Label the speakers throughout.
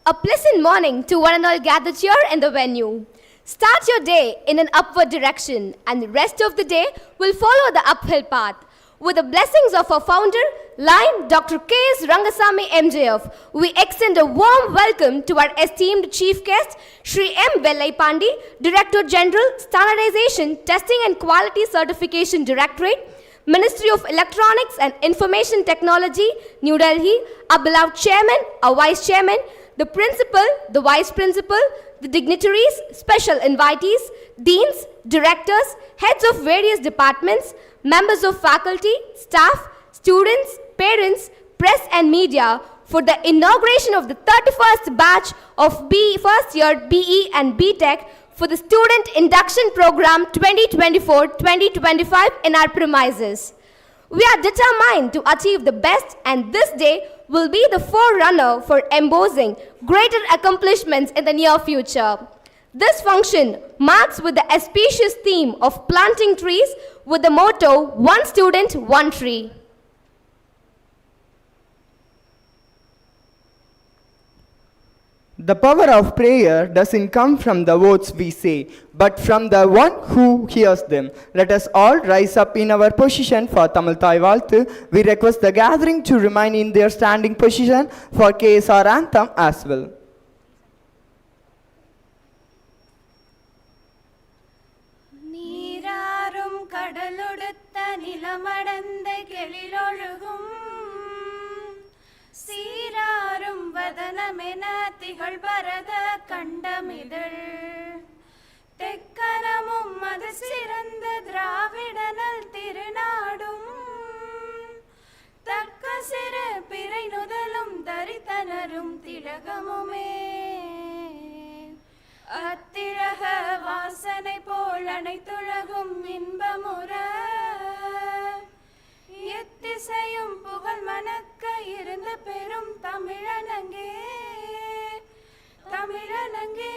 Speaker 1: A pleasant morning to one and all gathered here in the venue. Start your day in an upward direction, and the rest of the day will follow the uphill path. With the blessings of our founder, Lion Dr. K.S.Rangasamy MJF, we extend a warm welcome to our esteemed chief guest, Shri M. Vellai Pandi, Director General, Standardization, Testing and Quality Certification Directorate, Ministry of Electronics and Information Technology, New Delhi, our beloved chairman, our vice chairman, the principal, the vice principal, the dignitaries, special invitees, deans, directors, heads of various departments, members of faculty, staff, students, parents, press and media for the inauguration of the 31st batch of first year BE and B.Tech for the Student Induction Program 2024-2025 in our premises. We are determined to achieve the best, and this day will be the forerunner for embossing greater accomplishments in the near future. This function marks with the auspicious theme of planting trees with the motto, "One student, one tree."
Speaker 2: The power of prayer doesn't come from the words we say, but from the one who hears them. Let us all rise up in our position for Tamil Thai Valthu. We request the gathering to remain in their standing position for KSR anthem as well.
Speaker 3: நீராறும் கடலொடுத்த நிலமடந்த கெளிலொழுகும் சீராரும் வதனமென திகழ் பரத கண்டமிதழ் தெக்கனமும் அது சிறந்த திராவிடனல் திருநாடும் தக்க சிறு பிறை நுதலும் தரித்தனரும் திலகமுமே அத்திழக வாசனை போல் அனைத்துலகும் இன்பமுற எத்திசையும் புகழ் மணக்க இருந்த பெரும் தமிழனங்கே தமிழனங்கே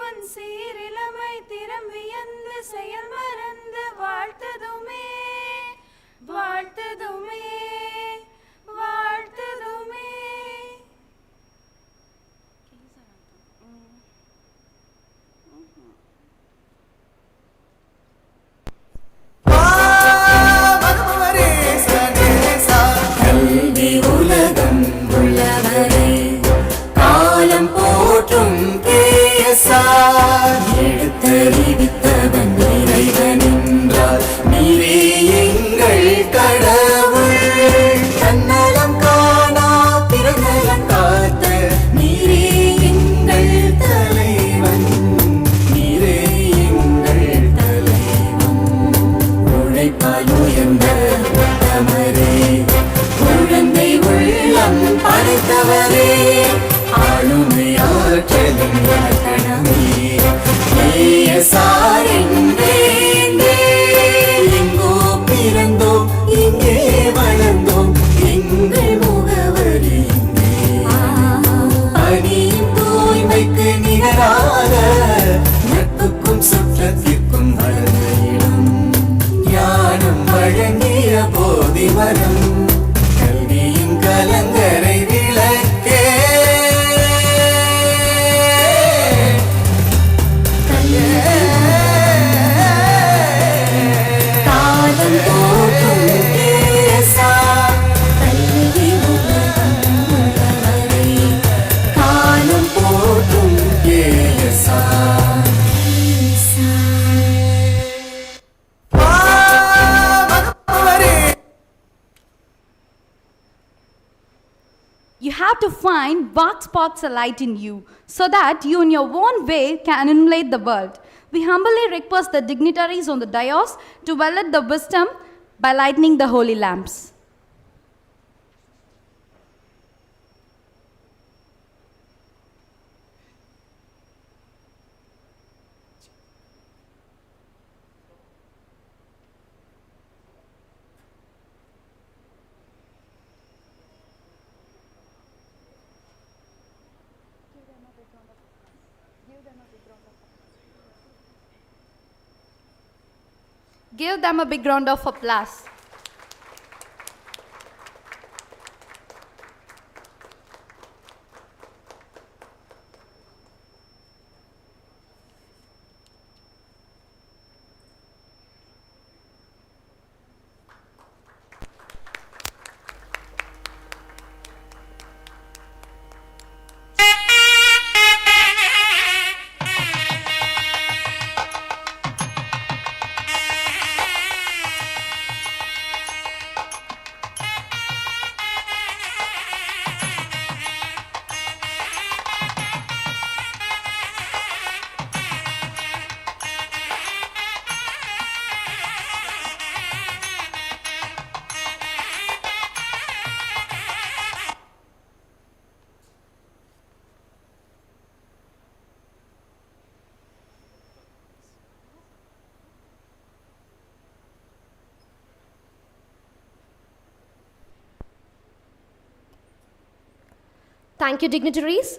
Speaker 3: உன் சீரிலமை திறம் வியந்து செயல் மறந்து வாழ்த்ததுமே வாழ்த்ததுமே வாழ்த்ததுமே.
Speaker 4: உலகம் உள்ளவரே காலம் போற்றும் எடுத்தறிவித்தவன் இறைவன் என்றால் நீரே எங்கள் கடவுள். தன்னலம் காணா பிறநலம் காத்த நீரே எங்கள் தலைவன் நீரே எங்கள் தலைவன். உழைப்பால் உயர்ந்த உத்தமரே குழந்தை உள்ளம் படைத்தவரே ஆளுமையாற்றலும் இலக்கணமே எங்கோ பிறந்தோம் இங்கே வளர்ந்தோம் எங்கள் முகவரி பணியும் தூய்மைக்கு நிகராக நட்புக்கும் சுற்றத்திற்கும் வளர்ந்த இடம் ஞானம் வழங்கிய போதி மரம் கல்வியின் கலங்கரை விளக்கே காலம் போற்றும் கேசா கல்வி உள்ளவரை காலம் போற்றும் கேசா.
Speaker 5: You have to find what sparks a light in you so that you in your own way can illuminate the world. We humbly request the dignitaries on the dais to validate the wisdom by lighting the holy lamps. Give them a big round of applause.
Speaker 1: Thank you, dignitaries.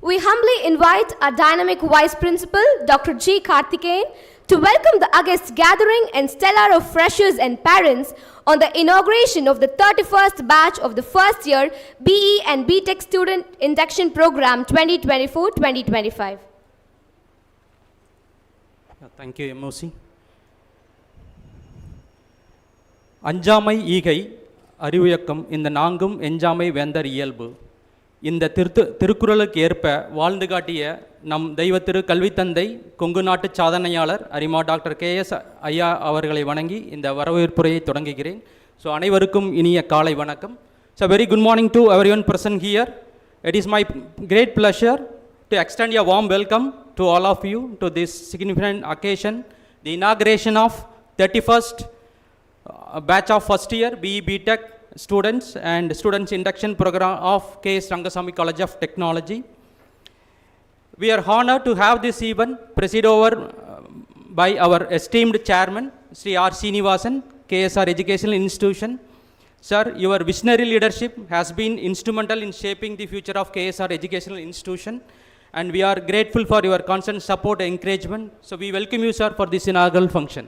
Speaker 1: We humbly invite our dynamic Vice Principal, Dr. G. Karthikeyan, to welcome the august gathering and stellar of freshers and parents on the inauguration of the 31st batch of the first year BE and B.Tech Student Induction Program 2024-2025.
Speaker 6: Thank you, MOC. அஞ்சாமை ஈகை அறிவுயக்கம் இந்த நான்கும் எஞ்சாமை வேந்தர் இயல்பு. இந்த திருக்குறளுக்கு ஏற்ப வாழ்ந்து காட்டிய நம் தெய்வத்திரு கல்வித்தந்தை கொங்கு நாட்டு சாதனையாளர் அரிமா டாக்டர் K.S. ஐயா அவர்களை வணங்கி இந்த வரவேற்புரையை தொடங்குகிறேன். ஸோ அனைவருக்கும் இனிய காலை வணக்கம். So very good morning to everyone present here. It is my great pleasure to extend a warm welcome to all of you to this significant occasion, the inauguration of 31st batch of first year B.Tech students and students induction program of K.S.Rangasamy College of Technology. We are honored to have this event presided over by our esteemed chairman, Sri R. Srinivasan, KSR Educational Institution. Sir, your visionary leadership has been instrumental in shaping the future of KSR Educational Institution, and we are grateful for your constant support and encouragement. So we welcome you, sir, for this inaugural function.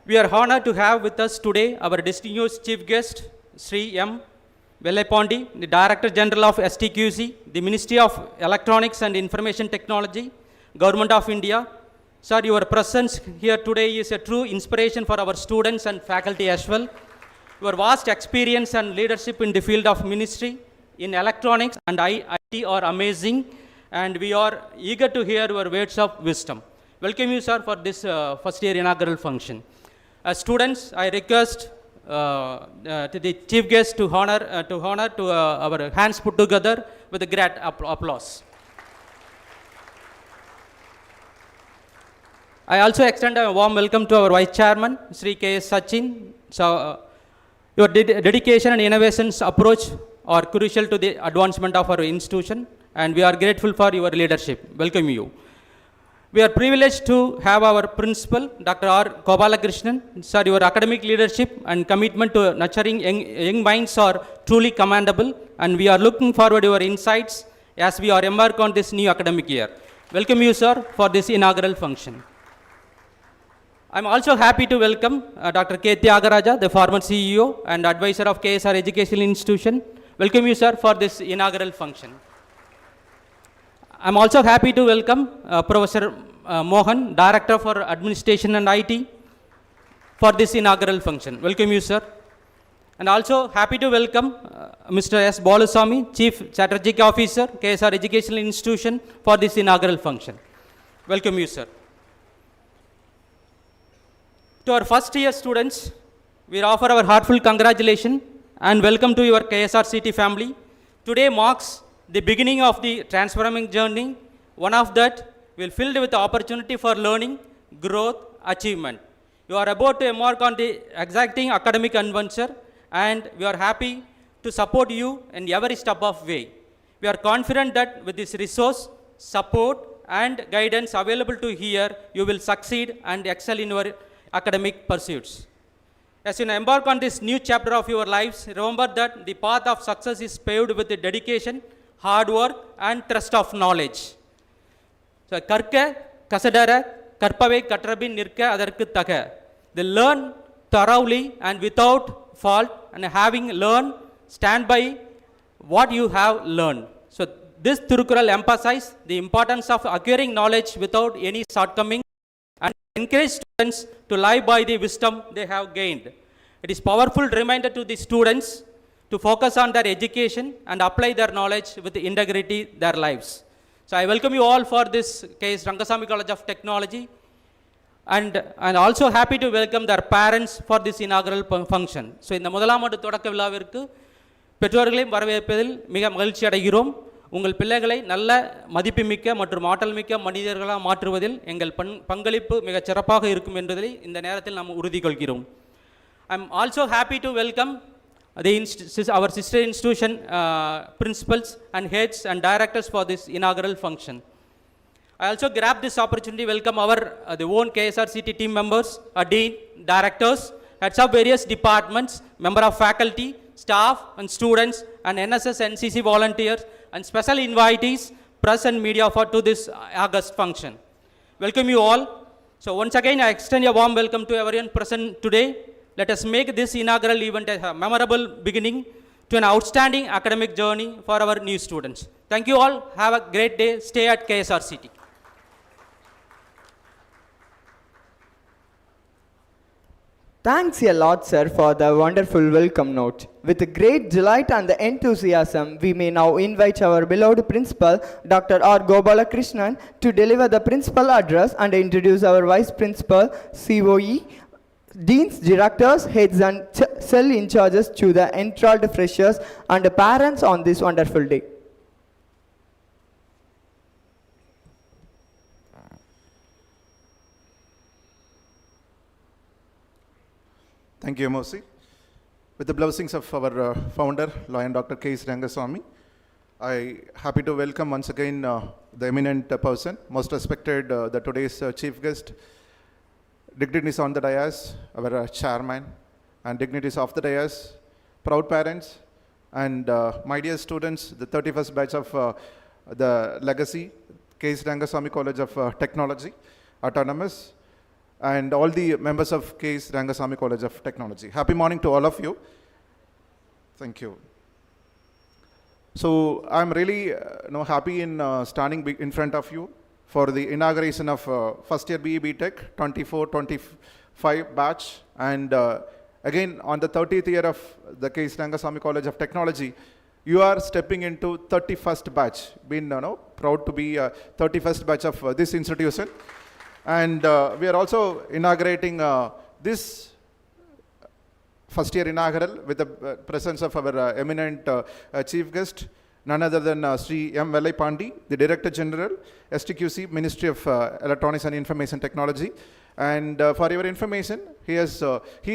Speaker 6: We are honored to have with us today our distinguished chief guest, Sri M. Vellayapandi, the Director General of STQC, the Ministry of Electronics and Information Technology, Government of India. Sir, your presence here today is a true inspiration for our students and faculty as well. Your vast experience and leadership in the field of ministry in electronics and IT are amazing, and we are eager to hear your words of wisdom. Welcome you, sir, for this first year inaugural function. As students, I request to the chief guest to honor our hands put together with a great applause. I also extend a warm welcome to our Vice Chairman, Sri K.S. Sachin. So, your dedication and innovations approach are crucial to the advancement of our institution, and we are grateful for your leadership. Welcome you. We are privileged to have our principal, Dr. R. Gopalakrishnan. Sir, your academic leadership and commitment to nurturing young minds are truly commendable, and we are looking forward to your insights as we are embark on this new academic year. Welcome you, sir, for this inaugural function. I am also happy to welcome Dr. K. Tyagaraja, the former CEO and advisor of KSR Educational Institution. Welcome you, sir, for this inaugural function. I am also happy to welcome Professor Mohan, Director for Administration and IT, for this inaugural function. Welcome you, sir. And also happy to welcome Mr. S. Balasamy, Chief Strategic Officer, KSR Educational Institution, for this inaugural function. Welcome you, sir. To our first year students, we offer our heartfelt congratulations and welcome to your ksrct family. Today marks the beginning of the transforming journey, one of that will filled with the opportunity for learning, growth, achievement. You are about to embark on the exacting academic adventure, and we are happy to support you in every step of way. We are confident that with this resource, support and guidance available to here, you will succeed and excel in your academic pursuits. As you embark on this new chapter of your lives, remember that the path of success is paved with the dedication, hard work and thirst of knowledge. So, karka kasadara karpave katrabin nirka adarku taga. They learn thoroughly and without fault, and having learned, stand by what you have learned. So, this Tirukural emphasizes the importance of acquiring knowledge without any shortcoming and encourage students to live by the wisdom they have gained. It is powerful reminder to the students to focus on their education and apply their knowledge with integrity their lives. So I welcome you all for this K.S.Rangasamy College of Technology, and also happy to welcome their parents for this inaugural function. So இந்த முதலாம் ஆண்டு தொடக்க விழாவிற்கு பெற்றோர்களையும் வரவேற்பதில் மிக மகிழ்ச்சி அடைகிறோம். உங்கள் பிள்ளைகளை நல்ல மதிப்புமிக்க மற்றும் ஆற்றல்மிக்க மனிதர்களாக மாற்றுவதில் எங்கள் பங்களிப்பு மிகச் சிறப்பாக இருக்கும் என்பதை இந்த நேரத்தில் நாம் உறுதி கொள்கிறோம். I am also happy to welcome our sister institution principals and heads and directors for this inaugural function. I also grab this opportunity to welcome our the own KSRCT team members, dean, directors, heads of various departments, member of faculty, staff and students and NSS NCC volunteers and special invitees, press and media for to this August function. Welcome you all. So once again I extend a warm welcome to everyone present today. Let us make this inaugural event a memorable beginning to an outstanding academic journey for our new students. Thank you all. Have a great day. Stay at KSRCT.
Speaker 2: Thanks a lot, sir, for the wonderful welcome note. With great delight and enthusiasm, we may now invite our beloved principal, Dr. R. Gopalakrishnan, to deliver the principal address and introduce our vice principal, COE, deans, directors, heads and cell in charges to the enthralled freshers and parents on this wonderful day.
Speaker 7: Thank you, Mosi. With the blessings of our founder, Lawyer Dr. K.S.Rangasamy, I happy to welcome once again the eminent person, most respected the today's chief guest, dignitaries on the dais, our chairman, and dignitaries of the dais, proud parents, and my dear students, the 31st batch of the legacy, K.S.Rangasamy College of Technology, Autonomous, and all the members of K.S.Rangasamy College of Technology. Happy morning to all of you. Thank you. So I'm really happy in standing in front of you for the inauguration of first year B.Tech 24-25 batch, and again on the 30th year of the K.S.Rangasamy College of Technology. You are stepping into 31st batch. Been proud to be 31st batch of this institution. And we are also inaugurating this first year inaugural with the presence of our eminent chief guest, none other than Sri M. Vellai Pandi, the Director General, STQC, Ministry of Electronics and Information Technology. And for your information, he is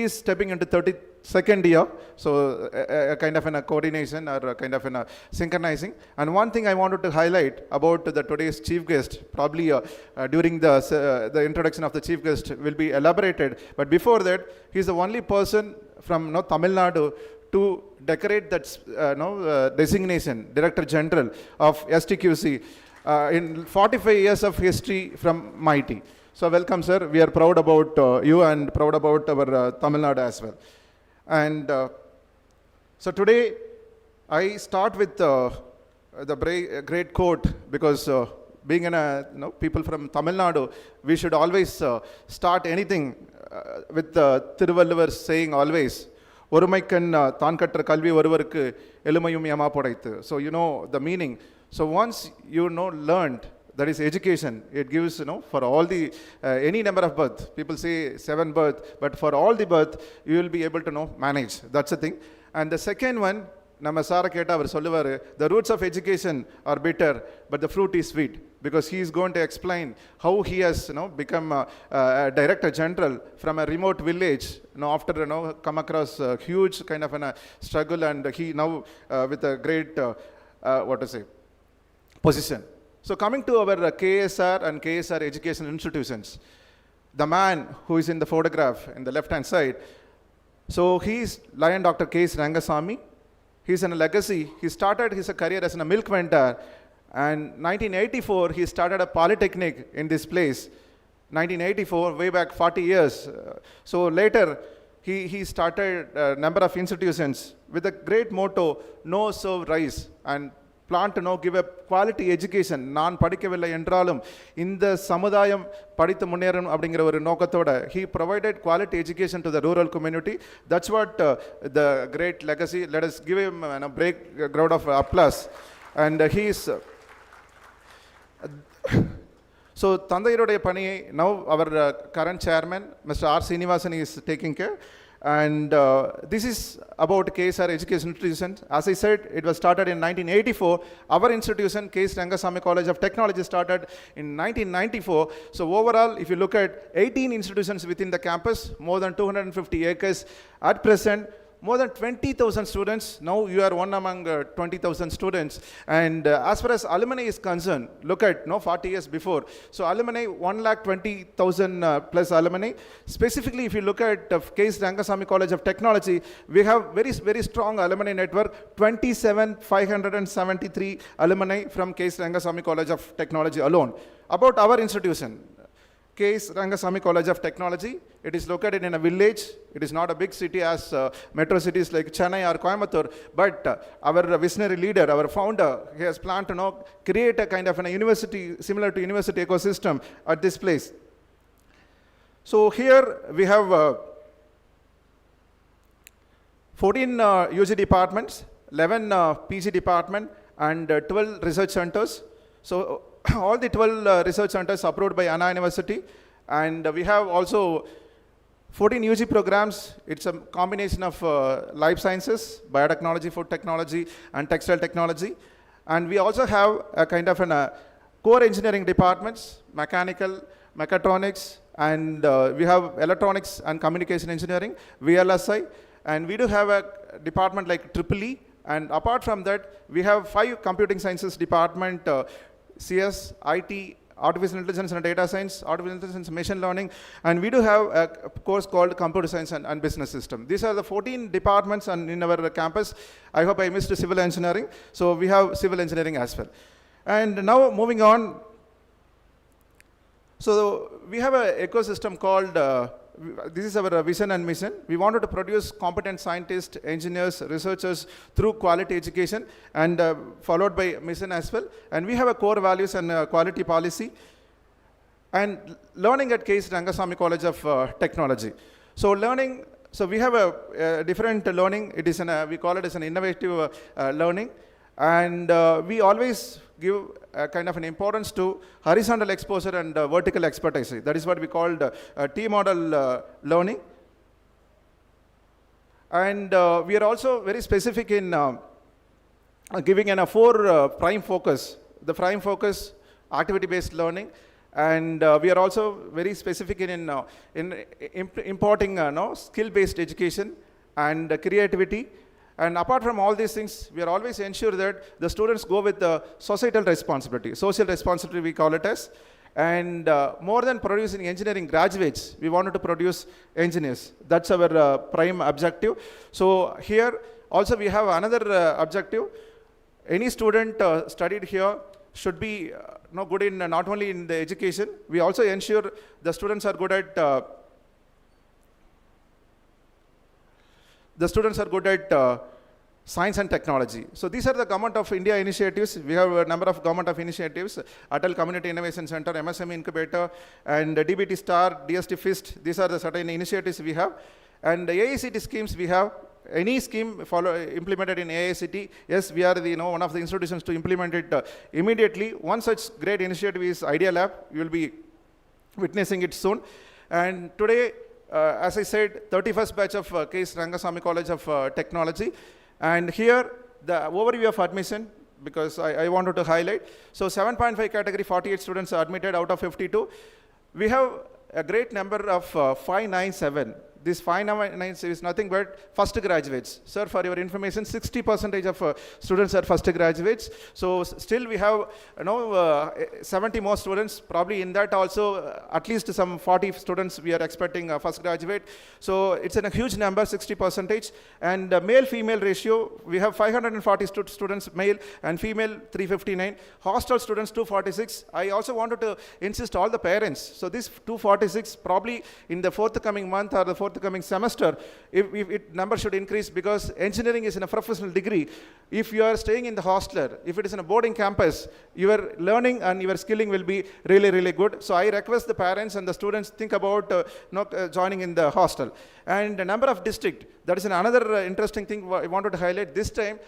Speaker 7: stepping into 32nd year, so a kind of a coordination or a kind of a synchronizing. And one thing I wanted to highlight about the today's chief guest, probably during the introduction of the chief guest will be elaborated. But before that, he is the only person from Tamil Nadu to decorate that designation, Director General of STQC, in 45 years of history from MIT. So welcome, sir. We are proud about you and proud about our Tamil Nadu as well. And so today, I start with the great quote, because being people from Tamil Nadu, we should always start anything with Tiruvalluvar saying always, Orumaikkan thaan katra kalvi oruvarukku elumayum yama podaithu. So you know the meaning. So once you learned, that is education, it gives, for all the, any number of birth, people say 7 birth, but for all the birth, you will be able to manage. That's the thing. And the second one, Nama Sara Keta அவர் சொல்லுவாரு, the roots of education are bitter, but the fruit is sweet. Because he is going to explain how he has become a Director General from a remote village, after come across a huge kind of a struggle, and he now with a great, position. So coming to our KSR and KSR education institutions, the man who is in the photograph in the left-hand side, so he is Lion Dr. K.S.Rangasamy. He is in a legacy. He started his career as a milk vendor, and 1984 he started a polytechnic in this place. 1984, way back 40 years. So later he started a number of institutions with a great motto, no serve rise, and plan to give a quality education. நான் படிக்கவில்லை என்றாலும் இந்த சமுதாயம் படித்து முன்னேறும் அப்படிங்கிற ஒரு நோக்கத்தோட he provided quality education to the rural community. That's what the great legacy. Let us give him a crowd of applause. And he is so தந்தையருடைய பணியை now our current chairman Mr. R. Srinivasan is taking care. And this is about KSR Education Institution. As I said, it was started in 1984. Our institution, K.S.Rangasamy College of Technology, started in 1994. So overall, if you look at 18 institutions within the campus, more than 250 acres. At present, more than 20,000 students. Now you are one among 20,000 students. And as far as alumni is concerned, look at 40 years before. So alumni, 1,20,000 plus alumni. Specifically, if you look at K.S.Rangasamy College of Technology, we have very, very strong alumni network, 27,573 alumni from K.S.Rangasamy College of Technology alone. About our institution, K.S.Rangasamy College of Technology, it is located in a village. It is not a big city as metro cities like Chennai or Coimbatore, but our visionary leader, our founder, he has planned to create a kind of a university similar to university ecosystem at this place. So here we have 14 UG departments, 11 PG department, and 12 research centers. So all the 12 research centers approved by Anna University, and we have also 14 UG programs. It's a combination of life sciences, biotechnology, food technology, and textile technology. And we also have a kind of an core engineering departments, mechanical, mechatronics, and we have electronics and communication engineering, VLSI, and we do have a department like EEE. And apart from that, we have 5 computing sciences department, CS, IT, Artificial Intelligence and Data Science, Artificial Intelligence, Machine Learning, and we do have a course called Computer Science and Business System. These are the 14 departments in our campus. I hope I missed civil engineering, so we have civil engineering as well. And now moving on, so we have an ecosystem called, this is our vision and mission. We wanted to produce competent scientists, engineers, researchers through quality education, and followed by mission as well. And we have a core values and quality policy. And learning at K.S.Rangasamy College of Technology. So learning, so we have a different learning. It is we call it as an innovative learning. And we always give a kind of an importance to horizontal exposure and vertical expertise. That is what we called T-model learning. And we are also very specific in giving a 4 prime focus. The prime focus, activity-based learning. And we are also very specific in importing skill-based education and creativity. And apart from all these things, we are always ensure that the students go with the societal responsibility, social responsibility we call it as. And more than producing engineering graduates, we wanted to produce engineers. That's our prime objective. So here also we have another objective. Any student studied here should be good in not only in the education, we also ensure the students are good at science and technology. So these are the Government of India initiatives. We have a number of Government of initiatives, Atal Community Innovation Center, MSME Incubator, and DBT Star, DST FIST. These are the certain initiatives we have. And the AICT schemes we have. Any scheme implemented in AICT, yes, we are the one of the institutions to implement it immediately. One such great initiative is Idea Lab. You will be witnessing it soon. And today, as I said, 31st batch of K.S.Rangasamy College of Technology. And here, the overview of admission, because I wanted to highlight. So 7.5 category, 48 students are admitted out of 52. We have a great number of 597. This 597 is nothing but first graduates. Sir, for your information, 60% of students are first graduates. So still we have 70 more students. Probably in that also at least some 40 students we are expecting first graduate. So it's a huge number, 60%. And male-female ratio, we have 540 students male and female 359. Hostel students 246. I also wanted to insist all the parents. So this 246 probably in the forthcoming month or the forthcoming semester, if number should increase, because engineering is in a professional degree. If you are staying in the hostel, if it is in a boarding campus, your learning and your skilling will be really, really good. So I request the parents and the students think about joining in the hostel. And the number of district, that is another interesting thing I wanted to highlight. This time,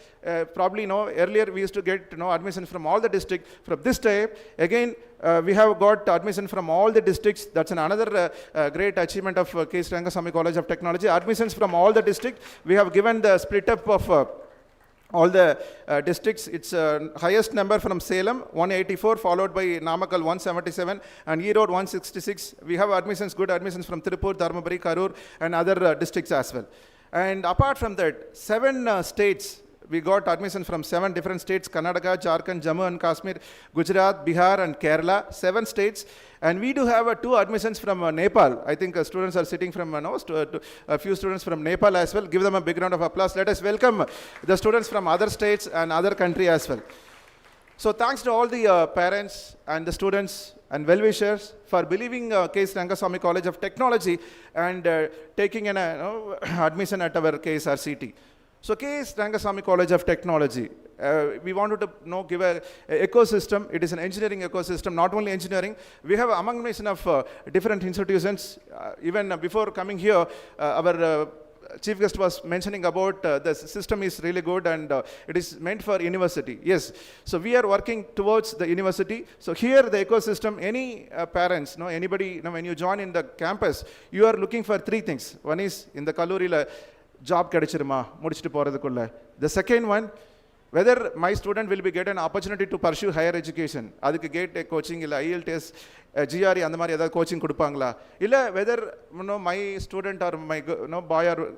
Speaker 7: probably earlier we used to get admission from all the district. From this time, again, we have got admission from all the districts. That's another great achievement of K.S.Rangasamy College of Technology. Admissions from all the districts. We have given the split up of all the districts. It's highest number from Salem, 184, followed by Namakkal, 177, and Erode, 166. We have admissions, good admissions from Tirupur, Dharmabari, Karur, and other districts as well. And apart from that, 7 states, we got admission from 7 different states: Karnataka, Jharkhand, Jammu and Kashmir, Gujarat, Bihar and Kerala, 7 states. And we do have 2 admissions from Nepal. I think students are sitting from, a few students from Nepal as well. Give them a big round of applause. Let us welcome the students from other states and other country as well. So thanks to all the parents and the students and well-wishers for believing K.S.Rangasamy College of Technology and taking an admission at our ksrct. So K.S.Rangasamy College of Technology, we wanted to give a ecosystem. It is an engineering ecosystem, not only engineering. We have amalgamation of different institutions. Even before coming here, our chief guest was mentioning about the system is really good and it is meant for university. Yes, so we are working towards the university. So here the ecosystem, any parents, anybody, when you join in the campus, you are looking for 3 things. One is in the Kallurila, job kadichiruma mudichittu poradhukulla. The second one, whether my student will be get an opportunity to pursue higher education, adukku gate coaching illa IELTS GRE and mari edha coaching kudupangala, illa whether my student or my boy or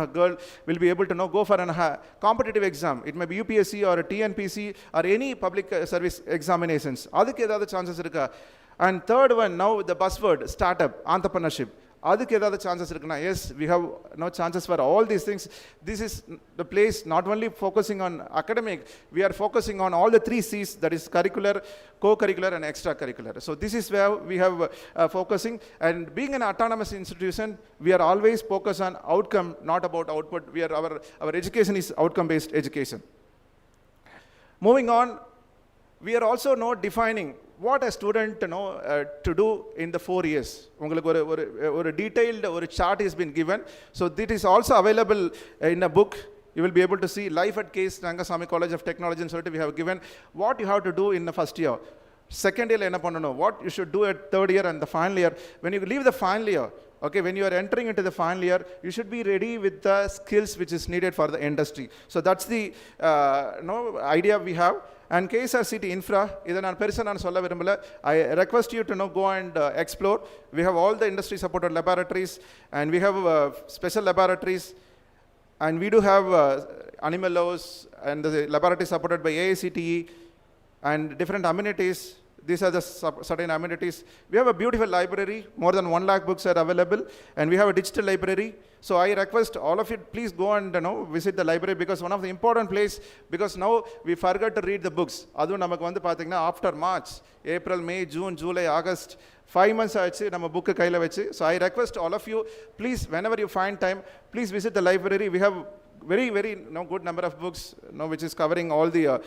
Speaker 7: girl will be able to go for a competitive exam. It may be UPSC or a TNPC or any public service examinations. Adukku edha chances irukka. And third one, now the buzzword startup entrepreneurship. Adukku edha chances irukna? Yes, we have no chances for all these things. This is the place not only focusing on academic, we are focusing on all the 3 C's, that is curricular, co-curricular and extracurricular. So this is where we have focusing. And being an autonomous institution, we are always focused on outcome, not about output. We are our education is outcome based education. Moving on, we are also defining what a student to do in the 4 years. A detailed chart has been given. So this is also available in a book. You will be able to see life at K.S.Rangasamy College of Technology and Certificate. We have given what you have to do in the first year. Second year, what you should do at third year and the final year. When you leave the final year, okay, when you are entering into the final year, you should be ready with the skills which is needed for the industry. So that's the idea we have. And ksrct infra, idan nan perusa nan solla virumbala. I request you to go and explore. We have all the industry supported laboratories and we have special laboratories, and we do have animal laws and the laboratory supported by AICTE and different amenities. These are the certain amenities. We have a beautiful library. More than 1 lakh books are available, and we have a digital library. So I request all of you, please go and visit the library, because one of the important place, because now we forgot to read the books. Adu namakku vandu pathina after March, April, May, June, July, August, 5 months aachu nama book kaila vechi. So I request all of you, please, whenever you find time, please visit the library. We have very good number of books which is covering all the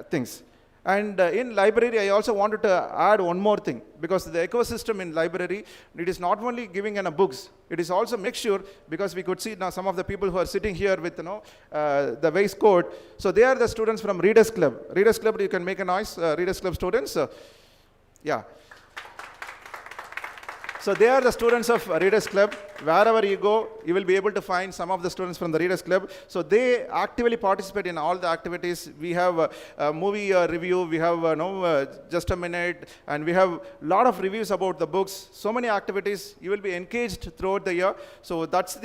Speaker 7: things. And in library, I also wanted to add one more thing, because the ecosystem in library, it is not only giving books, it is also make sure, because we could see now some of the people who are sitting here with the waistcoat, so they are the students from Readers Club. Readers Club, you can make a noise, Readers Club students. Yeah. So they are the students of Readers Club. Wherever you go, you will be able to find some of the students from the Readers Club. So they actively participate in all the activities. We have a movie review, we have just a minute, and we have a lot of reviews about the books. So many activities. You will be engaged throughout the year. So that's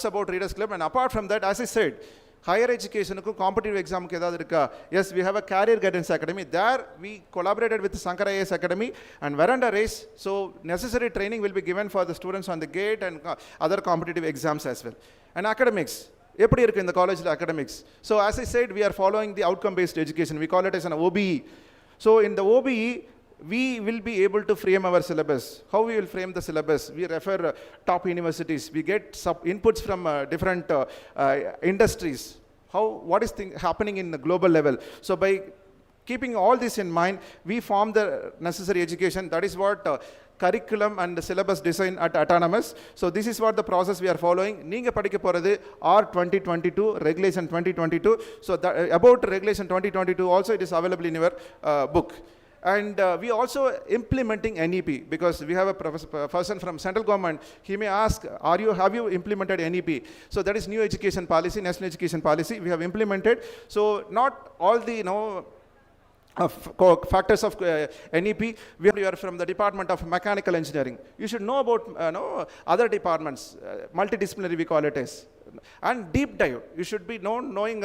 Speaker 7: about Readers Club. And apart from that, as I said, higher education competitive exam ku edavadhu iruka? Yes, we have a career guidance academy. There we collaborated with Sankara IAS Academy and Veranda Race. So necessary training will be given for the students on the gate and other competitive exams as well. And academics, eppadi irukku in the college academics? So as I said, we are following the outcome based education. We call it as an OBE. So in the OBE, we will be able to frame our syllabus. How we will frame the syllabus? We refer top universities. We get inputs from different industries. What is happening in the global level? So by keeping all this in mind, we form the necessary education. That is what curriculum and the syllabus design at autonomous. So this is what the process we are following. Neenga padikka poradhu R 2022 regulation 2022. So about regulation 2022 also, it is available in your book. And we also implementing NEP, because we have a person from central government. He may ask, have you implemented NEP? So that is new education policy, national education policy. We have implemented. So not all the factors of NEP. You are from the Department of Mechanical Engineering. You should know about other departments, multidisciplinary we call it as. and deep dive. You should be knowing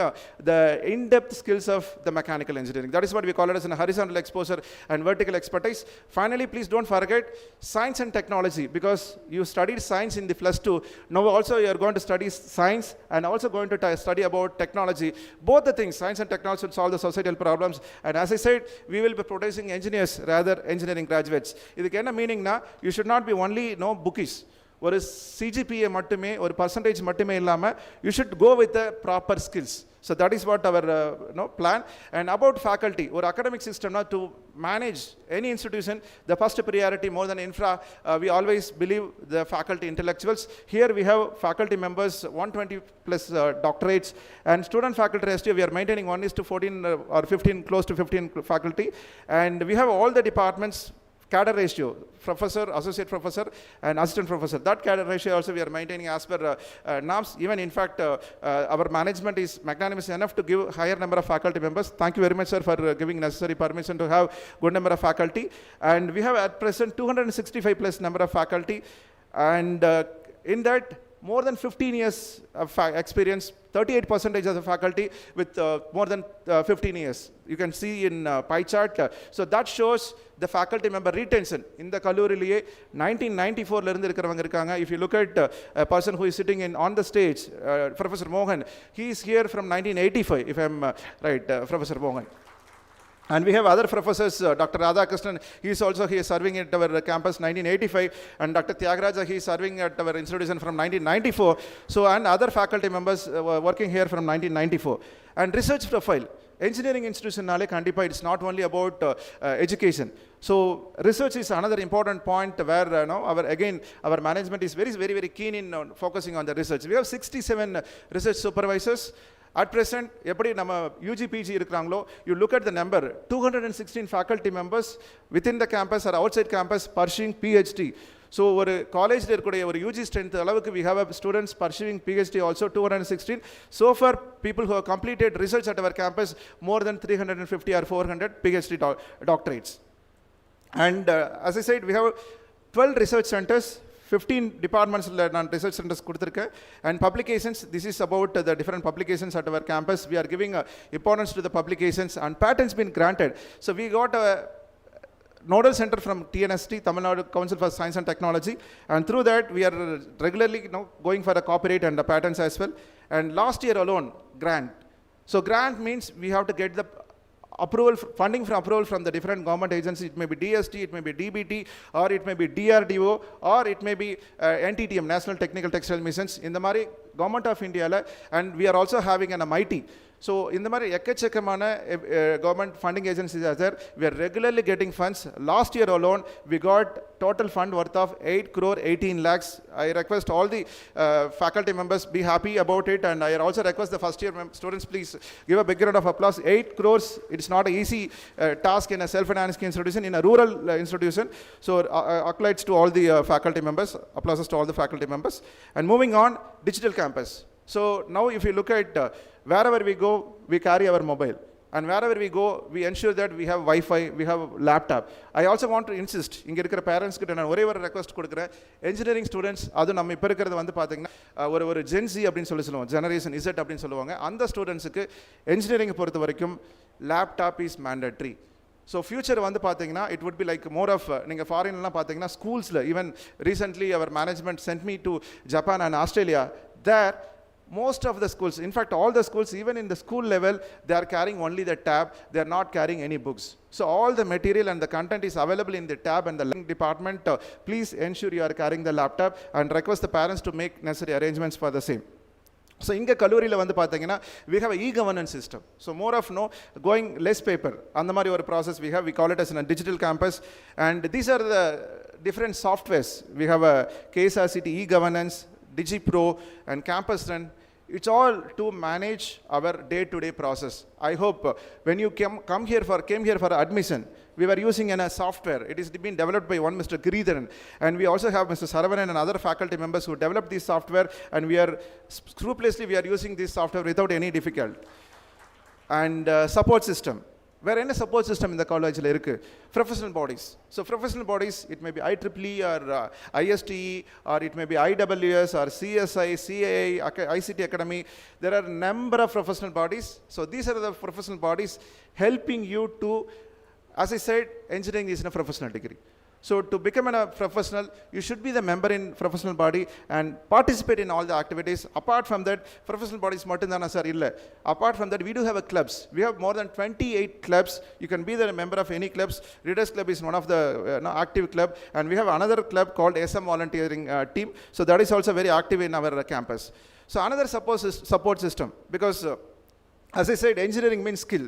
Speaker 7: the in-depth skills of the mechanical engineering. That is what we call it as a horizontal exposure and vertical expertise. Finally, please don't forget science and technology, because you studied science in the +2. Now also you are going to study science and also going to study about technology. Both the things, science and technology, will solve the societal problems. And as I said, we will be producing engineers rather engineering graduates. இதுக்கு என்ன மீனிங்னா, you should not be only bookies. ஒரு CGPA மட்டுமே, ஒரு percentage மட்டுமே இல்லாம, you should go with the proper skills. So that is what our plan. And about faculty, or academic system, to manage any institution, the first priority more than infra, we always believe the faculty intellectuals. Here we have faculty members, 120 plus doctorates, and student faculty ratio, we are maintaining 1:14 or 15, close to 15 faculty. And we have all the departments cadre ratio, professor, associate professor, and assistant professor. That cadre ratio also we are maintaining as per norms. Even in fact, our management is magnanimous enough to give higher number of faculty members. Thank you very much, sir, for giving necessary permission to have good number of faculty. And we have at present 265 plus number of faculty, and in that, more than 15 years of experience, 38% of the faculty with more than 15 years. You can see in pie chart. So that shows the faculty member retention. In the Kalluriye, 1994 la irundhu irukravanga irukanga. If you look at a person who is sitting on the stage, Professor Mohan, he is here from 1985, if I am right, Professor Mohan. And we have other professors, Dr. Radhakrishnan, he is serving at our campus 1985, and Dr. Tyagaraja, he is serving at our institution from 1994. So, and other faculty members working here from 1994. And research profile, engineering institution nale kandipa, it's not only about education. So research is another important point where our management is very keen in focusing on the research. We have 67 research supervisors. At present, எப்படி நம்ம UG PG இருக்கிறாங்களோ, you look at the number, 216 faculty members within the campus or outside campus pursuing PhD. So ஒரு காலேஜில் இருக்கக்கூடிய ஒரு UG strength அளவுக்கு we have students pursuing PhD also 216. So far, people who have completed research at our campus, more than 350 or 400 PhD doctorates. And as I said, we have 12 research centers, 15 departments and research centers kuduthirken, and publications. This is about the different publications at our campus. We are giving importance to the publications, and patents been granted. So we got a nodal center from TNST, Tamil Nadu Council for Science and Technology, and through that we are regularly going for the copyright and the patents as well. And last year alone, grant. So grant means we have to get the funding from the different government agencies. It may be DST, it may be DBT, or it may be DRDO, or it may be NTTM, National Technical Textile Missions, in the Mari Government of India, and we are also having an MIT. So in the Mari ekkachakamana government funding agencies are there. We are regularly getting funds. Last year alone, we got total fund worth of 8 crore 18 lakhs. I request all the faculty members be happy about it, and I also request the first year students, please give a big round of applause. 8 crores, it's not an easy task in a self-financed institution, in a rural institution. So accolades to all the faculty members, applauses to all the faculty members. And moving on, digital campus. So now if you look at wherever we go, we carry our mobile. And wherever we go, we ensure that we have Wi-Fi, we have laptop. I also want to insist, inga irukra parents kitta நான் ஒரே ஒரு request கொடுக்கிறேன். Engineering students, அது நம்ம இப்ப இருக்கிறது வந்து பாத்தீங்கன்னா ஒரு Gen Z அப்படினு சொல்லுவாங்க, Generation Z அப்படினு சொல்லுவாங்க. அந்த ஸ்டூடண்ட்ஸ்க்கு engineering பொறுத்த வரைக்கும் laptop is mandatory. So future வந்து பாத்தீங்கன்னா it would be like more of நீங்க ஃபாரின்லாம் பாத்தீங்கன்னா ஸ்கூல்ஸ்ல, even recently our management sent me to Japan and Australia. There most of the schools, in fact all the schools, even in the school level, they are carrying only the tab, they are not carrying any books. So all the material and the content is available in the tab and the learning department. Please ensure you are carrying the laptop, and request the parents to make necessary arrangements for the same. So inga kalluriyila vandu pathina, we have a e-governance system. So more of going less paper, and the mari or process we have, we call it as a digital campus. And these are the different softwares. We have a ksrct e-governance, DigiPro, and Campus Run. It's all to manage our day-to-day process. I hope when you came here for admission, we were using a software. It is being developed by one Mr. Giridharan, and we also have Mr. Saravanan and other faculty members who developed this software, and we are scrupulously using this software without any difficulty. And support system. வேறு என்ன support system இந்த காலேஜில் இருக்குது? Professional bodies. So professional bodies, it may be IEEE or ISTE or it may be IWS or CSI, CAI, ICT Academy. There are number of professional bodies. So these are the professional bodies helping you to, as I said, engineering is a professional degree. So to become a professional, you should be the member in professional body and participate in all the activities. Apart from that, professional bodies mattumdana sir illa. Apart from that, we do have a clubs. We have more than 28 clubs. You can be the member of any clubs. Readers Club is one of the active club, and we have another club called SM volunteering team. So that is also very active in our campus. So another support system, because as I said, engineering means skill.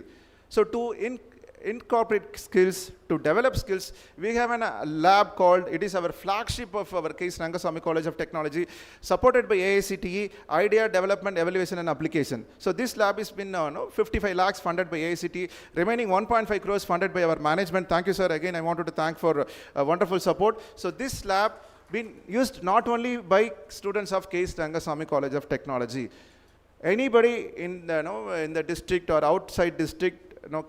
Speaker 7: So to incorporate skills, to develop skills, we have a lab called, it is our flagship of our K.S.Rangasamy College of Technology, supported by AICTE, Idea Development, Evaluation and Application. So this lab has been 55 lakhs funded by AICTE, remaining 1.5 crores funded by our management. Thank you sir, again I wanted to thank for wonderful support. So this lab been used not only by students of K.S.Rangasamy College of Technology. Anybody in the district or outside district,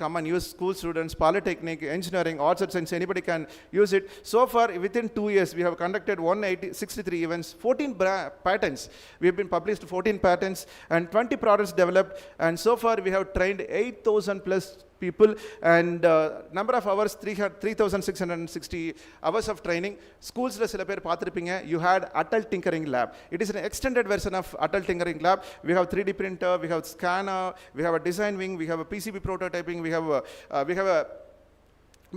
Speaker 7: come and use, school students, polytechnic, engineering, arts and science, anybody can use it. So far, within 2 years, we have conducted 163 events, 14 patents. We have been published 14 patents and 20 products developed. And so far, we have trained 8,000 plus people, and number of hours 3,660 hours of training. Schools la sila per paathirupinga, you had adult tinkering lab. It is an extended version of adult tinkering lab. We have 3D printer, we have scanner, we have a design wing, we have a PCB prototyping, we have a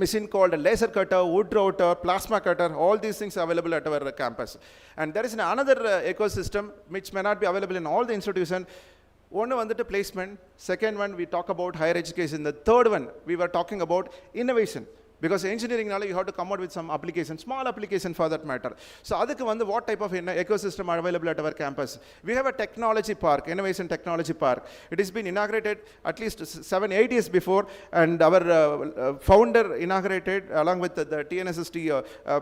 Speaker 7: machine called a laser cutter, wood router, plasma cutter. All these things are available at our campus. And there is another ecosystem which may not be available in all the institutions. One வந்துட்டு placement, second one we talk about higher education, the third one we were talking about innovation. Because engineering now you have to come out with some application, small application for that matter. So adukku vandu what type of ecosystem are available at our campus? We have a technology park, innovation technology park. It has been inaugurated at least 7-8 years before, and our founder inaugurated along with the TNSST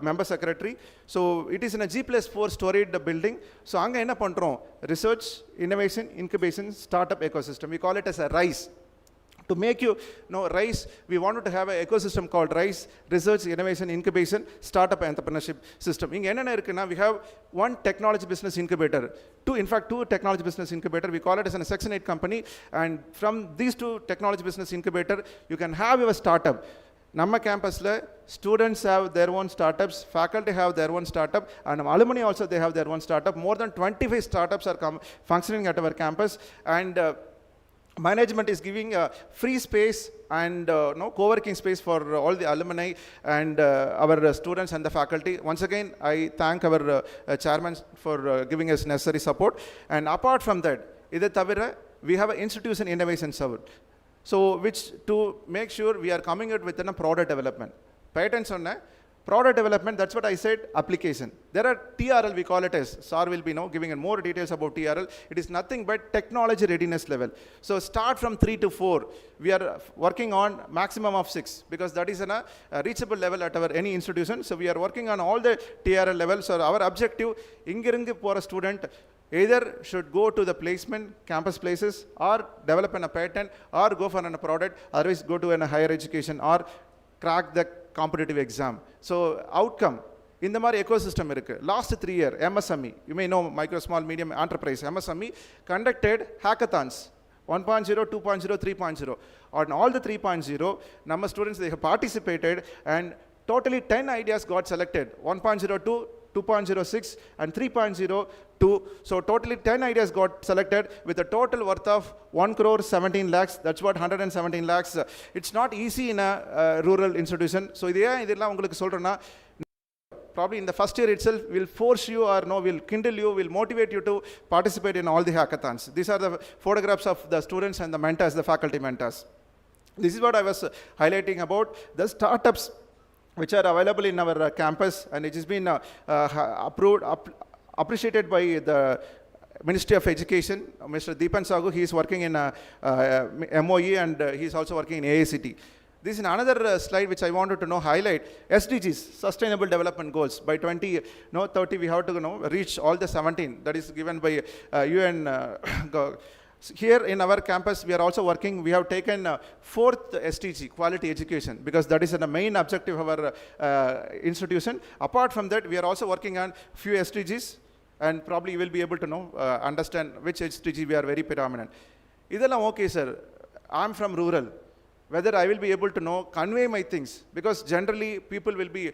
Speaker 7: member secretary. So it is in a G+4 storied building. So anga enna pandrom? Research, innovation, incubation, startup ecosystem. We call it as a RISE. To make you know RISE, we wanted to have an ecosystem called RISE, Research, Innovation, Incubation, Startup Entrepreneurship System. We have one technology business incubator, two technology business incubator. We call it as a Section 8 company, and from these two technology business incubator, you can have your startup. Namma campus la students have their own startups, faculty have their own startup, and alumni also they have their own startup. More than 25 startups are functioning at our campus, and management is giving free space and co-working space for all the alumni and our students and the faculty. Once again, I thank our chairman for giving us necessary support. And apart from that, we have an institution innovation service. So which to make sure we are coming out with a product development. Patents on product development, that's what I said, application. There are TRL, we call it as, SAR will be giving more details about TRL. It is nothing but technology readiness level. So start from 3 to 4. We are working on maximum of 6, because that is a reachable level at our any institution. So we are working on all the TRL levels. So our objective, ingirungu for a student, either should go to the placement, campus places, or develop a patent, or go for a product, otherwise go to a higher education, or crack the competitive exam. So outcome, in the mari ecosystem irukku. Last 3 year MSME, you may know micro small medium enterprise, MSME conducted hackathons 1.0, 2.0, 3.0. On all the 3.0, number students they have participated, and totally 10 ideas got selected. 1.02, 2.06 and 3.02. So totally 10 ideas got selected with a total worth of 1 crore 17 lakhs. That's what 117 lakhs. It's not easy in a rural institution. So idella ungalku solrana, probably in the first year itself will force you or will kindle you, will motivate you to participate in all the hackathons. These are the photographs of the students and the mentors, the faculty mentors. This is what I was highlighting about the startups which are available in our campus, and it has been appreciated by the Ministry of Education. Mr. Deepan Sagu, he is working in MOE, and he is also working in AICT. This is another slide which I wanted to highlight. SDGs, Sustainable Development Goals. By 2030, we have to reach all the 17 that is given by UN Here in our campus, we are also working, we have taken fourth STG, quality education, because that is the main objective of our institution. Apart from that, we are also working on few STGs, and probably you will be able to know, understand which STG we are very predominant. Idella okay, sir. I'm from rural. Whether I will be able to know, convey my things, because generally people will be,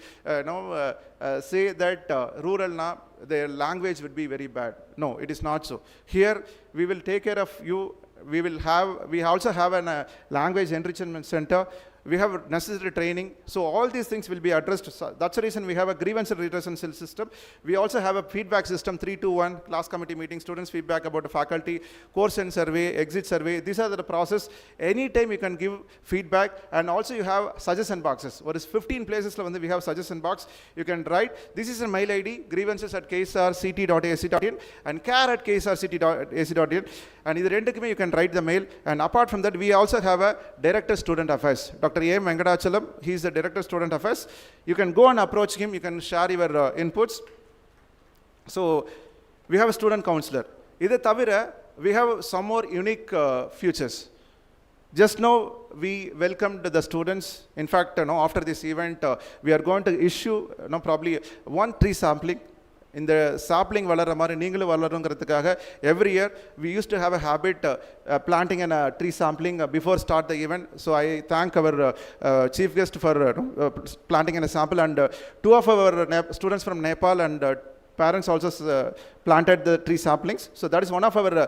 Speaker 7: say that rural, their language would be very bad. No, it is not so. Here, we will take care of you. We also have a language enrichment center. We have necessary training. So all these things will be addressed. So that's the reason we have a grievance and redressal system. We also have a feedback system, 3-2-1, class committee meeting, students feedback about the faculty, course and survey, exit survey. These are the process. Anytime you can give feedback, and also you have suggestion boxes. What is 15 places we have suggestion box. You can write. This is a mail ID, grievances@ksrct.ac.in and care@ksrct.ac.in. And either end you can write the mail. And apart from that, we also have a director student affairs, Dr. A. Venkatachalam. He is the director student affairs. You can go and approach him. You can share your inputs. So we have a student counselor. We have some more unique features. Just now, we welcomed the students. In fact, after this event, we are going to issue probably one tree sampling. In the sapling every year we used to have a habit planting a tree sampling before start the event. So I thank our chief guest for planting a sample, and two of our students from Nepal and parents also planted the tree saplings. So that is one of our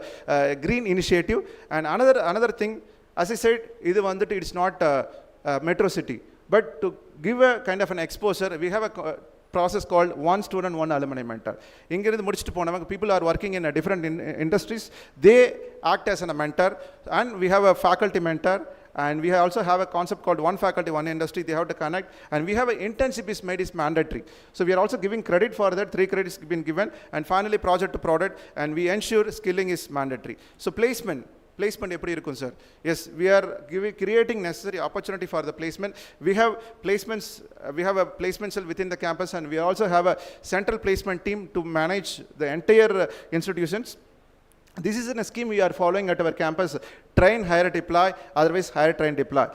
Speaker 7: green initiative. And another thing, as I said, it's not a metro city, but to give a kind of an exposure, we have a process called one student, one alumni mentor. People are working in different industries. They act as a mentor, and we have a faculty mentor, and we also have a concept called one faculty, one industry. They have to connect, and we have an internship is made is mandatory. So we are also giving credit for that. 3 credits been given, and finally project to product, and we ensure skilling is mandatory. So placement எப்படி இருக்கும் sir? Yes, we are creating necessary opportunity for the placement. We have placements, we have a placement cell within the campus, and we also have a central placement team to manage the entire institutions. This is a scheme we are following at our campus: train, hire, deploy, otherwise hire, train, deploy.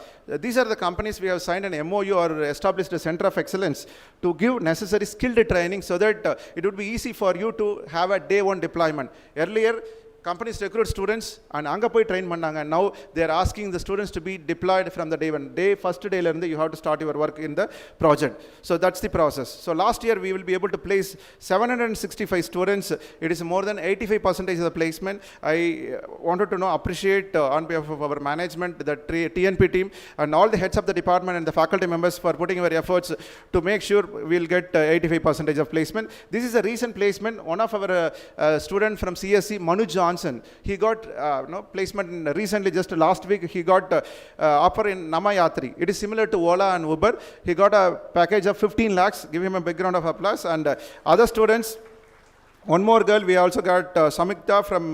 Speaker 7: These are the companies we have signed an MOU or established a center of excellence to give necessary skilled training, so that it would be easy for you to have a day one deployment. Earlier, companies recruit students and anga poi train pannanga, and now they are asking the students to be deployed from the day one. First day you have to start your work in the project. So that's the process. So last year we will be able to place 765 students. It is more than 85% of the placement. I wanted to appreciate on behalf of our management, the TNP team, and all the heads of the department and the faculty members for putting your efforts to make sure we'll get 85% of placement. This is a recent placement. One of our student from CSC, Manu Johnson, he got placement recently, just last week. He got offer in Namayatri. It is similar to Ola and Uber. He got a package of 15 lakhs. Give him a big round of applause. And other students, one more girl, we also got Samikta from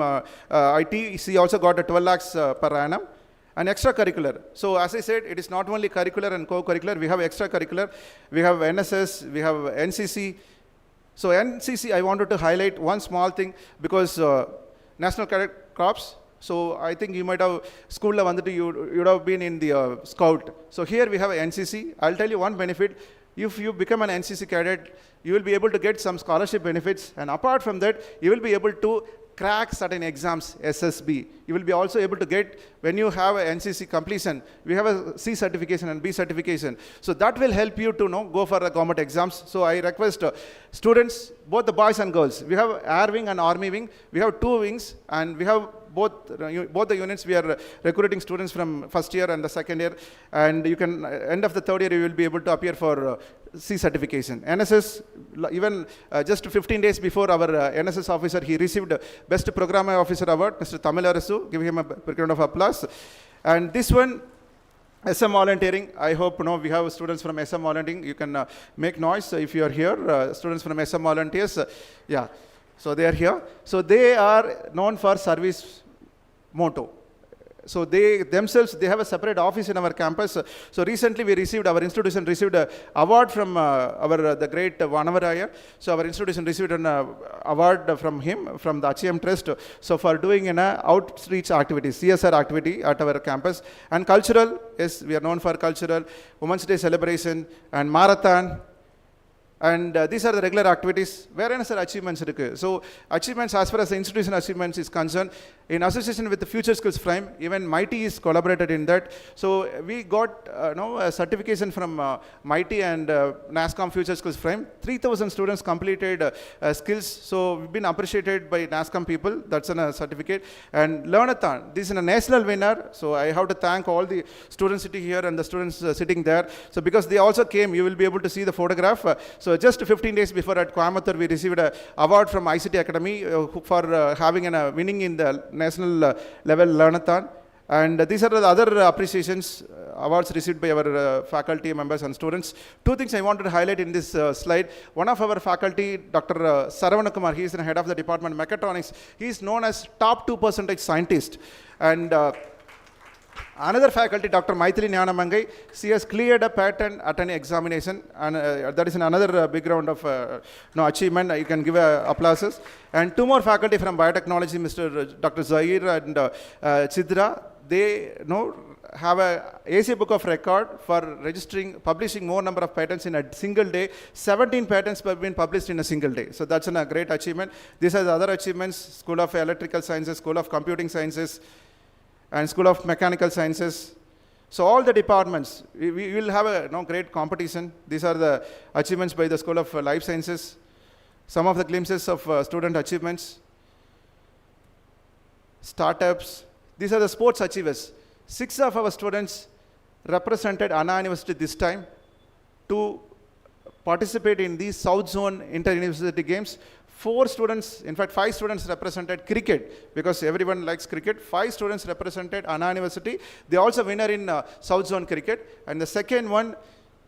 Speaker 7: IT. She also got a 12 lakhs per annum. And extracurricular. So as I said, it is not only curricular and co-curricular. We have extracurricular. We have NSS. We have NCC. So NCC, I wanted to highlight one small thing, because National Cadet Corps. So I think you might have school you would have been in the scout. So here we have a NCC. I'll tell you one benefit. If you become an NCC cadet, you will be able to get some scholarship benefits, and apart from that, you will be able to crack certain exams, SSB. You will be also able to get, when you have a NCC completion, we have a C certification and B certification. So that will help you to go for the government exams. So I request students, both the boys and girls, we have Air Wing and Army Wing. We have 2 wings, and we have both the units. We are recruiting students from first year and the second year, and you can, end of the third year, you will be able to appear for C certification. NSS, even just 15 days before, our NSS officer, he received Best Program Officer Award, Mr. Tamil Arasu. Give him a round of applause. And this one, SM volunteering. I hope we have students from SM volunteering. You can make noise if you are here. Students from SM volunteers, yeah. So they are here. So they are known for service motto. So they themselves, they have a separate office in our campus. So recently our institution received an award from the great Vanavaraya. So our institution received an award from him, from the HM Trust. So for doing an outreach activity, CSR activity at our campus. And cultural, yes, we are known for cultural, Women's Day celebration and marathon. And these are the regular activities. Where are achievements? So achievements, as far as the institution achievements is concerned, in association with the Future Skills Frame, even MIT is collaborated in that. So we got a certification from MIT and NASCOM Future Skills Frame. 3,000 students completed skills. So we've been appreciated by NASCOM people. That's a certificate. And Learnathon, this is a national winner. So I have to thank all the students sitting here and the students sitting there. So because they also came, you will be able to see the photograph. So just 15 days before at Coimbatore, we received an award from ICT Academy for having a winning in the national level Learnathon. And these are the other appreciations, awards received by our faculty members and students. Two things I wanted to highlight in this slide. One of our faculty, Dr. Saravanakumar, he is the head of the department of mechatronics. He is known as top 2% scientist. And another faculty, Dr. Maithili Nyanamangai, she has cleared a patent at an examination, and that is another big round of achievement. You can give applauses. And two more faculty from biotechnology, Mr. Dr. Zahir and Chidra, they have a AC book of record for publishing more number of patents in a single day. 17 patents have been published in a single day. So that's a great achievement. These are the other achievements: School of Electrical Sciences, School of Computing Sciences, and School of Mechanical Sciences. So all the departments, we will have a great competition. These are the achievements by the School of Life Sciences. Some of the glimpses of student achievements. Startups. These are the sports achievers. 6 of our students represented Anna University this time to participate in these South Zone Inter-University Games. 4 students, in fact 5 students represented cricket, because everyone likes cricket. 5 students represented Anna University. They also winner in South Zone Cricket. And the second one,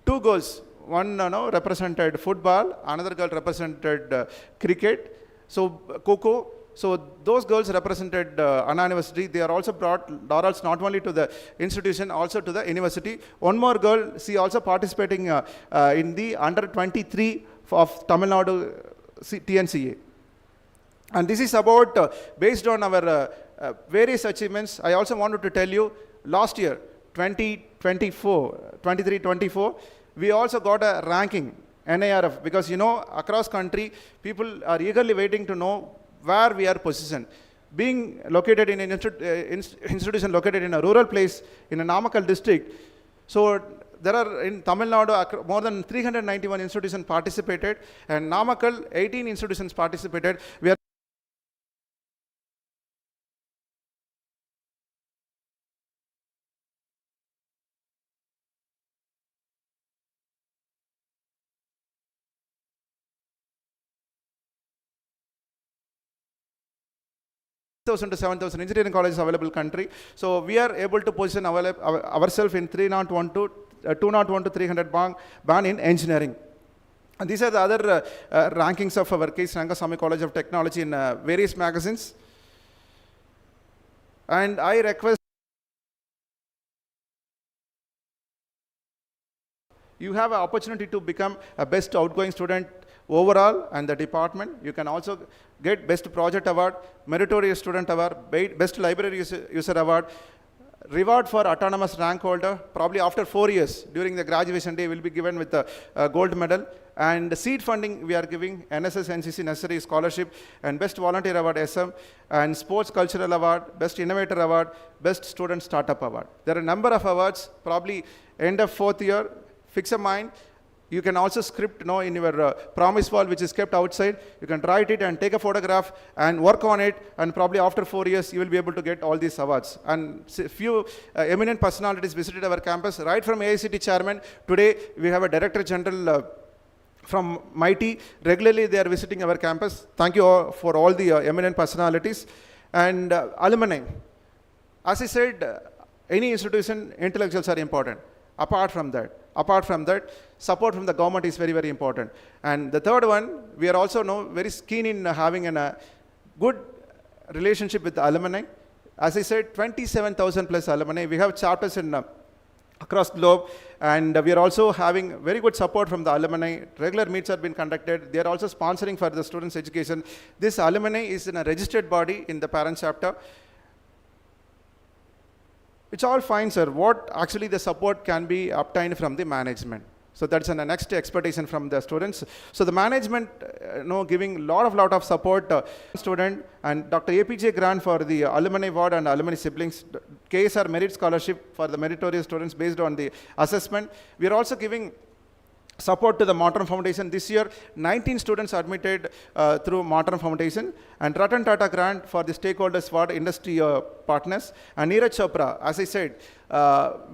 Speaker 7: 2 girls. One represented football, another girl represented cricket. So Coco. So those girls represented Anna University. They are also brought laurels not only to the institution, also to the university. One more girl, she also participating in the under 23 of Tamil Nadu TNCA. And this is about, based on our various achievements. I also wanted to tell you, last year, 23-24, we also got a ranking, NIRF, because across country, people are eagerly waiting to know where we are positioned. Being located in an institution located in a rural place, in a Namakkal district, so there are in Tamil Nadu more than 391 institutions participated, and Namakkal 18 institutions participated. We are to 7,000 engineering colleges available country. So we are able to position ourselves in 201 to 300 band in engineering. And these are the other rankings of our K.S.Rangasamy College of Technology in various magazines. And I request you have an opportunity to become a best outgoing student overall and the department. You can also get best project award, meritorious student award, best library user award, reward for autonomous rank holder. Probably after 4 years during the graduation day will be given with a gold medal. And seed funding we are giving, NSS NCC necessary scholarship, and best volunteer award SM, and sports cultural award, best innovator award, best student startup award. There are a number of awards. Probably end of 4th year, fix a mind. You can also script in your promise wall, which is kept outside. You can write it and take a photograph and work on it, and probably after 4 years you will be able to get all these awards. And few eminent personalities visited our campus, right from AICT chairman. Today we have a director general from MIT. Regularly they are visiting our campus. Thank you all for all the eminent personalities. And alumni. As I said, any institution, intellectuals are important. Apart from that, support from the government is very, very important. And the third one, we are also very keen in having a good relationship with the alumni. as I said, 27,000 plus alumni. We have chapters in across globe, and we are also having very good support from the alumni. Regular meets have been conducted. They are also sponsoring for the students' education. This alumni is in a registered body in the parent chapter. It's all fine, sir. What actually the support can be obtained from the management. So that's the next expectation from the students. So the management, giving lot of support student, and Dr. APJ grant for the alumni ward and alumni siblings, KSR merit scholarship for the meritorious students based on the assessment. We are also giving support to the Modern Foundation. This year, 19 students admitted through Modern Foundation, and Ratan Tata grant for the stakeholders ward industry partners. And Neeraj Chopra, as I said,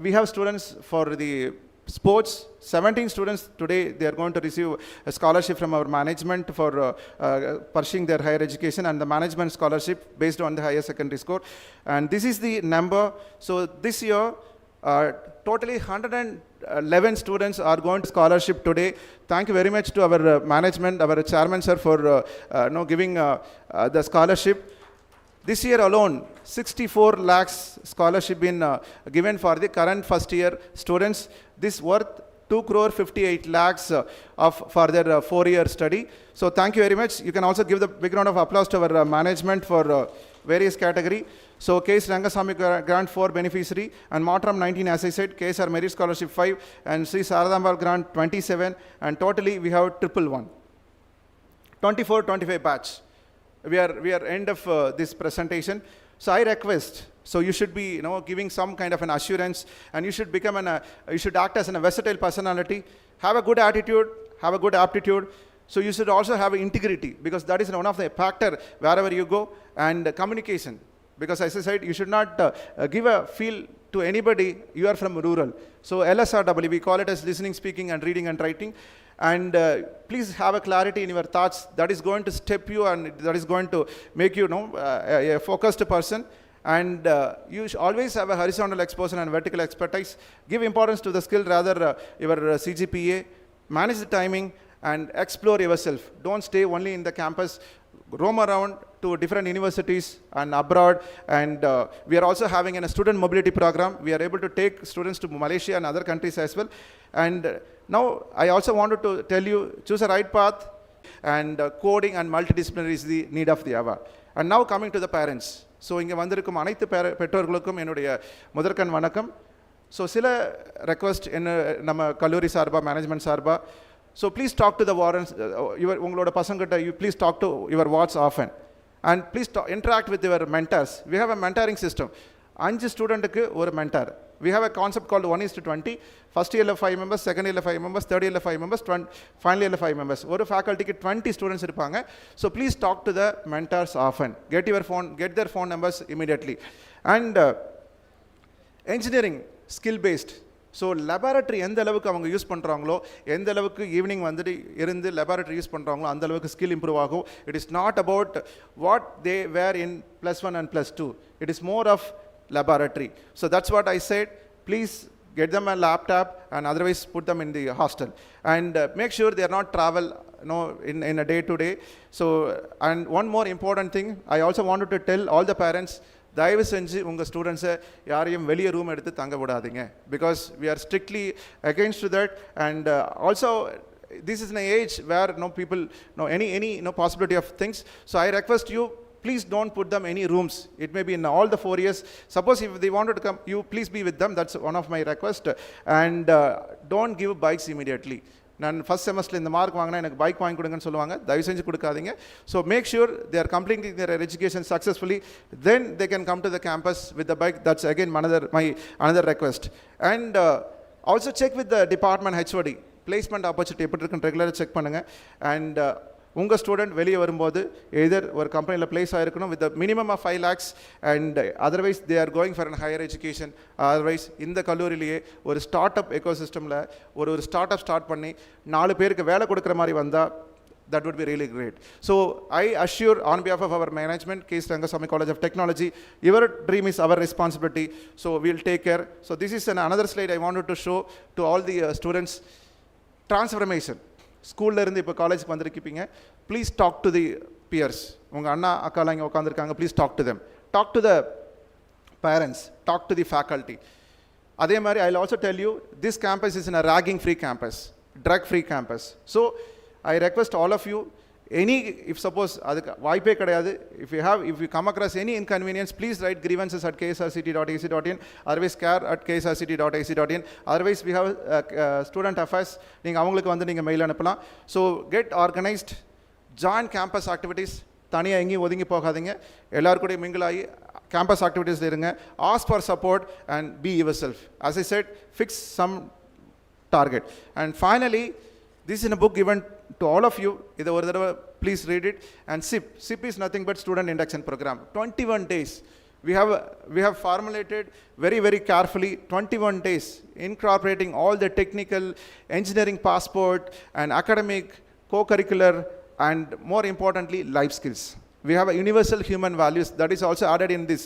Speaker 7: we have students for the sports. 17 students today, they are going to receive a scholarship from our management for pursuing their higher education, and the management scholarship based on the higher secondary score. And this is the number. So this year, totally 111 students are going to scholarship today. Thank you very much to our management, our chairman sir, for giving the scholarship. This year alone, 64 lakhs scholarship been given for the current first year students. This worth 2 crore 58 lakhs for their 4-year study. So thank you very much. You can also give the big round of applause to our management for various category. So K.S.Rangasamy grant 4 beneficiary, and Matram 19, as I said, KSR merit scholarship 5, and Sri Saradambal grant 27, and totally we have 111. 24-25 batch. We are end of this presentation. So I request, so you should be giving some kind of an assurance, and you should become you should act as a versatile personality, have a good attitude, have a good aptitude. So you should also have integrity, because that is one of the factor wherever you go, and communication. Because as I said, you should not give a feel to anybody you are from rural. So LSRW, we call it as listening, speaking, and reading and writing. And please have a clarity in your thoughts. That is going to step you, and that is going to make you a focused person. And you should always have a horizontal exposure and vertical expertise. Give importance to the skill rather your CGPA. Manage the timing and explore yourself. Don't stay only in the campus. Roam around to different universities and abroad. And we are also having a student mobility program. We are able to take students to Malaysia and other countries as well. And now I also wanted to tell you, choose a right path, and coding and multidisciplinary is the need of the hour. And now coming to the parents. So இங்கே வந்திருக்கும் அனைத்து பெற்றோர்களுக்கும் என்னுடைய முதற்கண் வணக்கம். So சில request என்ன நம்ம கல்லூரி சார்பா, மேனேஜ்மெண்ட் சார்பா, so please talk to the parents, உங்களோட பசங்கிட்ட please talk to your wards often, and please interact with your mentors. We have a mentoring system. 5 ஸ்டூடெண்ட்டுக்கு ஒரு mentor. We have a concept called 1:20. First year 5 members, second year 5 members, third year 5 members, final year 5 members. ஒரு facultyக்கு 20 students இருப்பாங்க. So please talk to the mentors often. Get their phone numbers immediately. And engineering, skill based. So laboratory எந்த அளவுக்கு அவங்க use பண்ணுறாங்களோ, எந்த அளவுக்கு evening வந்துட்டு இருந்து லெபார்ட்ரி யூஸ் பண்ணுறாங்களோ அந்த அளவுக்கு ஸ்கில் இம்ப்ரூவ் ஆகும். It is not about what they were in +1 and +2. It is more of laboratory. So that's what I said. Please get them a laptop, and otherwise put them in the hostel, and make sure they are not travel in a day to day. So, and one more important thing, I also wanted to tell all the parents, தயவு செஞ்சு உங்கள் ஸ்டூடெண்ட்ஸை யாரையும் வெளியே room எடுத்து தங்க விடாதீங்க, because we are strictly against to that. And also this is an age where people any possibility of things. So I request you, please don't put them any rooms. It may be in all the 4 years. Suppose if they wanted to come, you please be with them. That's one of my request. And don't give bikes immediately. நான் first செமஸ்டரில் இந்த mark வாங்கினா எனக்கு bike வாங்கி கொடுங்கன்னு சொல்லுவாங்க. தயவு செஞ்சு கொடுக்காதீங்க. So make sure they are completing their education successfully, then they can come to the campus with the bike. That's again another request. And also check with the department HOD. Placement opportunity எப்படி இருக்குன்னு ரெகுலராக check பண்ணுங்கள். And உங்கள் student வெளியே வரும்போது either ஒரு கம்பெனியில் place ஆகிருக்கணும் with minimum of 5 lakhs, and otherwise they are going for an higher education. Otherwise இந்த கல்லூரியிலேயே ஒரு ஸ்டார்ட் அப் எக்கோசிஸ்டமில் ஒரு ஸ்டார்ட் அப் ஸ்டார்ட் பண்ணி 4 பேருக்கு வேலை கொடுக்குற மாதிரி வந்தால் that would be really great. So I assure on behalf of our management, K.S.Rangasamy College of Technology, your dream is our responsibility. So we'll take care. So this is another slide I wanted to show to all the students. Transformation. ஸ்கூலில் இருந்து இப்போ காலேஜுக்கு வந்துருக்கீங்க. Please talk to the peers. உங்கள் அண்ணா அக்காலாம் இங்கே உட்காந்துருக்காங்க. Please talk to them. Talk to the parents, talk to the faculty. அதே மாதிரி I'll also tell you, this campus is in a ragging free campus, drug free campus. So I request all of you, if suppose அதுக்கு வாய்ப்பே கிடையாது, if you come across any inconvenience, please write grievances at ksrct.ac.in, otherwise care@ksrct.ac.in, otherwise we have student affairs, நீங்கள் அவங்களுக்கு வந்து நீங்கள் mail அனுப்பலாம். So get organized, join campus activities, தனியாக எங்கேயும் ஒதுங்கி போகாதீங்க, எல்லாரும் கூட மிங்கிள் ஆகி campus activities இருங்க, ask for support and be yourself. As I said, fix some target. And finally, this is a book given to all of you. இதை ஒரு தடவை please read it. And SIP is nothing but student induction program. 21 days. We have formulated very, very carefully 21 days, incorporating all the technical, engineering passport and academic, co-curricular, and more importantly, life skills. We have a universal human values that is also added in this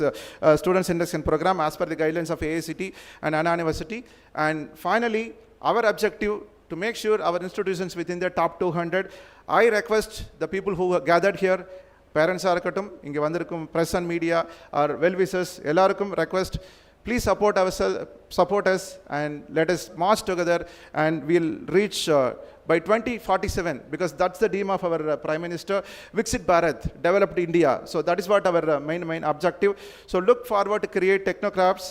Speaker 7: students induction program as per the guidelines of AICT and Anna University. And finally, our objective to make sure our institutions within the top 200, I request the people who are gathered here, parents are இருக்கட்டும், இங்கே வந்திருக்கும் press and media or well-wishers, எல்லாருக்கும் request, please support us and let us march together, and we'll reach by 2047, because that's the dream of our Prime Minister, Viksit Bharat, developed India. So that is what our main objective. So look forward to create technocrats,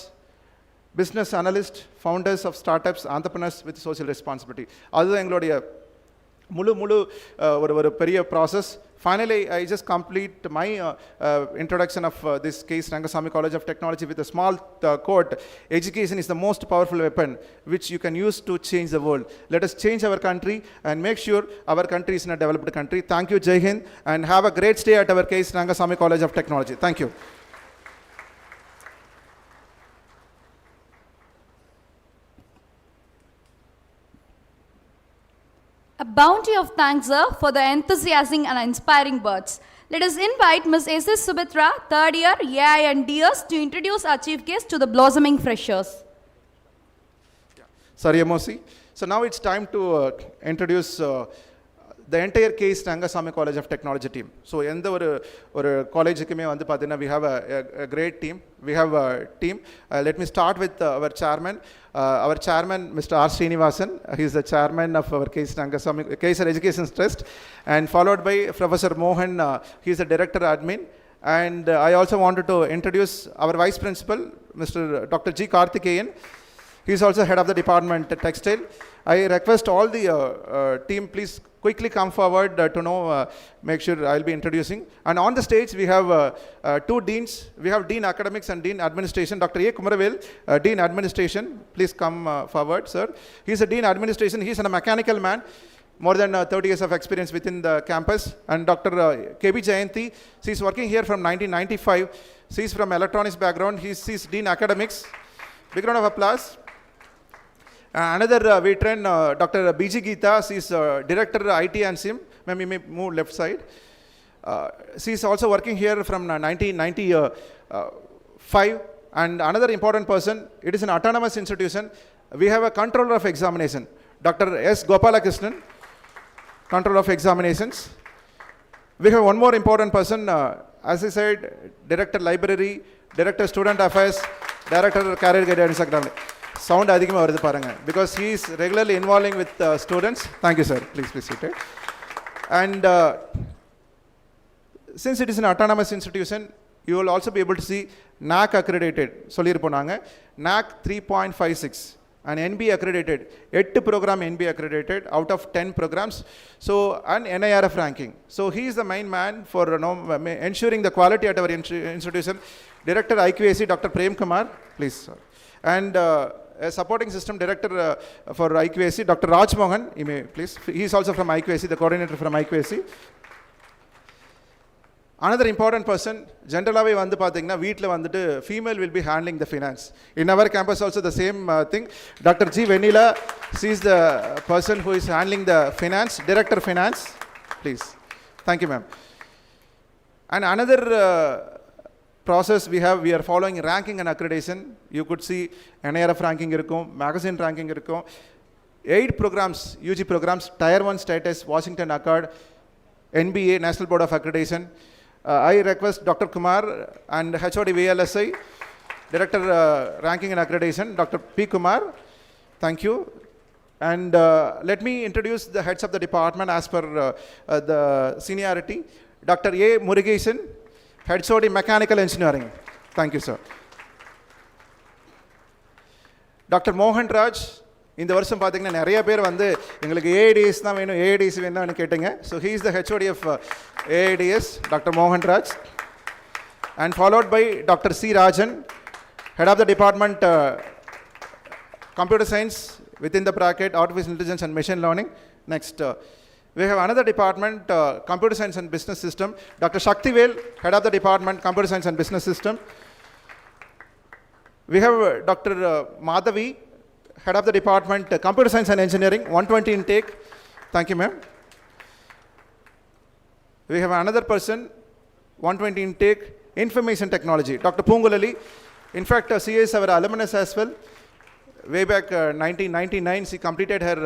Speaker 7: business analysts, founders of startups, entrepreneurs with social responsibility. அதுதான் எங்களுடைய முழு ஒரு பெரிய process. Finally, I just complete my introduction of this K.S.Rangasamy College of Technology with a small quote. Education is the most powerful weapon which you can use to change the world. Let us change our country and make sure our country is in a developed country. Thank you, Jai Hind, and have a great stay at our K.S.Rangasamy College of Technology. Thank you.
Speaker 5: A bounty of thanks, sir, for the enthusiastic and inspiring words. Let us invite Ms. S.S. Subhitra, third year AI and DS, to introduce our chief guest to the blossoming freshers.
Speaker 7: Sorry, Amosi. So now it's time to introduce the entire K.S.Rangasamy College of Technology team. So எந்த ஒரு காலேஜுக்குமே வந்து பார்த்தீங்கன்னா we have a great team. We have a team. Let me start with our chairman. Our chairman, Mr. R. Srinivasan. He is the chairman of our K.S.Rangasamy K.S.R. Education Trust, and followed by Professor Mohan. He is the director admin. And I also wanted to introduce our vice principal, Mr. Dr. G. Karthikeyan. He is also head of the department textile. I request all the team, please quickly come forward to know, make sure I'll be introducing. And on the stage, we have two deans. We have Dean Academics and Dean Administration. Dr. A. Kumaravel, Dean Administration. Please come forward, sir. He's a Dean Administration. He's a mechanical man, more than 30 years of experience within the campus. And Dr. K.B. Jayanti, she's working here from 1995. She's from electronics background. She's Dean Academics. Big round of applause. Another veteran, Dr. B.G. Geeta, she is Director IT and SIM. Ma'am, you may move left side. She is also working here from 1995. And another important person, it is an autonomous institution. We have a controller of examination, Dr. S. Gopalakrishnan, controller of examinations. We have one more important person, as I said, Director Library, Director Student Affairs, Director Career Guidance Academy. Sound அதிகமாக வருது பாருங்க, because he is regularly involving with students. Thank you, sir. Please be seated. And since it is an autonomous institution, you will also be able to see NAC accredited. சொல்லியிருப்போம் நாங்கள் NAC 3.56 and NB accredited. 8 program NB accredited out of 10 programs. So and NIRF ranking. So he is the main man for ensuring the quality at our institution. Director IQAC, Dr. Prem Kumar, please, sir. And a supporting system director for IQAC, Dr. Raj Mohan, you may please. He is also from IQAC, the coordinator from IQAC. Another important person, generally வந்து பாத்தீங்கன்னா வீட்ல வந்துட்டு female will be handling the finance. In our campus also the same thing. Dr. G. Venila, she is the person who is handling the finance, director finance. Please. Thank you, ma'am. And another process we are following ranking and accreditation. You could see NIRF ranking இருக்கும், magazine ranking இருக்கும், 8 programs, UG programs, Tier 1 status, Washington Accord, NBA, National Board of Accreditation. I request Dr. Kumar and HOD VLSI Director Ranking and Accreditation, Dr. P. Kumar. Thank you. And let me introduce the heads of the department as per the seniority. Dr. A. Murugesan, Head HOD Mechanical Engineering. Thank you, sir. Dr. Mohan Raj, இந்த வருஷம் பார்த்தீங்கன்னா நிறைய பேர் வந்து எங்களுக்கு AIDS தான் வேணும், AIDS வேணும்னு கேட்டுங்க. So he is the HOD of AIDS, doctor மோகன் Raj. And followed by Dr. C. Rajan, Head of the Department Computer Science, within the bracket Artificial Intelligence and Machine Learning. Next, we have another department, Computer Science and Business System. Dr. Shaktivel, Head of the Department Computer Science and Business System. We have Dr. Madhavi, Head of the Department Computer Science and Engineering, 120 intake. Thank you, ma'am. We have another person, 120 intake, Information Technology, Dr. Pungulali. In fact, she is our alumnus as well. Way back 1999, she completed her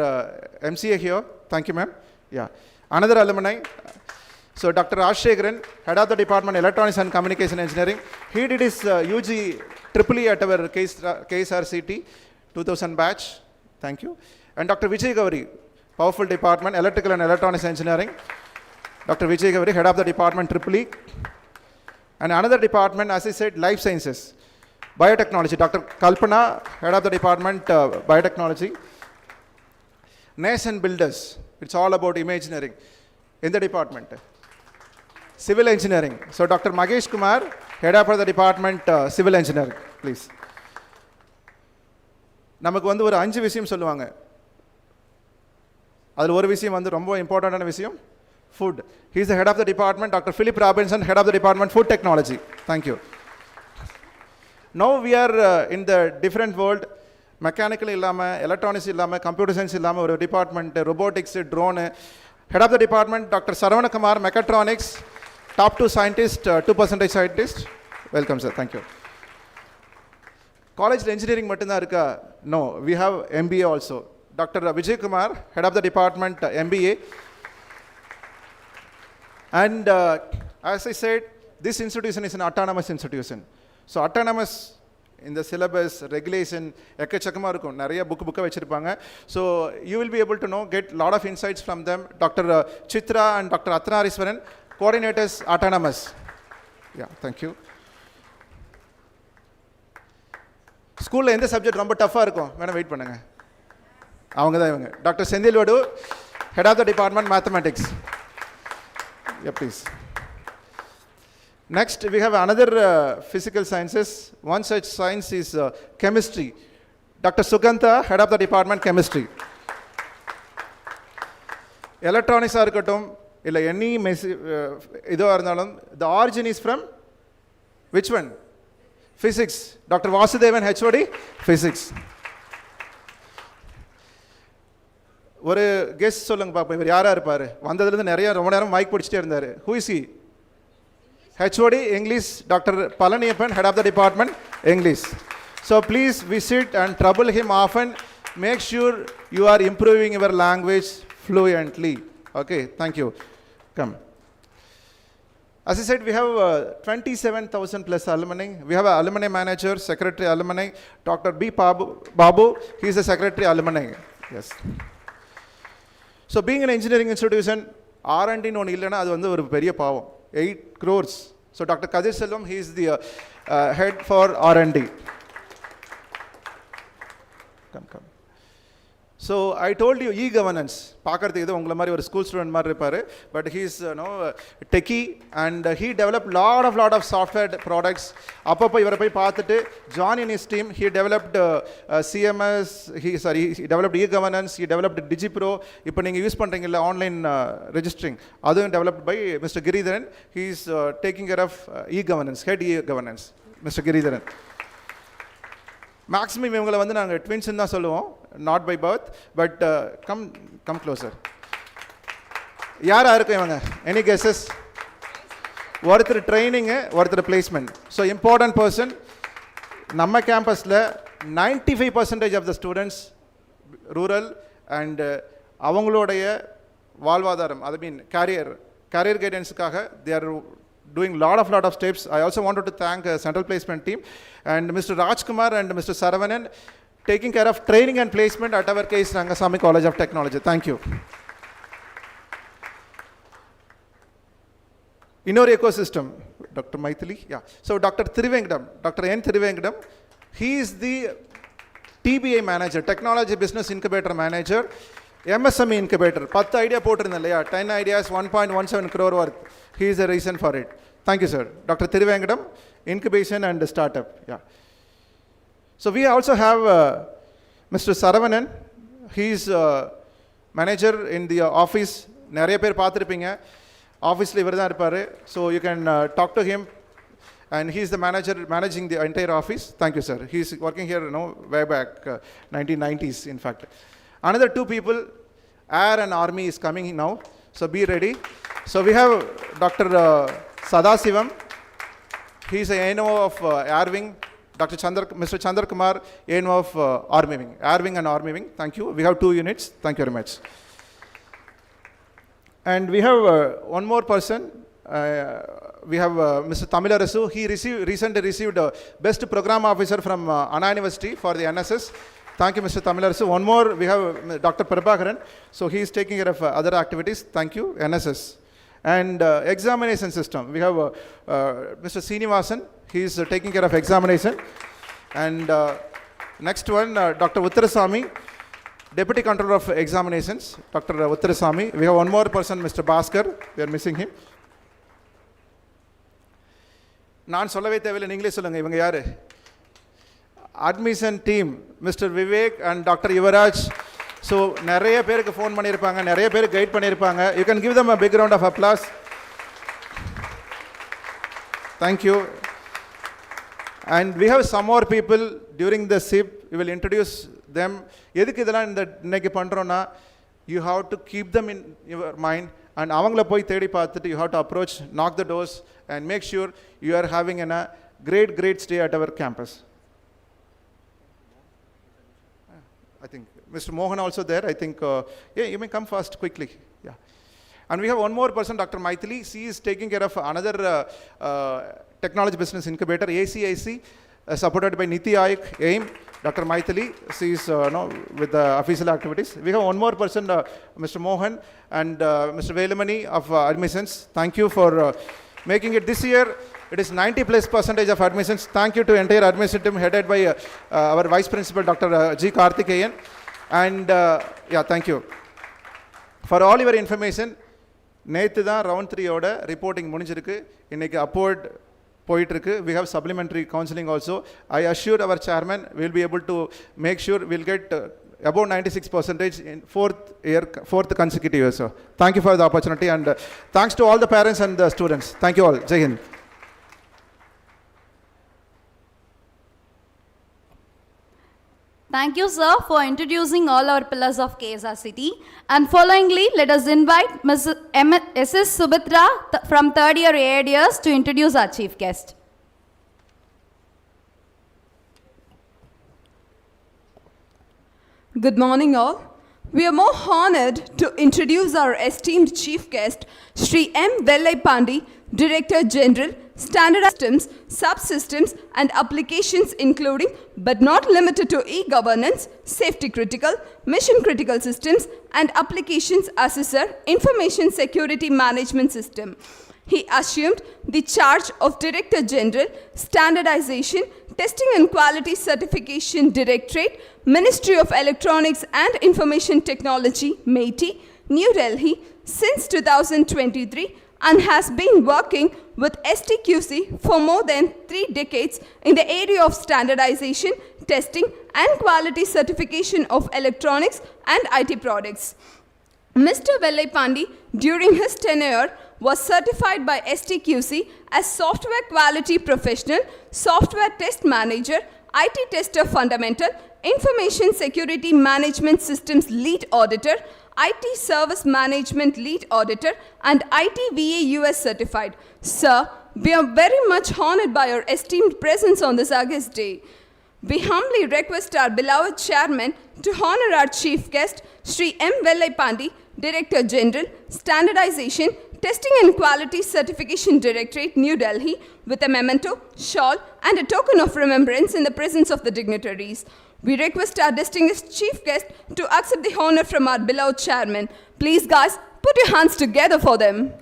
Speaker 7: MCA here. Thank you, ma'am. Yeah. Another alumni. So, Dr. Rajshekharan, Head of the Department Electronics and Communication Engineering. He did his UG EEE at our ksrct 2000 batch. Thank you. And Dr. Vijay Gauri, powerful department, Electrical and Electronics Engineering. Dr. Vijay Gauri, Head of the Department EEE. And another department, as I said, Life Sciences, Biotechnology. Dr. Kalpana, Head of the Department Biotechnology. Nation Builders, it's all about imagineering in the department. Civil Engineering. So Dr. Magesh Kumar, Head of the Department Civil Engineering, please. நமக்கு வந்து ஒரு 5 விஷயம் சொல்லுவாங்க. அதில் ஒரு விஷயம் வந்து ரொம்ப இம்பார்ட்டண்டான விஷயம், food. He is the head of the department. Dr. Philip Robinson, head of the department Food Technology. Thank you. Now we are in the different world. Mechanical illama, electronics illama, computer science illama ஒரு department, robotics, drone. Head of the department Dr. Saravana Kumar, mechatronics, top 2 scientist, 2% scientist. Welcome, sir. Thank you. College engineering மட்டும்தான் இருக்கா? No, we have MBA also. Dr. Vijay Kumar, head of the department MBA. And as I said, this institution is an autonomous institution. So autonomous in the syllabus, regulation, எக்கச்சக்கமாக இருக்கும், நிறைய புக்கை வச்சுருப்பாங்க. So you will be able to know, get lot of insights from them. Dr. Chitra and Dr. Atnariswaran, coordinators autonomous. Yeah, thank you. ஸ்கூலில் எந்த subject ரொம்ப டஃப்பாக இருக்கும்? வேணால் வெயிட் பண்ணுங்கள், அவங்க தான் இவங்க. Doctor Senthil Vadu, head of the department mathematics. Yeah, please. Next, we have another physical sciences. One such science is chemistry. Dr. Sugantha, head of the department chemistry. Electronics are இருக்கட்டும், இல்லை any இதுவாக இருந்தாலும், the origin is from which one? Physics. Dr. Vasudevan, HOD, physics. ஒரு guest சொல்லுங்க பாப்பா, இவர் யாரா இருப்பார்? வந்ததுலேருந்து நிறைய ரொம்ப நேரம் மைக் பிடிச்சிட்டே இருந்தார். Who is he? HOD English, Dr. Palaniyappan, head of the department English. So please visit and trouble him often. Make sure you are improving your language fluently. Okay, thank you. Come. As I said, we have 27,000 plus alumni. We have an alumni manager, secretary alumni, Dr. B. Babu. He is the secretary alumni. Yes. So being an engineering institution, R&D no illana adu vandu oru periya paavam. 8 crores. So Dr. Kadir Selvam, he is the head for R&D. Come. So I told you e-governance. பார்க்கறதுக்கு இது உங்களை மாதிரி ஒரு school student மாதிரி இருப்பார். But he is techie and he develop lot of software products. அப்பப்போ இவரை போய் பார்த்துட்டு join in his team. He developed CMS, he developed e-governance, he developed DigiPro. இப்போ நீங்கள் யூஸ் பண்ணுறீங்கல்ல ஆன்லைன் ரெஜிஸ்டரிங், அதுவும் developed by mister Giridharan. He is taking care of e-governance, head e-governance, mister Giridharan. Maximum இவங்களை வந்து நாங்கள் ட்வின்ஸ்ன்னு தான் சொல்லுவோம், not by birth. But come closer. யாரா இருக்கும் இவங்க? Any guesses? ஒருத்தர் ட்ரைனிங்கு, ஒருத்தர் பிளேஸ்மெண்ட். So important person. நம்ம கேம்பஸில் 95% of the students rural and அவங்களுடைய வாழ்வாதாரம், ஐ மீன் கேரியர் கைடன்ஸுக்காக they are doing lot of steps. I also wanted to thank Central Placement team and Mr. Rajkumar and Mr. Saravanan taking care of training and placement at our K.S.Rangasamy College of Technology. Thank you. In our ecosystem, Dr. Maithili, yeah. So Dr. Tiruchengode, Dr. N. Tiruchengode, he is the TBI manager, Technology Business Incubator Manager, MSME Incubator. 10 idea potirundha 10 ideas, 1.17 crore worth. He is the reason for it. Thank you, sir. Dr. Tiruchengode, incubation and startup. Yeah. So we also have Mr. Saravanan. He is manager in the office. Nariya per paathirupinga. Obviously, so you can talk to him, and he is the manager managing the entire office. Thank you, sir. He is working here, way back 1990s, in fact. Another 2 people, Air and Army, is coming now. So be ready. So we have Dr. Sadasivam. He is a ANO of Air Wing. Mr. Chandra Kumar, ANO of Army Wing. Air Wing and Army Wing. Thank you. We have 2 units. Thank you very much. And we have one more person. We have Mr. Tamilarasu. He recently received Best Program Officer from Anna University for the NSS. Thank you, Mr. Tamilarasu. One more, we have Dr. Prabhakaran. So he is taking care of other activities. Thank you, NSS. And examination system. We have Mr. Srinivasan. He is taking care of examination. And next one, Dr. Uttarasamy. Deputy Controller of Examinations, Dr. Uttarasamy. We have one more person, Mr. Bhaskar. We are missing him. நான் சொல்லவே தேவையில்லை நீங்களே சொல்லுங்க இவங்க யாரு admission team Mr. Vivek and Dr. Yuvaraj. So நிறைய பேருக்கு phone பண்ணியிருப்பாங்க நிறைய பேர் கைட் பண்ணியிருப்பாங்க. You can give them a big round of applause. Thank you. And we have some more people during the SIP. We will introduce them. எதுக்கு இதெல்லாம் இன்னைக்கு பண்றோம்னா you have to keep them in your mind and அவங்கள போய் தேடி பார்த்துட்டு you have to approach, knock the doors and make sure you are having a great stay at our campus. I think Mr. Mohan also there. I think yeah, you may come fast quickly. Yeah. And we have one more person, Dr. Maithili. She is taking care of another technology business incubator, ACIC, supported by Niti Aayog, AIM. Dr. Maithili, she is with the official activities. We have one more person, Mr. Mohan and Mr. Velamani of admissions. Thank you for making it this year. It is 90+% of admissions. Thank you to entire admission team headed by our Vice Principal, Dr. G. Karthikeyan. And yeah, thank you. For all your information, நேற்று தான் round 3 ஓட reporting முடிஞ்சிருக்கு. இன்னைக்கு upward போயிட்டிருக்கு. We have supplementary counseling also. I assure our chairman we'll be able to make sure we'll get above 96% in fourth consecutive year. So thank you for the opportunity and thanks to all the parents and the students. Thank you all. Jai Hind.
Speaker 5: Thank you, sir, for introducing all our pillars of KSRCT. And followingly, let us invite Mrs. Subhitra from 3rd year AIDs to introduce our chief guest.
Speaker 8: Good morning, all. We are more honored to introduce our esteemed chief guest, Sri M. Vellai Pandi, Director General, Standard Systems, Subsystems and Applications including but not limited to e-governance, safety critical, mission critical systems and applications assessor, information security management system. He assumed the charge of Director General, Standardization, Testing and Quality Certification Directorate, Ministry of Electronics and Information Technology, MeitY, New Delhi since 2023 and has been working with STQC for more than 3 decades in the area of standardization, testing and quality certification of electronics and IT products. Mr. Vellai Pandi, during his tenure, was certified by STQC as Software Quality Professional, Software Test Manager, IT Tester Fundamental, Information Security Management Systems Lead Auditor, IT Service Management Lead Auditor and ITVA US Certified. Sir, we are very much honored by your esteemed presence on this August day. We humbly request our beloved chairman to honor our chief guest, Sri M. Vellai Pandi, Director General, Standardization, Testing and Quality Certification Directorate, New Delhi, with a memento, shawl, and a token of remembrance in the presence of the dignitaries. We request our distinguished chief guest to accept the honor from our beloved chairman. Please, guys, put your hands together for them.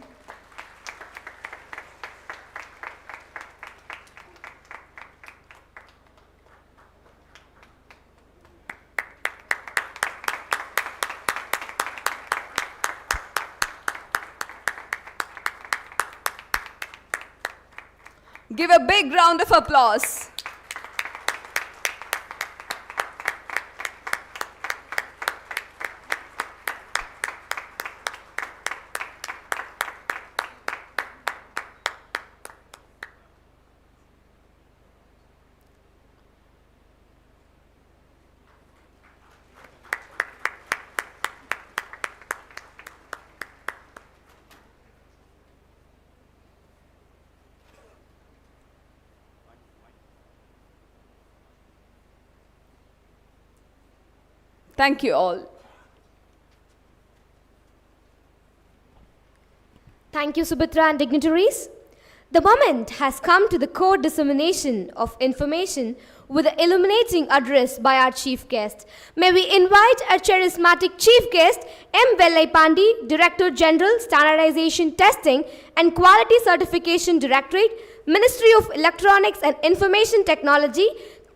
Speaker 8: Give a big round of applause. Thank you all.
Speaker 1: Thank you, Subhatra and dignitaries. The moment has come to the core dissemination of information with the illuminating address by our chief guest. May we invite our charismatic chief guest, M. Vellai Pandi, Director General, Standardization Testing and Quality Certification Directorate, Ministry of Electronics and Information Technology,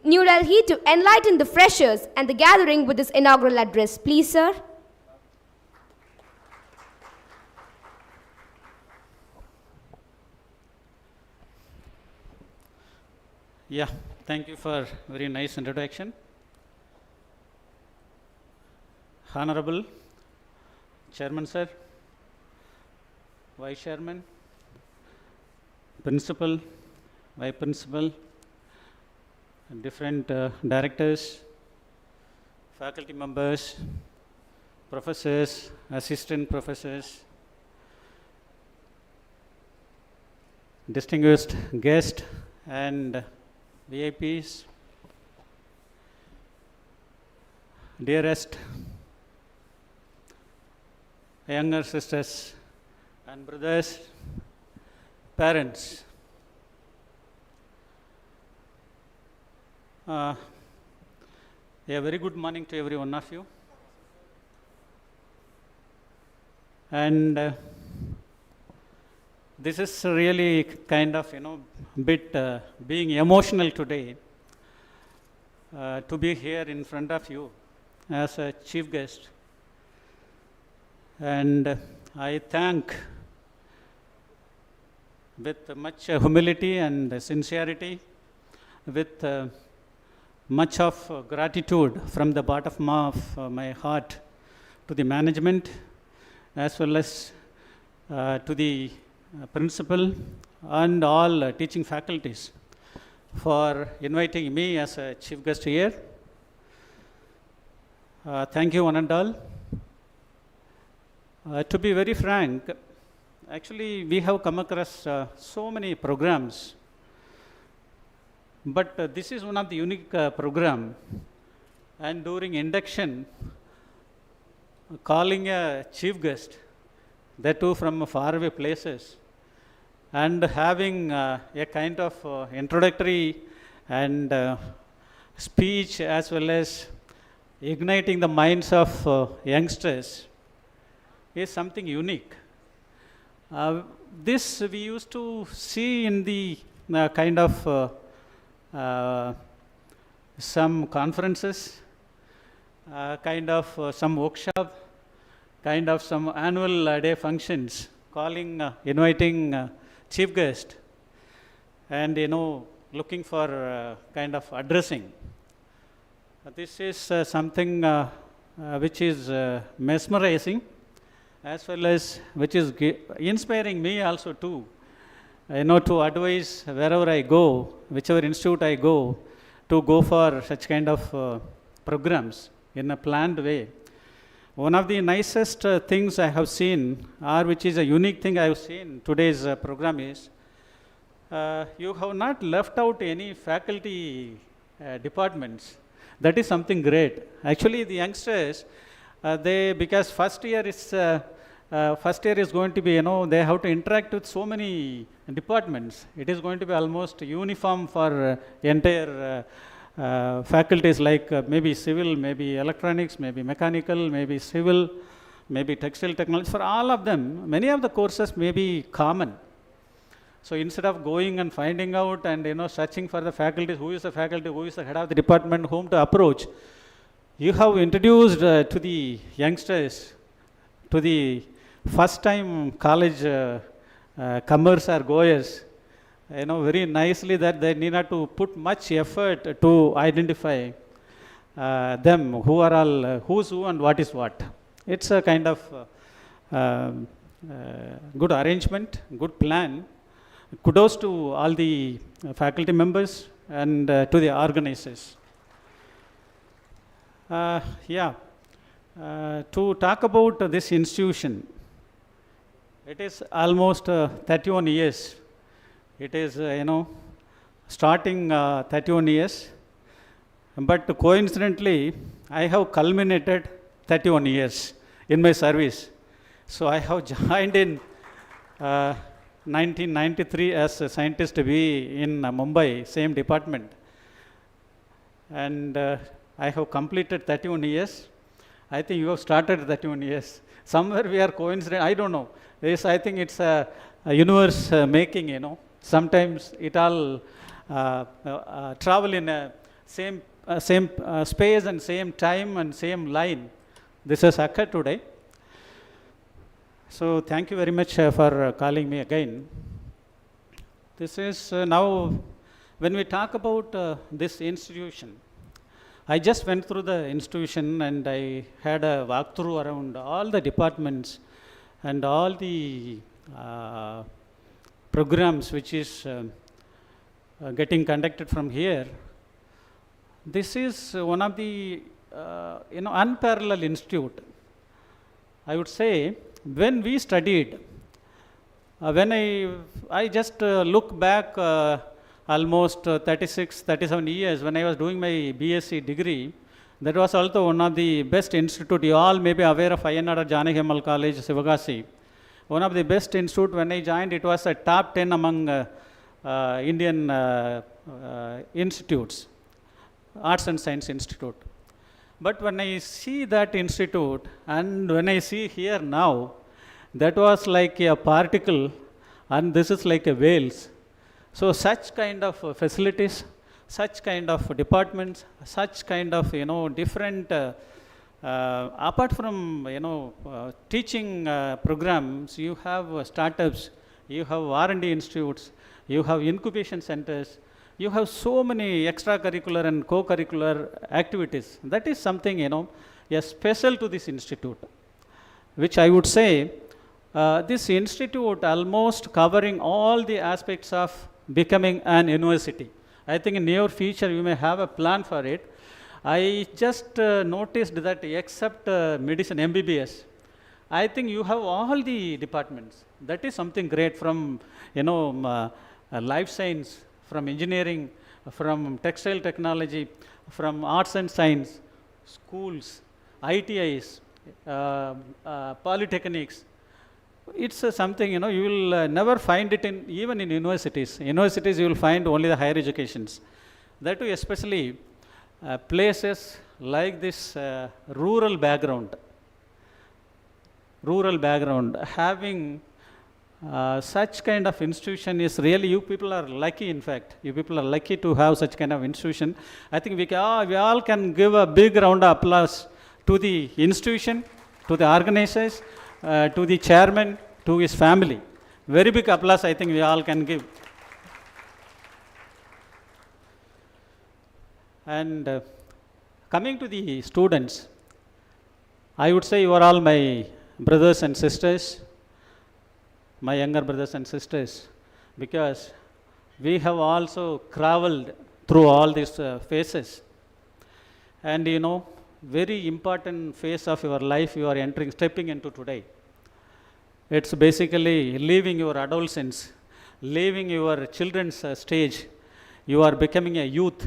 Speaker 1: New Delhi, to enlighten the freshers and the gathering with this inaugural address. Please, sir.
Speaker 9: Yeah, thank you for very nice introduction. Honorable Chairman Sir, Vice Chairman, Principal, Vice Principal, different directors, faculty members, professors, assistant professors, distinguished guests and VIPs, dearest younger sisters and brothers, parents, a very good morning to every one of you. And this is really kind of, bit being emotional today to be here in front of you as a chief guest. And I thank with much humility and sincerity, with much of gratitude from the bottom of my heart to the management as well as to the principal and all teaching faculties for inviting me as a chief guest here. Thank you one and all. To be very frank, actually we have come across so many programs, but this is one of the unique program, and during induction, calling a chief guest, that too from faraway places, and having a kind of introductory and speech as well as igniting the minds of youngsters is something unique. This we used to see in the kind of some conferences, kind of some workshop, kind of some annual day functions, calling, inviting chief guest, and looking for kind of addressing. This is something which is mesmerizing, as well as which is inspiring me also too, to advise wherever I go, whichever institute I go, to go for such kind of programs in a planned way. One of the nicest things I have seen, or which is a unique thing I have seen today's program is, you have not left out any faculty departments. That is something great. Actually, the youngsters, because first year is first year is going to be, they have to interact with so many departments. It is going to be almost uniform for entire faculties like maybe civil, maybe electronics, maybe mechanical, maybe civil, maybe textile technology. For all of them, many of the courses may be common. So instead of going and finding out and searching for the faculties, who is the faculty, who is the head of the department, whom to approach, you have introduced to the youngsters, to the first time college comers or goers, very nicely that they need not to put much effort to identify them, who are all, who's who and what is what. It's a kind of good arrangement, good plan. Kudos to all the faculty members and to the organizers. To talk about this institution, it is almost 31 years. It is, starting 31 years. But coincidentally, I have culminated 31 years in my service. So I have joined in 1993 as a scientist B in Mumbai, same department. And I have completed 31 years. I think you have started 31 years. Somewhere we are coincident, I don't know. I think it's a universe making, Sometimes it all travel in a same space and same time and same line. This has occurred today. So thank you very much for calling me again. This is now, when we talk about this institution, I just went through the institution and I had a walkthrough around all the departments and all the programs which is getting conducted from here. This is one of the unparalleled institute. I would say when we studied, when I just look back almost 36, 37 years when I was doing my BSc degree, that was also one of the best institute. You all may be aware of INR Janaki College, Sivagasi. One of the best institute. When I joined, it was a top 10 among Indian institutes, Arts and Science Institute. But when I see that institute and when I see here now, that was like a particle and this is like a whales. So such kind of facilities, such kind of departments, such kind of different apart from teaching programs, you have startups, you have R&D institutes, you have incubation centers, you have so many extracurricular and co-curricular activities. That is something special to this institute, which I would say this institute almost covering all the aspects of becoming an university. I think in near future you may have a plan for it. I just noticed that except medicine, MBBS, I think you have all the departments. That is something great, from life science, from engineering, from textile technology, from arts and science, schools, ITIs, polytechnics. It's something, you will never find it even in universities. Universities you will find only the higher educations. That too especially places like this rural background, having such kind of institution is really, you people are lucky. In fact, you people are lucky to have such kind of institution. I think we all can give a big round of applause to the institution, to the organizers, to the chairman, to his family. Very big applause I think we all can give. And coming to the students, I would say you are all my brothers and sisters, my younger brothers and sisters, because we have also traveled through all these phases. And very important phase of your life you are stepping into today. It's basically leaving your adolescence, leaving your children's stage. You are becoming a youth.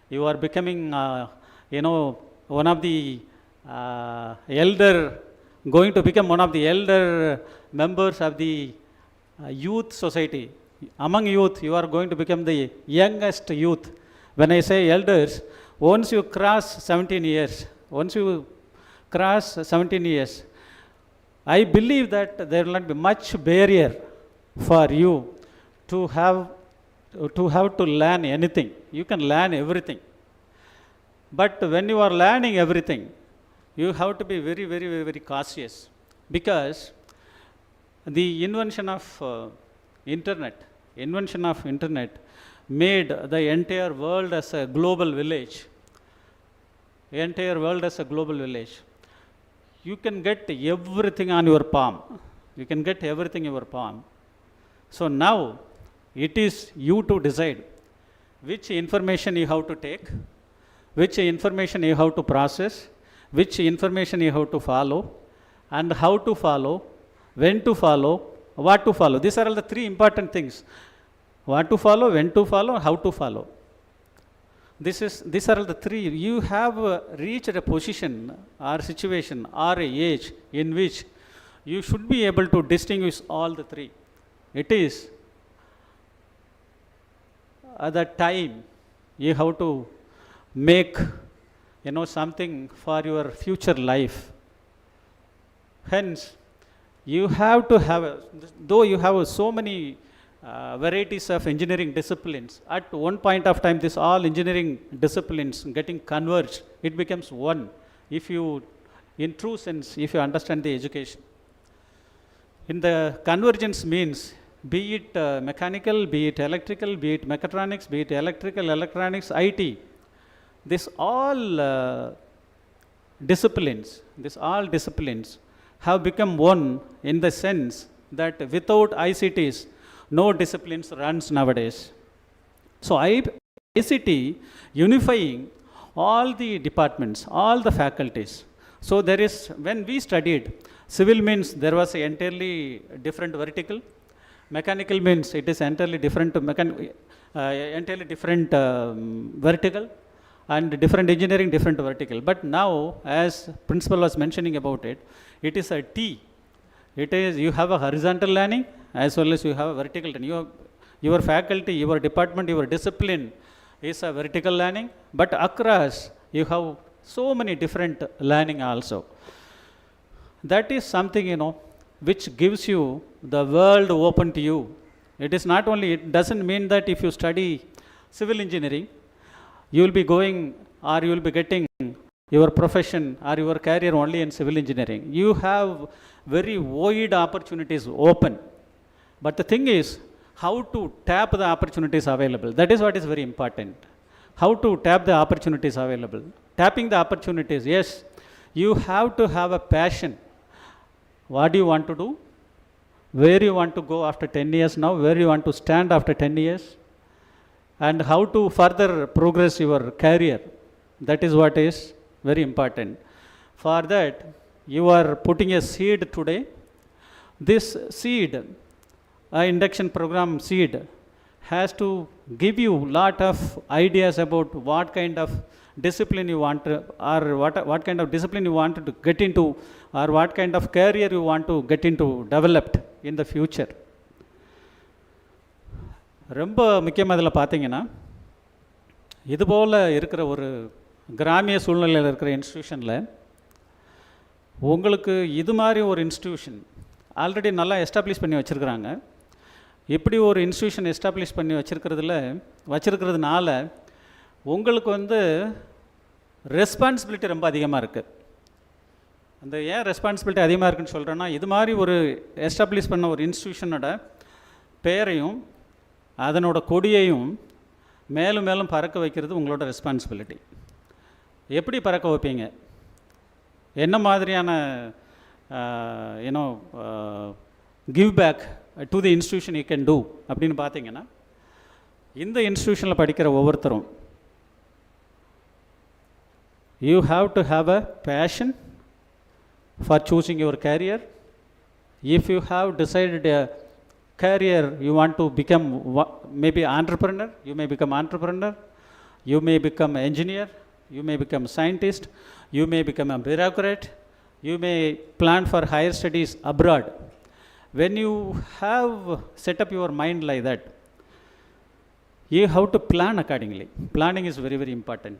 Speaker 9: You are becoming, one of the elder going to become one of the elder members of the youth society. Among youth, you are going to become the youngest youth. When I say elders, once you cross 17 years, I believe that there will not be much barrier for you to have to learn anything. You can learn everything. But when you are learning everything, you have to be very, very, very, very cautious, because the invention of internet made the entire world as a global village. You can get everything on your palm. So now it is you to decide which information you have to take, which information you have to process, which information you have to follow, and how to follow, when to follow, what to follow. These are all the three important things. What to follow, when to follow, how to follow. These are all the three. You have reached a position or situation or a age in which you should be able to distinguish all the three. It is at that time you have to make something for your future life. Hence, you have to have, though you have so many varieties of engineering disciplines, at one point of time this all engineering disciplines getting converged, it becomes one, if you, in true sense, if you understand the education. In the convergence means, be it mechanical, be it electrical, be it mechatronics, be it electrical, electronics, IT, this all disciplines have become one in the sense that without ICTs, no disciplines runs nowadays. So ICT unifying all the departments, all the faculties. So there is, when we studied, civil means there was an entirely different vertical. Mechanical means it is entirely different vertical, and different engineering, different vertical. But now, as principal was mentioning about it, it is a T. It is, you have a horizontal learning as well as you have a vertical learning. Your faculty, your department, your discipline is a vertical learning, but across you have so many different learning also. That is something, which gives you the world open to you. It is not only, it doesn't mean that if you study civil engineering, you will be going or you will be getting your profession or your career only in civil engineering. You have very wide opportunities open. But the thing is, how to tap the opportunities available. That is what is very important. How to tap the opportunities available. Tapping the opportunities, yes, you have to have a passion. What do you want to do? Where you want to go after 10 years now? Where you want to stand after 10 years? And how to further progress your career. That is what is very important. For that, you are putting a seed today. This seed, induction program seed, has to give you lot of ideas about what kind of discipline you want to, or what kind of discipline you want to get into, or what kind of career you want to get into, developed in the future. ரொம்ப முக்கியமாக இதில் பார்த்தீங்கன்னா, இதுபோல் இருக்கிற ஒரு கிராமிய சூழ்நிலையில் இருக்கிற இன்ஸ்டியூஷனில் உங்களுக்கு இது மாதிரி ஒரு இன்ஸ்டியூஷன் ஆல்ரெடி நல்லா எஸ்டாப்ளிஷ் பண்ணி வச்சுருக்குறாங்க. இப்படி ஒரு இன்ஸ்டியூஷன் எஸ்டாப்ளிஷ் பண்ணி வச்சுருக்கிறதுனால உங்களுக்கு ரெஸ்பான்சிபிலிட்டி ரொம்ப அதிகமாக இருக்குது. அந்த ஏன் ரெஸ்பான்சிபிலிட்டி அதிகமாக இருக்குதுன்னு சொல்கிறேன்னா, இது மாதிரி ஒரு எஸ்டாப்ளிஷ் பண்ண ஒரு இன்ஸ்டியூஷனோட பேரையும் அதனோட கொடியையும் மேலும் மேலும் பறக்க வைக்கிறது உங்களோட ரெஸ்பான்சிபிலிட்டி. எப்படி பறக்க வைப்பீங்க, என்ன மாதிரியான give back to the institution you can do அப்படின்னு பார்த்தீங்கன்னா, இந்த இன்ஸ்டியூஷனில் படிக்கிற ஒவ்வொருத்தரும் you have to have a passion for choosing your career. If you have decided a career, you want to become maybe entrepreneur, you may become entrepreneur, you may become engineer, you may become scientist, you may become a bureaucrat, You may plan for higher studies abroad. When you have set up your mind like that, you have to plan accordingly. Planning is very, very important.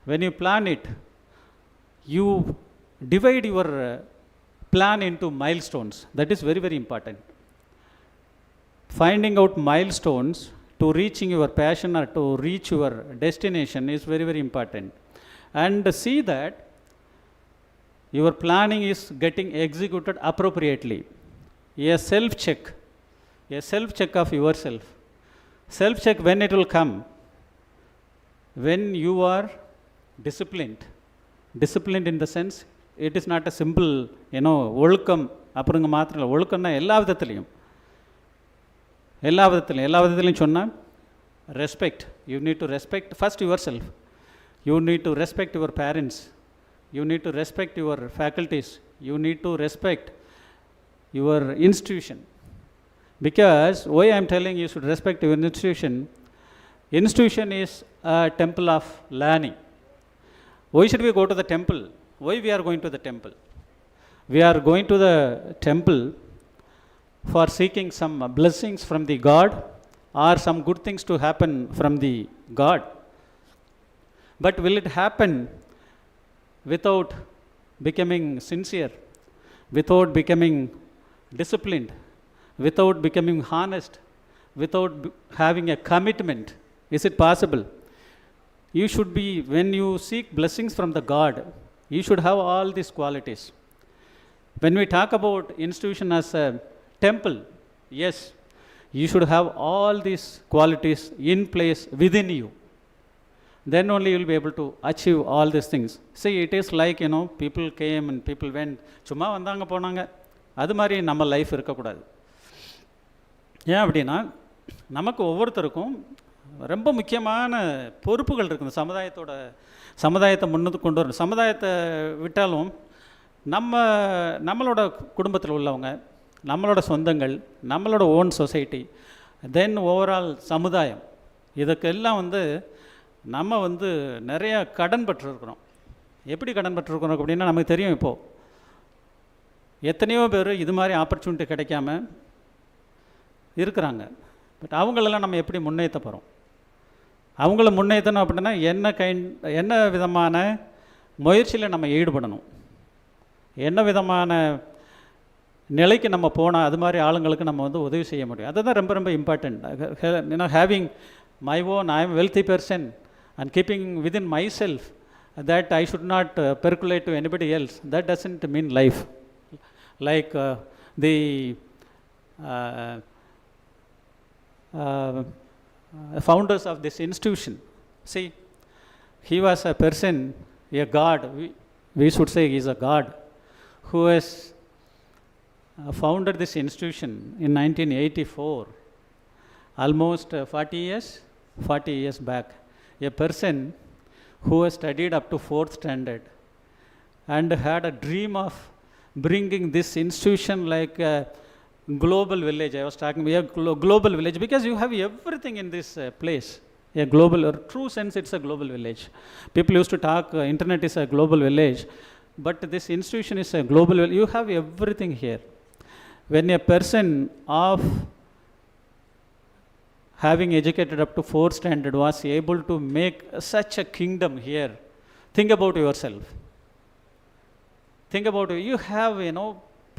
Speaker 9: When you plan it, you divide your plan into milestones. That is very, very important. Finding out milestones to reaching your passion or to reach your destination is very, very important. And see that your planning is getting executed appropriately. A self-check of yourself. Self-check when it will come. When you are disciplined. Disciplined in the sense, it is not a simple, ஒழுக்கம் அப்புறங்க மாத்திரம் இல்லை. ஒழுக்கம்னா எல்லா விதத்துலையும் சொன்னால் respect. You need to respect first your self. You need to respect your parents. You need to respect your faculties. You need to respect your institution. Because why I am telling you should respect your institution? Institution is a temple of learning. Why should we go to the temple? Why we are going to the temple? We are going to the temple for seeking some blessings from the God or some good things to happen from the God. But will it happen without becoming sincere, without becoming disciplined, without becoming honest, without having a commitment? Is it possible? You should be, when you seek blessings from the God, you should have all these qualities. When we talk about institution as a temple, yes, you should have all these qualities in place within you. Then only you will be able to achieve all these things. See, it is like, people came and people went. சும்மா வந்தாங்க போனாங்க. அது மாதிரி நம்ம life இருக்கக்கூடாது. ஏன் அப்படின்னா, நமக்கு ஒவ்வொருத்தருக்கும் ரொம்ப முக்கியமான பொறுப்புகள் இருக்குது. சமுதாயத்தை முன்னுக்கு கொண்டு வரணும். சமுதாயத்தை விட்டாலும் நம்மளோட குடும்பத்தில் உள்ளவங்க, நம்மளோட சொந்தங்கள், நம்மளோட ஓன் சொசைட்டி, தென் ஓவரால் சமுதாயம், இதுக்கெல்லாம் நம்ம நிறையா கடன் பட்டிருக்கிறோம். எப்படி கடன் பட்டிருக்கிறோம் அப்படின்னா நமக்கு தெரியும். இப்போது எத்தனையோ பேர் இது மாதிரி ஆப்பர்ச்சுனிட்டி கிடைக்காம இருக்கிறாங்க. பட் அவங்களெல்லாம் நம்ம எப்படி முன்னேற்ற போகிறோம்? அவங்கள முன்னேற்றணும் அப்படின்னா என்ன விதமான முயற்சியில் நம்ம ஈடுபடணும், என்ன விதமான நிலைக்கு நம்ம போனால் அது மாதிரி ஆளுங்களுக்கு நம்ம உதவி செய்ய முடியும். அதுதான் ரொம்ப ரொம்ப important. Having my own, I am wealthy person and keeping within myself that I should not percolate to anybody else, that doesn't mean life. Like the founders of this institution, see, he was a person, a god, we should say he is a god, who has founded this institution in 1984, almost 40 years back. A person who has studied up to 4th standard and had a dream of bringing this institution like a global village. I was talking about a global village because you have everything in this place. A global, or true sense, it's a global village. People used to talk, internet is a global village, but this institution is a global village. You have everything here. When a person of having educated up to 4th standard was able to make such a kingdom here, think about yourself. Think about it. You have,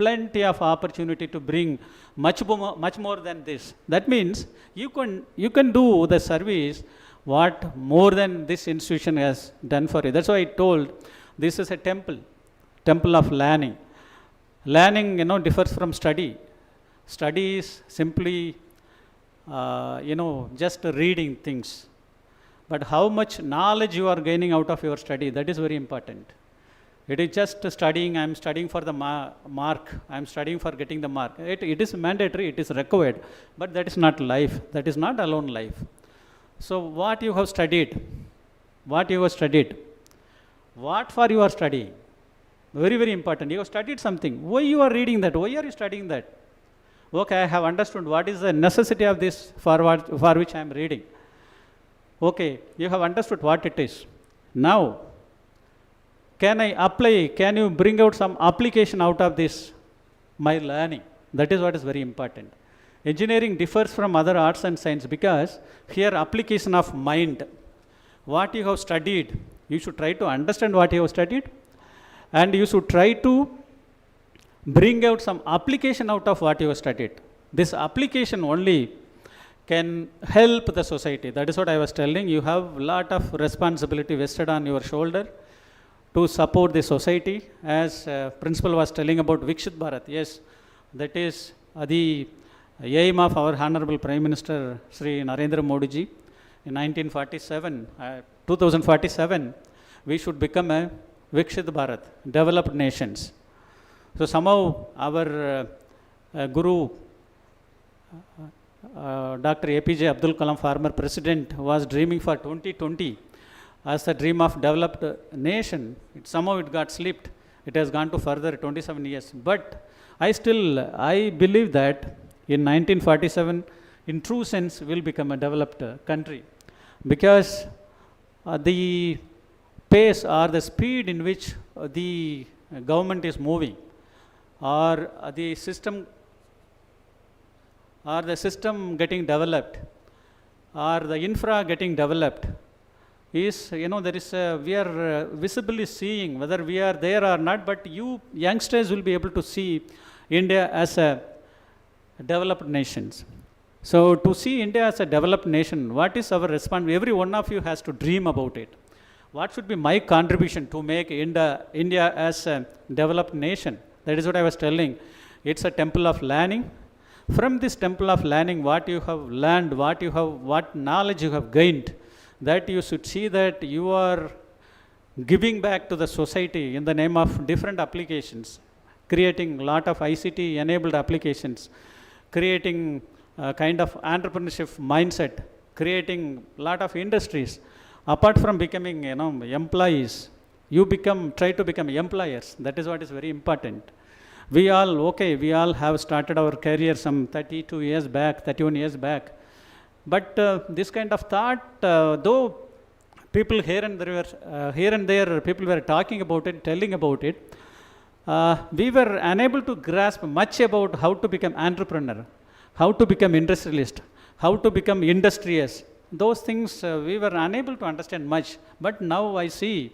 Speaker 9: plenty of opportunity to bring much more than this. That means you can do the service what more than this institution has done for you. That's why I told this is a temple of learning. Learning, differs from study. Study is simply just reading things. But how much knowledge you are gaining out of your study, that is very important. It is just studying, I am studying for the mark, I am studying for getting the mark. It is mandatory, it is required, but that is not life, that is not alone life. So what you have studied, what for you are studying, very, very important. You have studied something, why you are reading that, why are you studying that? Okay, I have understood what is the necessity of this for which I am reading. Okay, you have understood what it is. Now, can I apply, can you bring out some application out of this, my learning? That is what is very important. Engineering differs from other arts and science because here application of mind, what you have studied, you should try to understand what you have studied, and you should try to bring out some application out of what you have studied. This application only can help the society. That is what I was telling. You have a lot of responsibility vested on your shoulder to support the society. As principal was telling about Vikshit Bharat, yes, that is the aim of our Honorable Prime Minister Sri Narendra Modi ji. In 2047, we should become a Vikshit Bharat, developed nations. So somehow our Guru, Dr. APJ Abdul Kalam, former president, was dreaming for 2020 as the dream of developed nation. Somehow it got slipped. It has gone to further 27 years. But I believe that in 1947, in true sense, will become a developed country, because the pace or the speed in which the government is moving, or the system getting developed, or the infra getting developed, is, there is we are visibly seeing, whether we are there or not, but you youngsters will be able to see India as a developed nation. So to see India as a developed nation, what is our response? Every one of you has to dream about it. What should be my contribution to make India as a developed nation? That is what I was telling. It's a temple of learning. From this temple of learning, what you have learned, what knowledge you have gained, that you should see that you are giving back to the society in the name of different applications, creating a lot of ICT enabled applications, creating a kind of entrepreneurship mindset, creating a lot of industries. Apart from becoming employees, try to become employers. That is what is very important. We all have started our career some 31 years back. But this kind of thought, though people here and there, people were talking about it, telling about it, we were unable to grasp much about how to become entrepreneur, how to become industrialist, how to become industrious. Those things we were unable to understand much. But now I see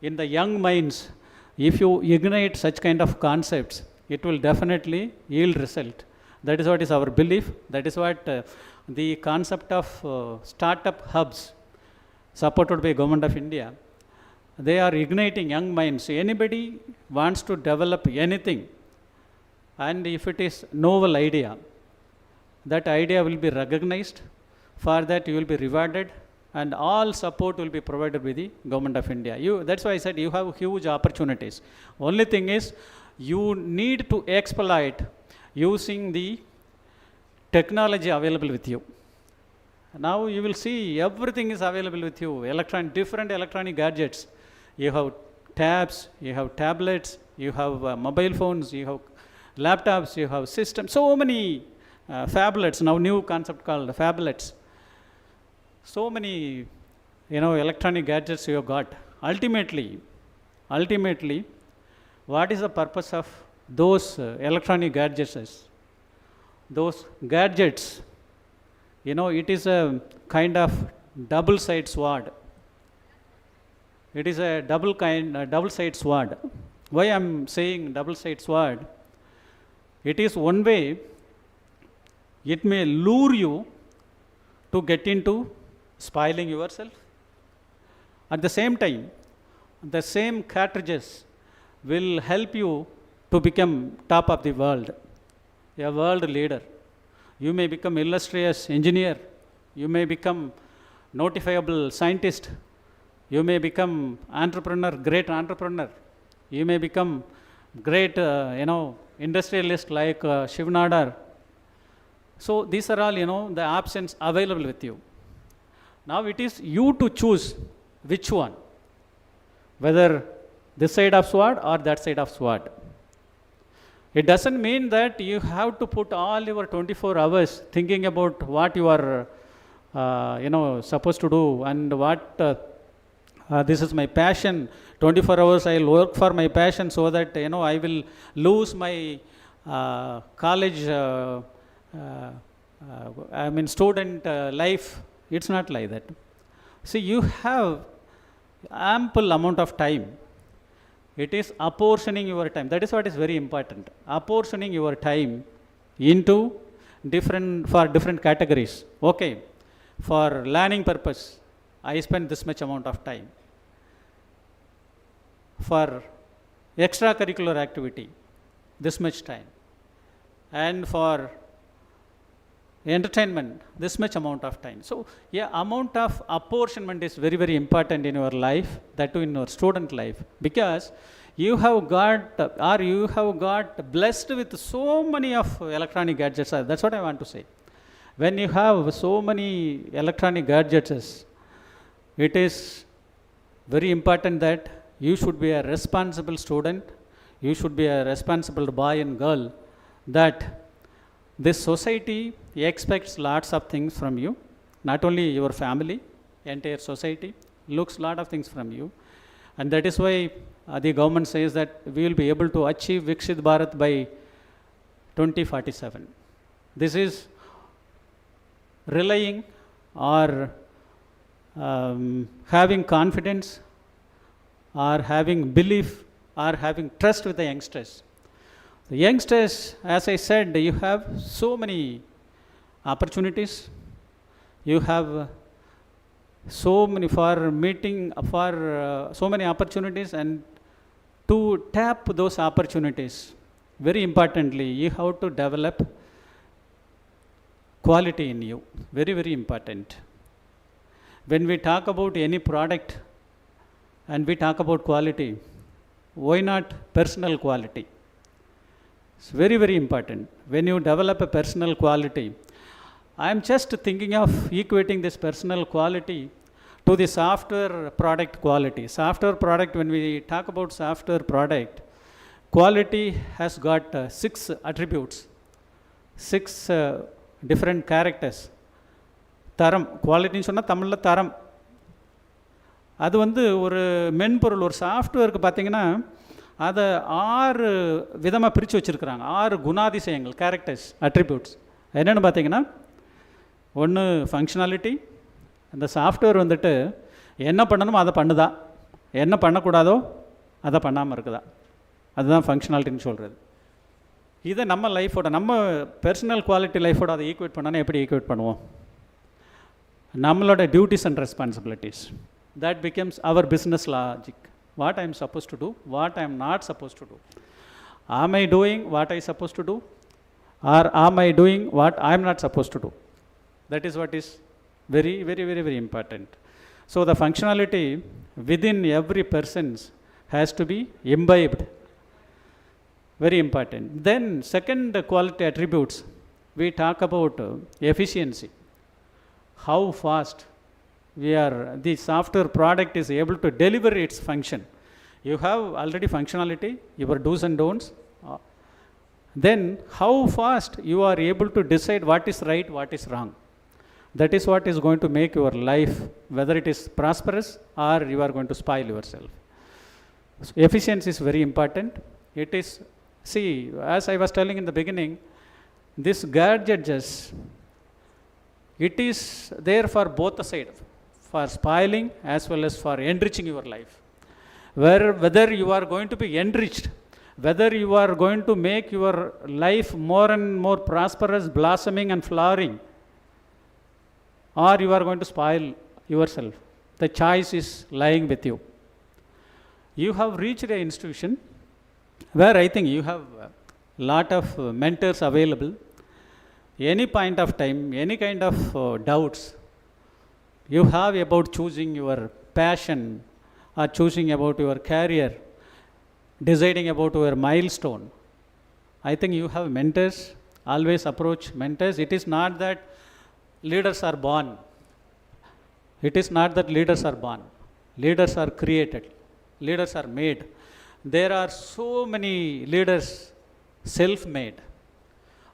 Speaker 9: in the young minds, if you ignite such kind of concepts, it will definitely yield result. That is what is our belief. That is what the concept of startup hubs supported by Government of India, they are igniting young minds. Anybody wants to develop anything, and if it is novel idea, that idea will be recognized. For that you will be rewarded, and all support will be provided by the Government of India. That's why I said you have huge opportunities. Only thing is, you need to exploit using the technology available with you. Now you will see everything is available with you, different electronic gadgets. You have tabs, you have tablets, you have mobile phones, you have laptops, you have systems, so many phablets, now new concept called phablets. So many, electronic gadgets you have got. Ultimately, what is the purpose of those electronic gadgets? Those gadgets, it is a kind of double-sided sword. It is a double-sided sword. Why I am saying double-sided sword? It is one way, it may lure you to get into spoiling yourself. At the same time, the same cartridges will help you to become top of the world, a world leader. You may become illustrious engineer, you may become notifiable scientist, you may become great entrepreneur, you may become great, industrialist like Shiv Nadar. So these are all, the options available with you. Now it is you to choose which one, whether this side of sword or that side of sword. It doesn't mean that you have to put all your 24 hours thinking about what you are, supposed to do, and what This is my passion. 24 hours I will work for my passion so that, I will lose my college, student life. It's not like that. See, you have ample amount of time. It is apportioning your time. That is what is very important. Apportioning your time into different categories. Okay, for learning purpose, I spend this much amount of time. For extracurricular activity, this much time. And for entertainment, this much amount of time. So, amount of apportionment is very, very important in your life, that too in your student life, because you have got blessed with so many of electronic gadgets. That's what I want to say. When you have so many electronic gadgets, it is very important that you should be a responsible student, you should be a responsible boy and girl, that this society expects lots of things from you, not only your family, entire society looks lot of things from you. And that is why the government says that we will be able to achieve Viksit Bharat by 2047. This is relying or having confidence or having belief or having trust with the youngsters. The youngsters, as I said, you have so many opportunities. You have so many so many opportunities, and to tap those opportunities, very importantly, you have to develop quality in you. Very, very important. When we talk about any product and we talk about quality, why not personal quality? It's very, very important. When you develop a personal quality, I am just thinking of equating this personal quality to the software product quality. Software product, when we talk about software product, quality has got 6 attributes, 6 different characters. Taram, quality சொன்னா தமிழ்ல தரம். அது ஒரு மென்பொருள், ஒரு சாஃப்ட்வேருக்கு பார்த்தீங்கன்னா அதை 6 விதமாக பிரித்து வச்சுருக்குறாங்க. 6 குணாதிசயங்கள், கேரக்டர்ஸ், அட்ரிபியூட்ஸ். என்னென்னு பார்த்தீங்கன்னா, ஒன்று ஃபங்க்ஷனாலிட்டி. அந்த சாஃப்ட்வேர் என்ன பண்ணணுமோ அதை பண்ணுதா, என்ன பண்ணக்கூடாதோ அதை பண்ணாமல் இருக்குதா, அதுதான் ஃபங்க்ஷனாலிட்டின்னு சொல்கிறது. இதை நம்ம லைஃபோட, நம்ம பர்சனல் குவாலிட்டி லைஃபோட அதை ஈக்குவேட் பண்ணால் எப்படி ஈக்குவேட் பண்ணுவோம்? நம்மளோட duties and responsibilities. That becomes our business logic. What I am supposed to do, what I am not supposed to do. Am I doing what I am supposed to do, or am I doing what I am not supposed to do? That is what is very, very, very, very important. So the functionality within every person has to be imbibed. Very important. Then second quality attributes, we talk about efficiency. How fast the software product is able to deliver its function. You have already functionality, your do's and don'ts. Then how fast you are able to decide what is right, what is wrong. That is what is going to make your life, whether it is prosperous or you are going to spoil yourself. So efficiency is very important. It is, see, as I was telling in the beginning, this gadget just, it is there for both the sides, for spoiling as well as for enriching your life. Whether you are going to be enriched, whether you are going to make your life more and more prosperous, blossoming and flowering, or you are going to spoil yourself, the choice is lying with you. You have reached an institution where I think you have a lot of mentors available. Any point of time, any kind of doubts you have about choosing your passion or choosing about your career, deciding about your milestone, I think you have mentors. Always approach mentors. It is not that leaders are born. It is not that leaders are born. Leaders are created. Leaders are made. There are so many leaders self-made.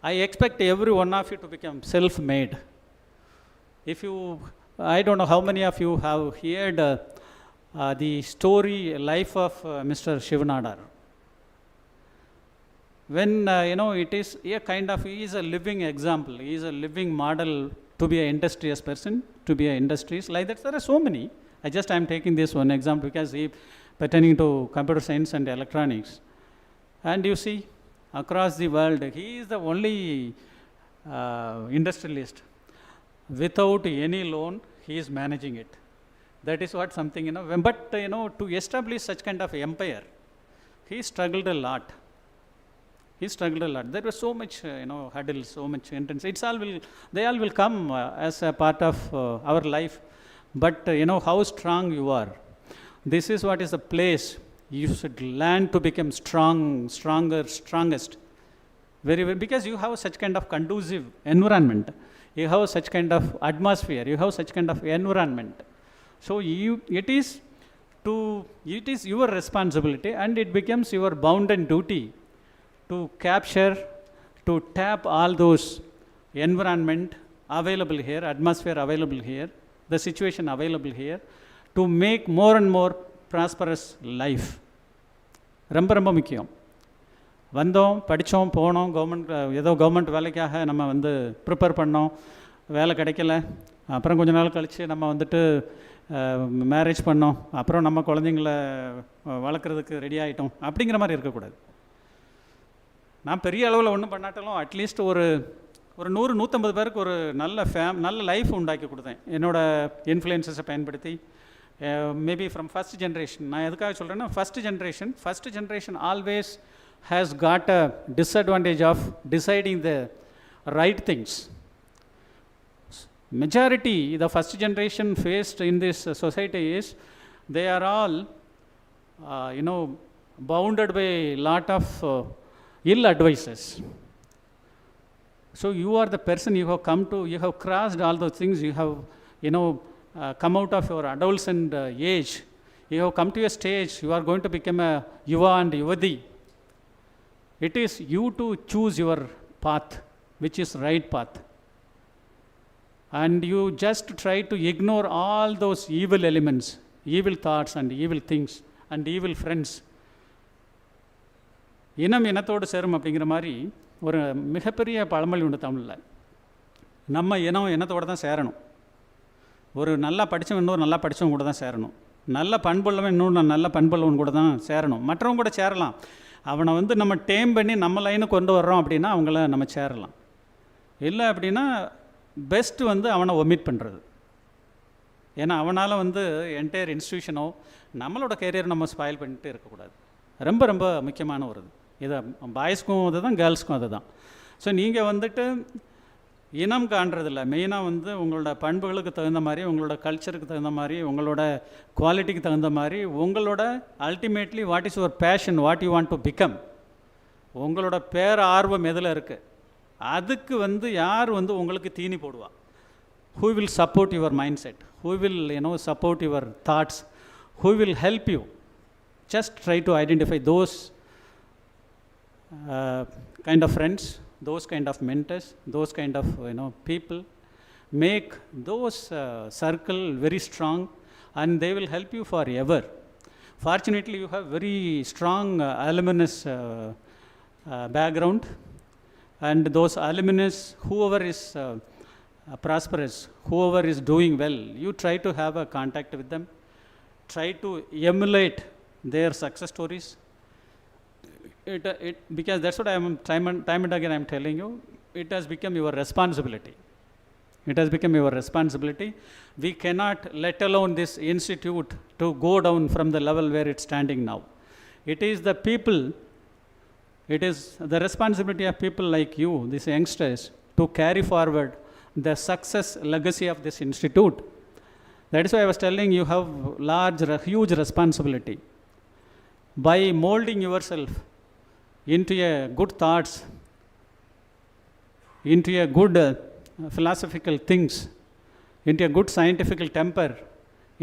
Speaker 9: I expect every one of you to become self-made. If you, I don't know how many of you have heard the story, life of Mr. Shivanadar. When, it is a kind of, he is a living example, he is a living model to be an industrious person, to be an industrious, like that. There are so many. I am taking this one example because he pertaining to computer science and electronics. And you see, across the world, he is the only industrialist. Without any loan, he is managing it. That is what something, but, to establish such kind of empire, he struggled a lot. He struggled a lot. There was so much, hurdles, so much entrance. They all will come as a part of our life. But, how strong you are. This is what is the place you should learn to become strongest. Very well, because you have such kind of conducive environment. You have such kind of atmosphere. You have such kind of environment. So, it is your responsibility, and it becomes your bounden duty to capture, to tap all those environment available here, atmosphere available here, the situation available here, to make more and more prosperous life. ரொம்ப ரொம்ப முக்கியம். வந்தோம், படித்தோம், போனோம், government வேலைக்காக நம்ம prepare பண்ணோம், வேலை கிடைக்கல, அப்புறம் கொஞ்ச நாள் கழித்து நம்ம மேரேஜ் பண்ணோம், அப்புறம் நம்ம குழந்தைங்கள வளர்க்குறதுக்கு ரெடி ஆகிட்டோம், அப்படிங்கிற மாதிரி இருக்கக்கூடாது. நான் பெரிய அளவில் ஒன்றும் பண்ணாட்டாலும் அட்லீஸ்ட் ஒரு 100-150 பேருக்கு ஒரு நல்ல லைஃப் உண்டாக்கி கொடுத்தேன் என்னோடய இன்ஃப்ளூயன்சஸை பயன்படுத்தி. Maybe from first generation. நான் எதுக்காக சொல்கிறேன்னா, first generation always has got a disadvantage of deciding the right things. Majority, the first generation faced in this society is, they are all, bounded by a lot of ill advices. So you are the person, you have crossed all those things, you have, come out of your adolescent age, you have come to a stage, you are going to become a Yuva and Yuvadi. It is you to choose your path, which is right path. And you just try to ignore all those evil elements, evil thoughts and evil things and evil friends. இனம் இனத்தோடு சேரும் அப்படிங்கிற மாதிரி ஒரு மிகப்பெரிய பழமொழி உண்டு தமிழில். நம்ம இனத்தோடு தான் சேரணும். ஒரு நல்லா படித்தவன் இன்னொரு நல்லா படித்தவங்க கூட தான் சேரணும். நல்ல பண்புள்ளவன் இன்னொன்று நல்ல பண்புள்ளவன் கூட தான் சேரணும். மற்றவங்க கூட சேரலாம். அவனை நம்ம டேம் பண்ணி நம்ம லைனுக்கு கொண்டு வர்றோம் அப்படின்னா அவங்கள நம்ம சேரலாம். இல்லை அப்படின்னா பெஸ்ட்டு அவனை ஒமிட் பண்ணுறது. ஏன்னா அவனால் என்டையர் இன்ஸ்டியூஷனோ நம்மளோட கேரியர் நம்ம ஸ்பாயில் பண்ணிட்டு இருக்கக்கூடாது. ரொம்ப ரொம்ப முக்கியமான ஒரு இது பாய்ஸ்க்கும் அது தான், கேர்ள்ஸ்க்கும் அது தான். ஸோ நீங்கள் இனம் காண்றதில்ல. மெயினாக உங்களோட பண்புகளுக்கு தகுந்த மாதிரி, உங்களோட கல்ச்சருக்கு தகுந்த மாதிரி, உங்களோட குவாலிட்டிக்கு தகுந்த மாதிரி, உங்களோட ultimately what is your fashion, what you want to become, உங்களோட பேர் ஆர்வம் எதில் இருக்குது, அதுக்கு யார் உங்களுக்கு தீனி போடுவா? Who will support your mind set, who will support your thoughts, who will help you. Just try to identify those kind of friends, those kind of mentors, those kind of people. Make those circle very strong, and they will help you forever. Fortunately, you have very strong alumnus background, and those alumnus, whoever is prosperous, whoever is doing well, you try to have a contact with them, try to emulate their success stories. Because that's what I am time and again I am telling you, it has become your responsibility. It has become your responsibility. We cannot let alone this institute to go down from the level where it's standing now. It is the people, it is the responsibility of people like you, these youngsters, to carry forward the success legacy of this institute. That is why I was telling you have huge responsibility. By molding yourself into a good thoughts, into a good philosophical things, into a good scientific temper,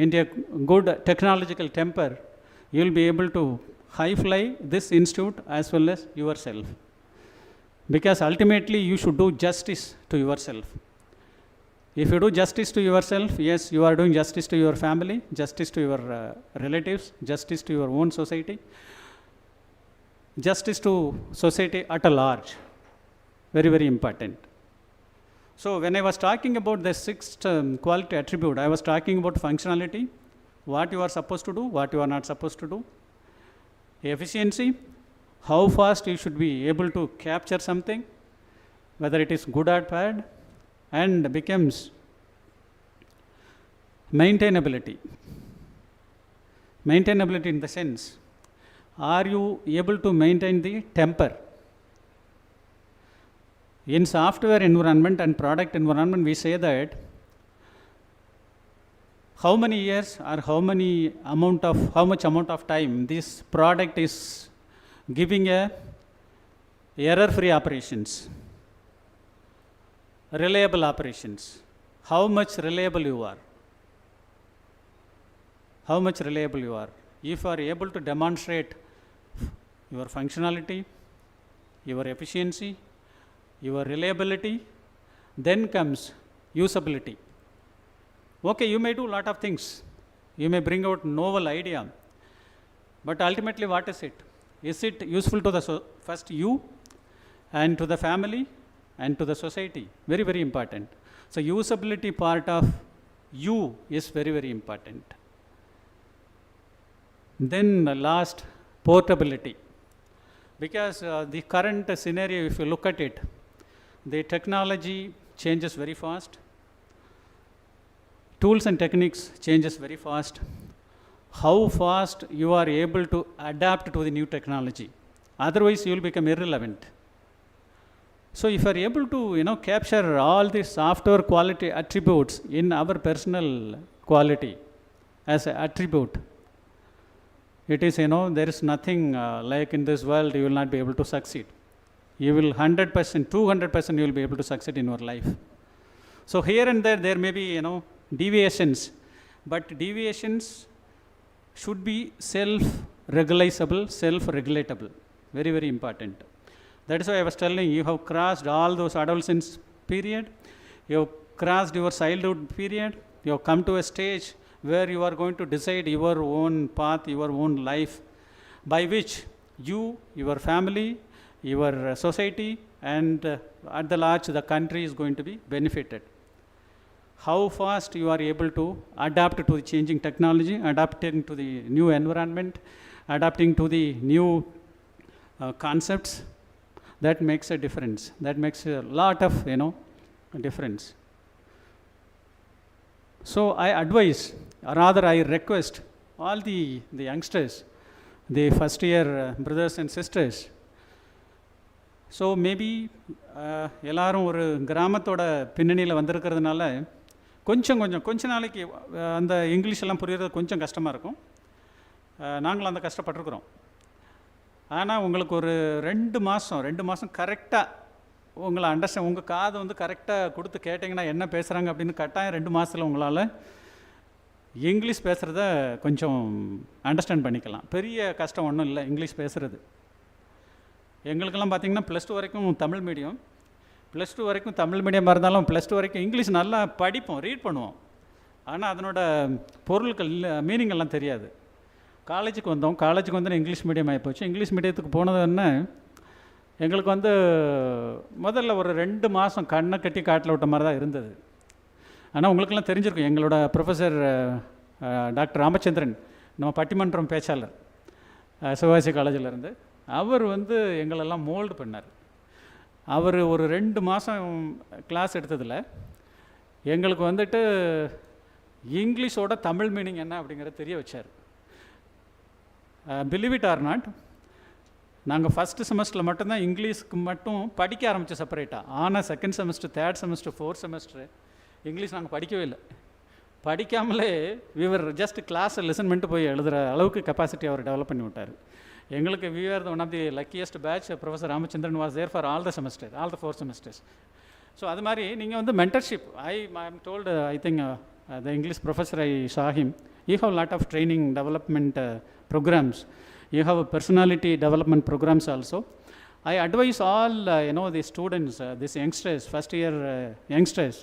Speaker 9: into a good technological temper, you will be able to high fly this institute as well as yourself. Because ultimately you should do justice to yourself. If you do justice to yourself, yes, you are doing justice to your family, justice to your relatives, justice to your own society, justice to society at a large. Very, very important. So when I was talking about the sixth quality attribute, I was talking about functionality, what you are supposed to do, what you are not supposed to do. Efficiency, how fast you should be able to capture something, whether it is good or bad, and becomes maintainability. Maintainability in the sense, are you able to maintain the temper? In software environment and product environment, we say that how many years or how much amount of time this product is giving a error-free operations, reliable operations. How much reliable you are? How much reliable you are? If you are able to demonstrate your functionality, your efficiency, your reliability, then comes usability. Okay, you may do a lot of things. You may bring out novel idea, but ultimately what is it? Is it useful to the first you and to the family and to the society? Very, very important. So usability part of you is very, very important. Then the last, portability. Because the current scenario, if you look at it, the technology changes very fast. Tools and techniques changes very fast. How fast you are able to adapt to the new technology. Otherwise, you will become irrelevant. So if you are able to, capture all the software quality attributes in our personal quality as an attribute, it is, there is nothing like in this world you will not be able to succeed. You will 100%, 200% you will be able to succeed in your life. So here and there may be, deviations, but deviations should be self-regularizable, self-regulatable. Very, very important. That is why I was telling you have crossed all those adolescence period, you have crossed your childhood period, you have come to a stage where you are going to decide your own path, your own life, by which you, your family, your society, and at the large the country is going to be benefited. How fast you are able to adapt to the changing technology, adapting to the new environment, adapting to the new concepts, that makes a difference. That makes a lot of, difference. So I advise, or rather I request all the youngsters, the first year brothers and sisters. So maybe எல்லாரும் ஒரு கிராமத்தோட பின்னணியில் வந்திருக்கிறதுனால கொஞ்ச நாளைக்கு அந்த English எல்லாம் புரிகிறது கொஞ்சம் கஷ்டமாக இருக்கும். நாங்களும் அந்த கஷ்டப்பட்டுருக்குறோம். ஆனால் உங்களுக்கு ஒரு 2 மாதம் கரெக்டாக உங்களை உங்கள் காதை வந்து கரெக்டாக கொடுத்து கேட்டிங்கன்னா என்ன பேசுகிறாங்க அப்படின்னு கட்டாயம் 2 மாதத்தில் உங்களால் இங்கிலீஷ் பேசுகிறத கொஞ்சம் அண்டர்ஸ்டாண்ட் பண்ணிக்கலாம். பெரிய கஷ்டம் ஒன்றும் இல்லை இங்கிலீஷ் பேசுகிறது. எங்களுக்கெல்லாம் பார்த்திங்கன்னா +2 வரைக்கும் தமிழ் மீடியம். +2 வரைக்கும் தமிழ் மீடியமாக இருந்தாலும் +2 வரைக்கும் இங்கிலீஷ் நல்லா படிப்போம், ரீட் பண்ணுவோம். ஆனால் அதனோட பொருட்கள் மீனிங் எல்லாம் தெரியாது. காலேஜுக்கு வந்து இங்கிலீஷ் மீடியம் ஆகிப்போச்சு. இங்கிலீஷ் மீடியத்துக்கு போனதுன்னா எங்களுக்கு வந்து முதல்ல ஒரு 2 மாதம் கண்ணை கட்டி காட்டில் விட்ட மாதிரி தான் இருந்தது. ஆனால் உங்களுக்கெல்லாம் தெரிஞ்சிருக்கும், எங்களோட ப்ரொஃபஸர் டாக்டர் ராமச்சந்திரன், நம்ம பட்டிமன்றம் பேச்சாளர் சிவாஜி காலேஜிலேருந்து, அவர் வந்து எங்களெல்லாம் மோல்டு பண்ணார். அவர் ஒரு 2 மாதம் கிளாஸ் எடுத்ததில் எங்களுக்கு வந்துட்டு இங்கிலீஷோட தமிழ் மீனிங் என்ன அப்படிங்கிறத தெரிய வச்சார். பிலீவ் இட் ஆர் நாட், நாங்கள் ஃபஸ்ட்டு செமஸ்டரில் மட்டும்தான் இங்கிலீஷ்க்கு மட்டும் படிக்க ஆரம்பித்தோம் செப்பரேட்டாக. ஆனால் second semester, third semester, fourth semester English நாங்கள் படிக்கவே இல்லை. படிக்காமலே விவர் ஜஸ்ட் கிளாஸை லிசன் பண்ணிட்டு போய் எழுதுகிற அளவுக்கு கெப்பாசிட்டி அவர் டெவலப் பண்ணி விட்டார். எங்களுக்கு we were one of the luckiest batch. Professor Ramachandran was there for all the semesters, all the 4 semesters. So அது மாதிரி நீங்கள் வந்து mentorship, I am told, I think the English professor, I saw him, you have a lot of training development programs, you have personality development programs also. I advise all the students, these youngsters, first year youngsters,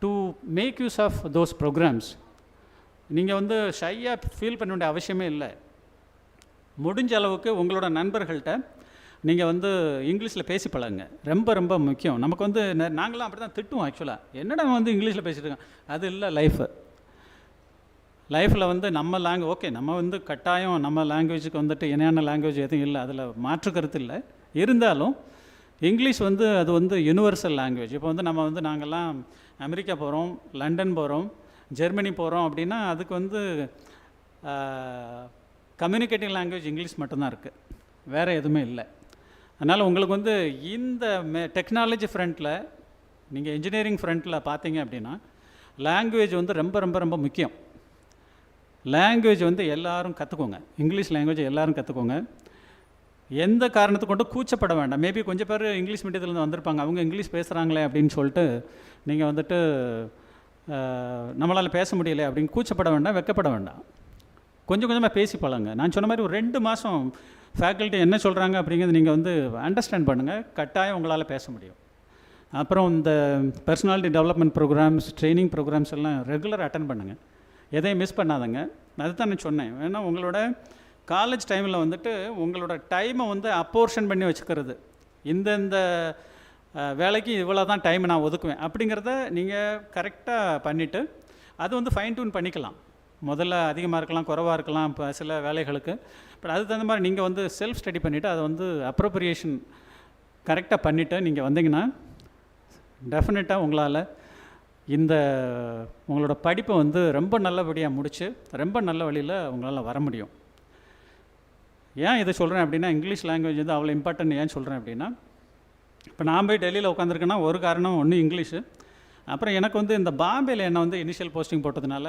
Speaker 9: to make use of those programs. நீங்கள் வந்து ஷையாக feel பண்ண வேண்டிய அவசியமே இல்லை. முடிஞ்ச அளவுக்கு உங்களோட நண்பர்கள்ட்ட நீங்கள் வந்து இங்கிலீஷில் பேசி பழகுங்க. ரொம்ப ரொம்ப முக்கியம். நமக்கு வந்து நாங்களாம் அப்படி தான் திட்டுவோம் ஆக்சுவலாக, என்னடா வந்து இங்கிலீஷில் பேசிட்டு இருக்கோம். அது இல்லை லைஃப்பில் வந்து நம்ம ஓகே, நம்ம வந்து கட்டாயம் நம்ம லாங்குவேஜுக்கு வந்துட்டு இணையான லாங்குவேஜ் எதுவும் இல்லை, அதில் மாற்று கருத்து இல்லை. இருந்தாலும் இங்கிலீஷ் வந்து அது வந்து யூனிவர்சல் லாங்குவேஜ். இப்போ வந்து நாங்கள்லாம் அமெரிக்கா போகிறோம், லண்டன் போகிறோம், ஜெர்மனி போகிறோம் அப்படின்னா அதுக்கு வந்து கம்யூனிகேட்டிவ் லாங்குவேஜ் இங்கிலீஷ் மட்டும்தான் இருக்குது, வேறு எதுவுமே இல்லை. அதனால் உங்களுக்கு வந்து இந்த டெக்னாலஜி ஃப்ரண்ட்டில், நீங்கள் இன்ஜினியரிங் ஃப்ரண்ட்டில் பார்த்தீங்க அப்படின்னா லாங்குவேஜ் வந்து ரொம்ப ரொம்ப ரொம்ப முக்கியம். லாங்குவேஜ் வந்து எல்லோரும் கற்றுக்கோங்க, இங்கிலீஷ் லாங்குவேஜ் எல்லோரும் கற்றுக்கோங்க. எந்த காரணத்தை கொண்டு கூச்சப்பட வேண்டாம். மேபி கொஞ்சம் பேர் இங்கிலீஷ் மீடியத்துலேருந்து வந்திருப்பாங்க, அவங்க இங்கிலீஷ் பேசுகிறாங்களே அப்படின்னு சொல்லிட்டு நீங்கள் வந்துட்டு நம்மளால் பேச முடியலை அப்படின்னு கூச்சப்பட வேண்டாம், வெக்கப்பட வேண்டாம். கொஞ்சம் கொஞ்சமாக பேசி பழங்க. நான் சொன்ன மாதிரி ஒரு 2 மாதம் ஃபேக்கல்ட்டி என்ன சொல்கிறாங்க அப்படிங்கிறது நீங்கள் வந்து அண்டர்ஸ்டாண்ட் பண்ணுங்கள், கட்டாயம் உங்களால் பேச முடியும். அப்புறம் இந்த personality development programs, training programs எல்லாம் ரெகுலராக அட்டன் பண்ணுங்கள், எதையும் மிஸ் பண்ணாதங்க. அதுதான் நான் சொன்னேன். ஏன்னா உங்களோட காலேஜ் டைமில் வந்துட்டு உங்களோட டைமை வந்து அப்போர்ஷன் பண்ணி வச்சுக்கிறது, இந்த வேலைக்கு இவ்வளோ தான் டைம் நான் ஒதுக்குவேன் அப்படிங்கிறத நீங்கள் கரெக்டாக பண்ணிவிட்டு அது வந்து ஃபைன் டியூன் பண்ணிக்கலாம். முதல்ல அதிகமாக இருக்கலாம், குறைவாக இருக்கலாம் இப்போ சில வேலைகளுக்கு. பட் அதுக்கு தகுந்த மாதிரி நீங்கள் வந்து செல்ஃப் ஸ்டடி பண்ணிவிட்டு அதை வந்து அப்ரோப்ரியேஷன் கரெக்டாக பண்ணிவிட்டு நீங்கள் வந்தீங்கன்னா டெஃபினட்டாக உங்களால் உங்களோட படிப்பை வந்து ரொம்ப நல்லபடியாக முடித்து ரொம்ப நல்ல வழியில் உங்களால் வர முடியும். ஏன் இதை சொல்கிறேன் அப்படின்னா, இங்கிலீஷ் லாங்குவேஜ் வந்து அவ்வளோ இம்பார்ட்டன்ட் ஏன் சொல்கிறேன் அப்படின்னா, இப்போ நான் போய் டெல்லியில் உட்காந்துருக்கேன்னா ஒரு காரணம் ஒன்று இங்கிலீஷு. அப்புறம் எனக்கு வந்து இந்த பாம்பேயில் என்ன வந்து இனிஷியல் போஸ்டிங் போட்டதுனால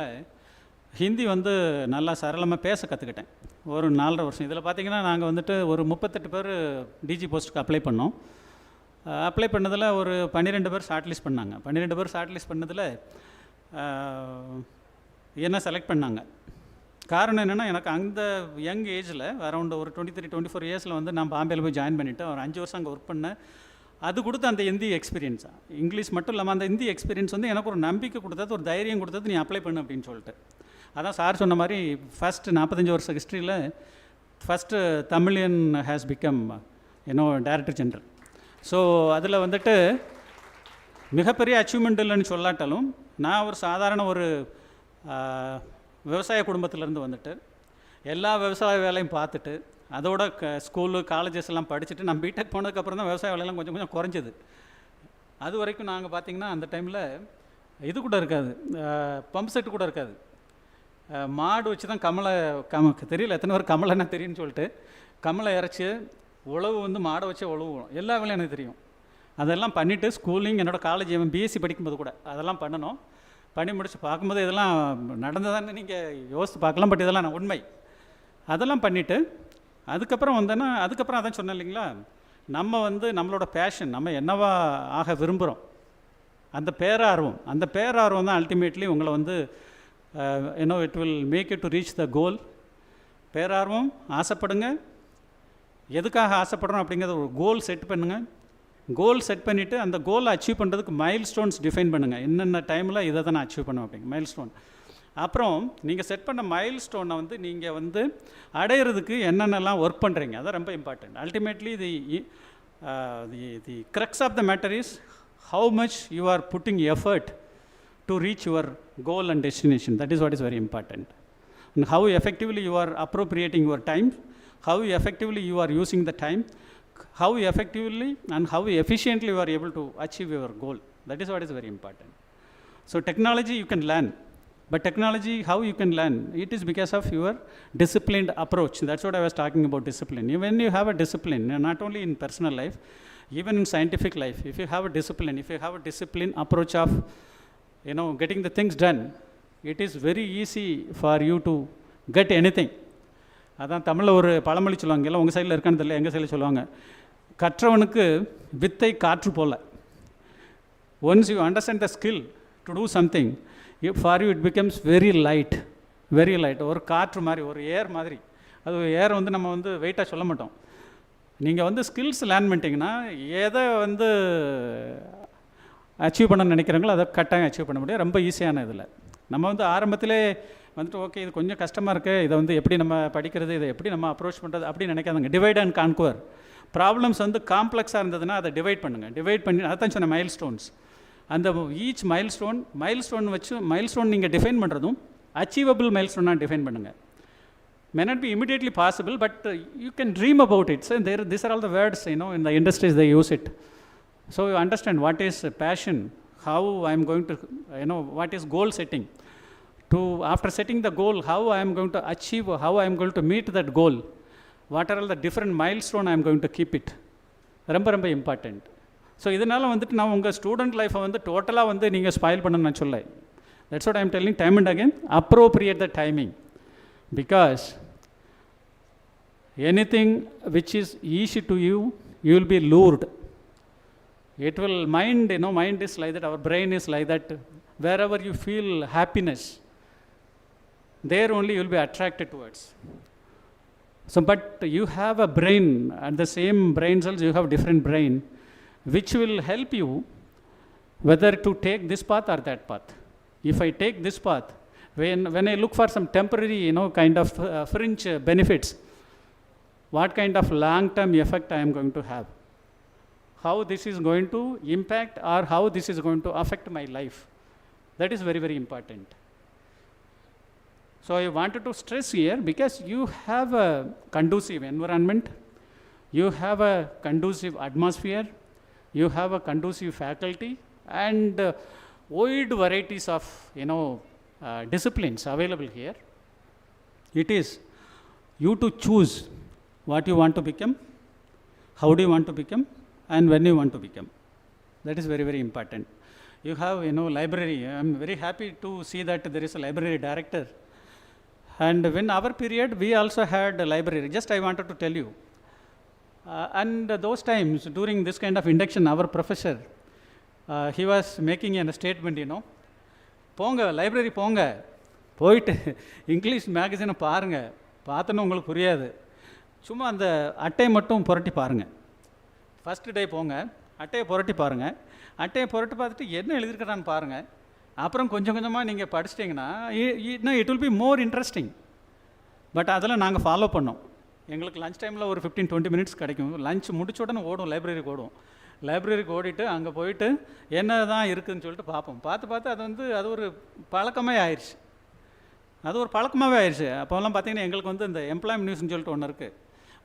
Speaker 9: ஹிந்தி வந்து நல்லா சரளமாக பேச கற்றுக்கிட்டேன் ஒரு 4.5 வருஷம். இதில் பார்த்திங்கன்னா நாங்கள் வந்துட்டு ஒரு 38 பேர் டிஜி போஸ்ட்டுக்கு அப்ளை பண்ணோம். அப்ளை பண்ணதில் ஒரு 12 பேர் ஷார்ட் லிஸ்ட் பண்ணாங்க. 12 பேர் ஷார்ட் லிஸ்ட் பண்ணதில் என்ன செலக்ட் பண்ணாங்க. காரணம் என்னென்னா, எனக்கு அந்த யங் ஏஜில் அரௌண்ட் ஒரு 23-24 இயர்ஸில் வந்து நான் பாம்பேயில் போய் ஜாயின் பண்ணிவிட்டு ஒரு 5 வருஷம் அங்கே ஒர்க் பண்ணேன். அது கொடுத்த அந்த ஹிந்தி எக்ஸ்பீரியன்ஸ், இங்கிலீஷ் மட்டும் இல்லாமல் அந்த ஹிந்தி எக்ஸ்பீரியன்ஸ் வந்து எனக்கு ஒரு நம்பிக்கை கொடுத்தது, ஒரு தைரியம் கொடுத்தது, நீ அப்ளை பண்ணு அப்படின்னு சொல்லிட்டு. அதான் சார் சொன்ன மாதிரி ஃபஸ்ட்டு 45 வருஷம் ஹிஸ்ட்ரியில் first Tamilian has become director general. So அதில் வந்துட்டு மிகப்பெரிய அச்சீவ்மெண்ட் இல்லைன்னு சொல்லாட்டாலும், நான் ஒரு சாதாரண ஒரு விவசாய குடும்பத்திலேருந்து வந்துட்டு எல்லா விவசாய வேலையும் பார்த்துட்டு அதோட ஸ்கூலு காலேஜஸ் எல்லாம் படிச்சுட்டு நான் B.Tech போனதுக்கப்புறம் தான் விவசாய வேலையெல்லாம் கொஞ்சம் கொஞ்சம் குறைஞ்சது. அது வரைக்கும் நாங்கள் பார்த்திங்கன்னா அந்த டைமில் இது கூட இருக்காது, பம்ப் செட்டு கூட இருக்காது. மாடு வச்சு தான் தெரியல எத்தனை பேர் கமலைன்னா தெரியும்னு சொல்லிட்டு கமலை இறச்சி உழவு வந்து மாடை வச்சு உழவுவோம். எல்லா வேலையும் எனக்கு தெரியும். அதெல்லாம் பண்ணிவிட்டு ஸ்கூலிங் என்னோடய காலேஜ் BSc படிக்கும்போது கூட அதெல்லாம் பண்ணணும். பண்ணி முடிச்சு பார்க்கும்போது இதெல்லாம் நடந்ததான்னு நீங்கள் யோசித்து பார்க்கலாம். பட் இதெல்லாம் நான் உண்மை. அதெல்லாம் பண்ணிவிட்டு அதுக்கப்புறம் வந்தேன்னா, அதுக்கப்புறம் அதான் சொன்னேன் இல்லைங்களா, நம்ம வந்து நம்மளோட பேஷன், நம்ம என்னவா ஆக விரும்புகிறோம், அந்த பேரார்வம் தான் அல்டிமேட்லி உங்களை வந்து it will make you to reach the goal. பேரார்வம், ஆசைப்படுங்க. எதுக்காக ஆசைப்படுறோம் அப்படிங்கிறத ஒரு கோல் செட் பண்ணுங்கள். கோல் செட் பண்ணிவிட்டு அந்த கோலை அச்சீவ் பண்ணுறதுக்கு மைல் ஸ்டோன்ஸ் டிஃபைன் பண்ணுங்கள். என்னென்ன டைமில் இதை தான் நான் அச்சீவ் பண்ணுவேன் அப்படிங்க மைல் ஸ்டோன். அப்புறம் நீங்கள் செட் பண்ண மைல் ஸ்டோனை வந்து நீங்கள் வந்து அடையிறதுக்கு என்னென்னலாம் ஒர்க் பண்ணுறீங்க, அதான் ரொம்ப important. Ultimately the crux of the matter is how much you are putting effort to reach your goal and destination. That is what is very important. And how effectively you are appropriating your time, how effectively you are using the time, how effectively and how efficiently you are able to achieve your goal. That is what is very important. So technology you can learn, but technology how you can learn, it is because of your disciplined approach. That's what I was talking about, discipline. When you have a discipline, not only in personal life, even in scientific life, if you have a discipline approach of getting the things done, it is very easy for you to get anything. அதான் தமிழில் ஒரு பழமொழி சொல்லுவாங்க, எல்லாம் உங்கள் சைடில் இருக்கான்னு தெரியல, எங்கள் சைடில் சொல்லுவாங்க, கற்றவனுக்கு வித்தை காற்று போல. Once you understand the skill to do something, for you it becomes very light. ஒரு காற்று மாதிரி, ஒரு ஏர் மாதிரி. அது ஏர் வந்து நம்ம வந்து வெயிட்டாக சொல்ல மாட்டோம். நீங்கள் வந்து ஸ்கில்ஸ் லேர்ன் பண்ணிட்டீங்கன்னா எதை வந்து அச்சீவ் பண்ண நினைக்கிறவங்களோ அதை கட்டாயம் அச்சீவ் பண்ண முடியும். ரொம்ப ஈஸியான இதில் நம்ம வந்து ஆரம்பத்திலே வந்துட்டு ஓகே இது கொஞ்சம் கஷ்டமாக இருக்குது, இதை வந்து எப்படி நம்ம படிக்கிறது, இதை எப்படி நம்ம அப்ரோச் பண்ணுறது அப்படின்னு நினைக்காதுங்க. Divide and conquer. ப்ராப்ளம்ஸ் வந்து காம்ப்ளெக்ஸாக இருந்ததுன்னா அதை டிவைட் பண்ணுங்கள். டிவைட் பண்ணி அதான் சொன்ன மைல் ஸ்டோன்ஸ். அந்த ஈச் மைல் ஸ்டோன் வச்சு மைல் ஸ்டோன் நீங்கள் டிஃபைன் பண்ணுறதும் அச்சீவபிள் மைல் ஸ்டோனாக டிஃபைன் பண்ணுங்கள். May not be immediately possible, but you can dream about it. So these are all the words, in the industries they use it. So you understand what is passion, how I am going to, what is goal setting. After setting the goal, how I am going to achieve, how I am going to meet that goal. What are all the different milestone I am going to keep it. ரொம்ப ரொம்ப important. So இதனால் வந்துட்டு நான் உங்கள் student லைஃப்பை வந்து டோட்டலாக வந்து நீங்கள் ஸ்பாயில் பண்ணணும்னு நான் சொல்ல. That's what I am telling time and again. Appropriate the timing. Because anything which is easy to you, you will be lured. It will mind is like that, our brain is like that. Wherever you feel happiness, there only you will be attracted towards. So but you have a brain, and the same brain cells, you have different brain, which will help you whether to take this path or that path. If I take this path, when I look for some temporary, kind of fringe benefits, what kind of long-term effect I am going to have, how this is going to impact or how this is going to affect my life. That is very, very important. So I wanted to stress here, because you have a conducive environment, you have a conducive atmosphere, you have a conducive faculty, and wide varieties of, disciplines available here. It is you to choose what you want to become, how do you want to become, and when you want to become. That is very, very important. You have, library. I am very happy to see that there is a library director. And when our period, we also had a library. Just I wanted to tell you. And those times, during this kind of induction, our professor, he was making a statement, போங்க library போங்க, போயிட்டு English மேகசினை பாருங்கள், பார்த்தோன்னு உங்களுக்கு புரியாது, சும்மா அந்த அட்டையை மட்டும் புரட்டி பாருங்கள். ஃபஸ்ட்டு டே போங்க, அட்டையை புரட்டி பாருங்கள், அட்டையை புரட்டி பார்த்துட்டு என்ன எழுதியிருக்கிறான்னு பாருங்கள். அப்புறம் கொஞ்சம் கொஞ்சமாக நீங்கள் படிச்சிட்டிங்கன்னா it will be more interesting. But அதெல்லாம் நாங்கள் ஃபாலோ பண்ணோம். எங்களுக்கு லஞ்ச் டைமில் ஒரு 15-20 மினிட்ஸ் கிடைக்கும். லஞ்ச் முடிச்ச உடனே ஓடும், லைப்ரரிக்கு ஓடும். லைப்ரரிக்கு ஓடிட்டு அங்கே போயிட்டு என்ன தான் இருக்குதுன்னு சொல்லிட்டு பார்ப்போம். பார்த்து அது ஒரு பழக்கமே ஆயிடுச்சு. அப்போல்லாம் பார்த்தீங்கன்னா எங்களுக்கு வந்து இந்த எம்ப்ளாய்மெண்ட் நியூஸ்னு சொல்லிட்டு ஒன்று இருக்குது.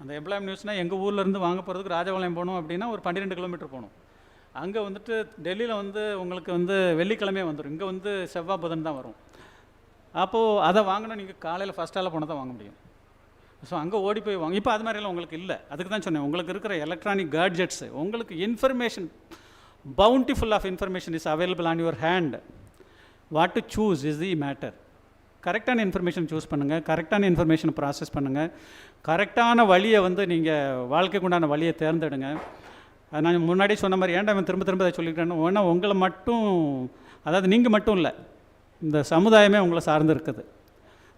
Speaker 9: அந்த எம்ப்ளாய்மெண்ட் நியூஸ்னால் எங்கள் ஊர்லேருந்து வாங்க போகிறதுக்கு ராஜபாளையம் போகணும் அப்படின்னா ஒரு 12 கிலோமீட்டர் போகணும். அங்கே வந்துட்டு டெல்லியில் வந்து உங்களுக்கு வந்து வெள்ளிக்கிழமையே வந்துடும், இங்கே வந்து செவ்வாய் புதன் தான் வரும். அப்போது அதை வாங்கினா நீங்கள் காலையில் ஃபஸ்ட்டால் போனால் தான் வாங்க முடியும். ஸோ அங்கே ஓடி போய் வாங்க. இப்போ அது மாதிரிலாம் உங்களுக்கு இல்லை. அதுக்கு தான் சொன்னேன், உங்களுக்கு இருக்கிற எலக்ட்ரானிக் கேட்ஜெட்ஸு, உங்களுக்கு information, bountiful of information is available on your hand. What to choose is the matter. கரெக்டான இன்ஃபர்மேஷன் சூஸ் பண்ணுங்கள், கரெக்டான இன்ஃபர்மேஷனை ப்ராசஸ் பண்ணுங்கள், கரெக்டான வழியை வந்து நீங்கள் வாழ்க்கைக்கு உண்டான வழியை தேர்ந்தெடுங்க. நான் முன்னாடி சொன்ன மாதிரி ஏன்டா அவன் திரும்ப அதை சொல்லிக்கிட்டேன்னு, ஒன்றா உங்களை மட்டும், அதாவது நீங்கள் மட்டும் இல்லை, இந்த சமுதாயமே உங்களை சார்ந்து இருக்குது.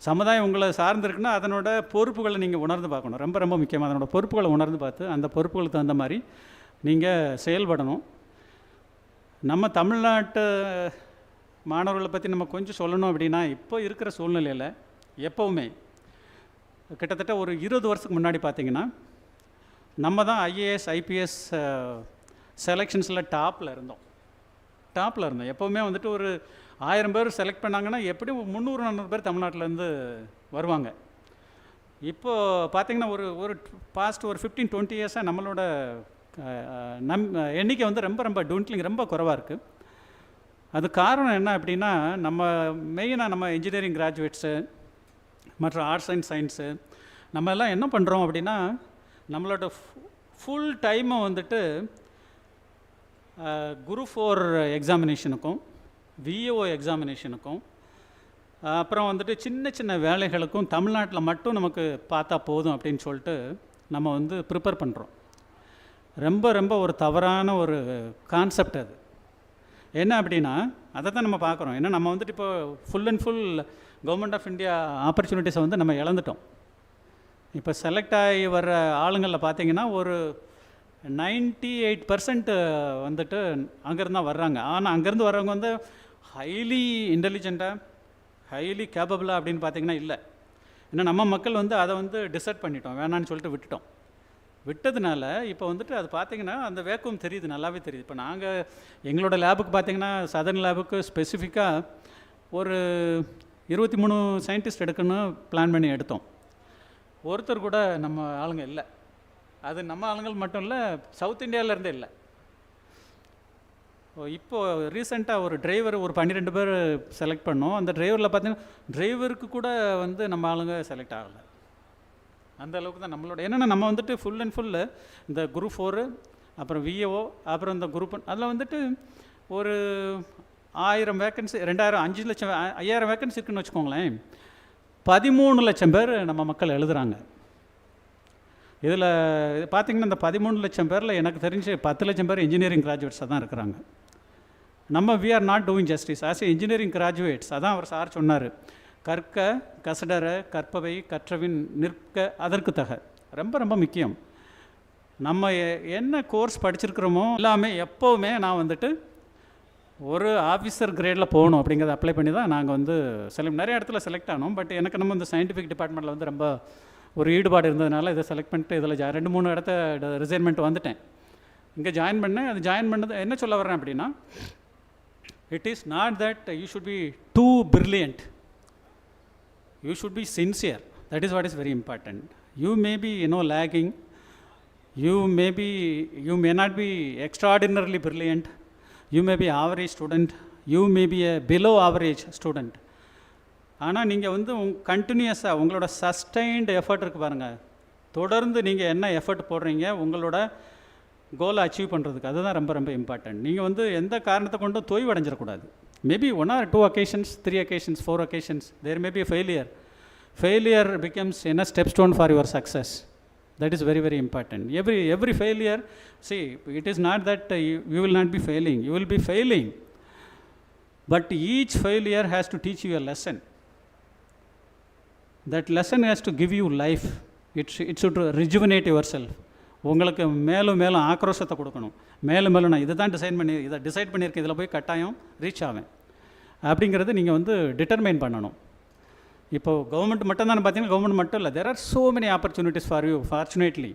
Speaker 9: சமுதாயம் உங்களை சார்ந்திருக்குன்னா அதனோட பொறுப்புகளை நீங்கள் உணர்ந்து பார்க்கணும். ரொம்ப ரொம்ப முக்கியமாக அதனோட பொறுப்புகளை உணர்ந்து பார்த்து அந்த பொறுப்புகளுக்கு தகுந்த மாதிரி நீங்கள் செயல்படணும். நம்ம தமிழ்நாட்டு மாணவர்களை பற்றி நம்ம கொஞ்சம் சொல்லணும் அப்படின்னா, இப்போ இருக்கிற சூழ்நிலையில் எப்போவுமே கிட்டத்தட்ட ஒரு 20 வருஷத்துக்கு முன்னாடி பார்த்திங்கன்னா நம்ம தான் ஐஏஎஸ் ஐபிஎஸ் செலெக்ஷன்ஸில் டாப்பில் இருந்தோம். எப்போவுமே வந்துட்டு ஒரு 1000 பேர் செலக்ட் பண்ணாங்கன்னா எப்படியும் 300-400 பேர் தமிழ்நாட்டிலேருந்து வருவாங்க. இப்போது பார்த்திங்கன்னா ஒரு பாஸ்ட் ஒரு 15-20 இயர்ஸாக நம்மளோட எண்ணிக்கை வந்து ரொம்ப டுவெண்ட்லிங், ரொம்ப குறைவாக இருக்குது. அது காரணம் என்ன அப்படின்னா, நம்ம மெயினாக நம்ம இன்ஜினியரிங் கிராஜுவேட்ஸு மற்றும் ஆர்ட்ஸ் அண்ட் சயின்ஸு நம்ம எல்லாம் என்ன பண்ணுறோம் அப்படின்னா, நம்மளோட ஃபுல் டைமை வந்துட்டு குரூப் 4 எக்ஸாமினேஷனுக்கும் விஏஓ எக்ஸாமினேஷனுக்கும் அப்புறம் வந்துட்டு சின்ன வேலைகளுக்கும் தமிழ்நாட்டில் மட்டும் நமக்கு பார்த்தா போதும் அப்படின்னு சொல்லிட்டு நம்ம வந்து ப்ரிப்பேர் பண்ணுறோம். ரொம்ப ஒரு தவறான ஒரு கான்செப்ட் அது. என்ன அப்படின்னா, அதை தான் நம்ம பார்க்குறோம். ஏன்னா நம்ம வந்துட்டு இப்போ full and full government of India ஆப்பர்ச்சுனிட்டிஸை வந்து நம்ம இழந்துட்டோம். இப்போ செலக்ட் ஆகி வர்ற ஆளுங்களில் பார்த்திங்கன்னா ஒரு 98% வந்துட்டு அங்கேருந்து தான் வர்றாங்க. ஆனால் அங்கேருந்து வர்றவங்க வந்து ஹைலி இன்டெலிஜென்ட்டாக ஹைலி கேப்பபிளாக அப்படின்னு பார்த்தீங்கன்னா இல்லை. ஏன்னா நம்ம மக்கள் வந்து அதை வந்து டிசைட் பண்ணிட்டோம், வேணான்னு சொல்லிட்டு விட்டுட்டோம். விட்டதுனால இப்போ வந்துட்டு அது பார்த்திங்கன்னா அந்த வேக்கம் தெரியுது, நல்லாவே தெரியுது. இப்போ நாங்கள் எங்களோட லேபுக்கு பார்த்திங்கன்னா சதர்ன் லேபுக்கு ஸ்பெசிஃபிக்காக ஒரு 23 சயின்டிஸ்ட் எடுக்கணும் பிளான் பண்ணி எடுத்தோம். ஒருத்தர் கூட நம்ம ஆளுங்க இல்லை. அது நம்ம ஆளுங்கள் மட்டும் இல்லை, சவுத் இந்தியாவிலேருந்தே இல்லை. இப்போது ரீசெண்டாக ஒரு டிரைவர் ஒரு 12 பேர் செலக்ட் பண்ணோம். அந்த டிரைவரில் பார்த்தீங்கன்னா டிரைவருக்கு கூட வந்து நம்ம ஆளுங்க செலக்ட் ஆகலை. அந்த அளவுக்கு தான் நம்மளோட என்னென்னா நம்ம வந்துட்டு ஃபுல் அண்ட் ஃபுல்லு இந்த குரூப் 4 அப்புறம் விஏஓ அப்புறம் இந்த குரூப் அதில் வந்துட்டு ஒரு 1000 வேக்கன்சி 2000 5 லட்சம் 5000 வேக்கன்சி இருக்குன்னு வச்சுக்கோங்களேன். 13 லட்சம் பேர் நம்ம மக்கள் எழுதுகிறாங்க. இதில் பார்த்திங்கன்னா இந்த 13 லட்சம் பேரில் எனக்கு தெரிஞ்சு 10 லட்சம் பேர் இன்ஜினியரிங் கிராஜுவேட்ஸாக தான் இருக்கிறாங்க. நம்ம we are not doing justice as a engineering graduates. அதான் அவர் சார் சொன்னார், கற்க கசடர கற்பவை கற்றவின் நிற்க அதற்கு தக. ரொம்ப ரொம்ப முக்கியம். நம்ம என்ன கோர்ஸ் படிச்சிருக்கிறோமோ எல்லாமே எப்போவுமே நான் வந்துட்டு ஒரு ஆஃபீஸர் கிரேடில் போகணும் அப்படிங்கிறத அப்ளை பண்ணி தான் நாங்கள் வந்து நிறைய இடத்துல செலக்ட் ஆனோம். பட் எனக்கு நம்ம இந்த சயின்டிஃபிக் டிபார்ட்மெண்ட்டில் வந்து ரொம்ப ஒரு ஈடுபாடு இருந்ததுனால இதை செலக்ட் பண்ணிட்டு இதில் 2-3 இடத்த ரிசைன்மெண்ட் வந்துட்டேன். இங்கே ஜாயின் பண்ணேன். அது ஜாயின் பண்ணது என்ன சொல்ல வர்றேன் அப்படின்னா, it is not that you should be too brilliant, you should be sincere. That is what is very important. You may be lagging, you may not be extraordinarily brilliant, you may be average student, you may be a below average student. ஆனால் நீங்கள் வந்து கண்டினியூஸாக உங்களோட sustained effort இருக்குது பாருங்கள், தொடர்ந்து நீங்கள் என்ன எஃபர்ட் போடுறீங்க உங்களோட கோலை அச்சீவ் பண்ணுறதுக்கு, அதுதான் ரொம்ப ரொம்ப இம்பார்ட்டன்ட். நீங்கள் வந்து எந்த காரணத்தை கொண்டும் தொய்வு அடைஞ்சிடக்கூடாது. Maybe 1 or 2 occasions, 3 occasions, 4 occasions, there may be a failure. Failure becomes a step stone for your success. That is very very important. Every failure, see, it is not that you will not be failing, you will be failing. But each failure has to teach you a lesson. That lesson has to give you life. It should rejuvenate yourself. உங்களுக்கு மேலும் மேலும் ஆக்ரோஷத்தை கொடுக்கணும். மேலும் மேலும் நான் இதை தான் decide பண்ணியிருக்கேன், இதில் போய் கட்டாயம் ரீச் ஆவேன் அப்படிங்கிறது நீங்கள் வந்து டிட்டர்மைன் பண்ணணும். இப்போது கவர்மெண்ட் மட்டும் தான் பார்த்தீங்கன்னா கவர்மெண்ட் மட்டும் இல்லை, there are so many opportunities for you. Fortunately,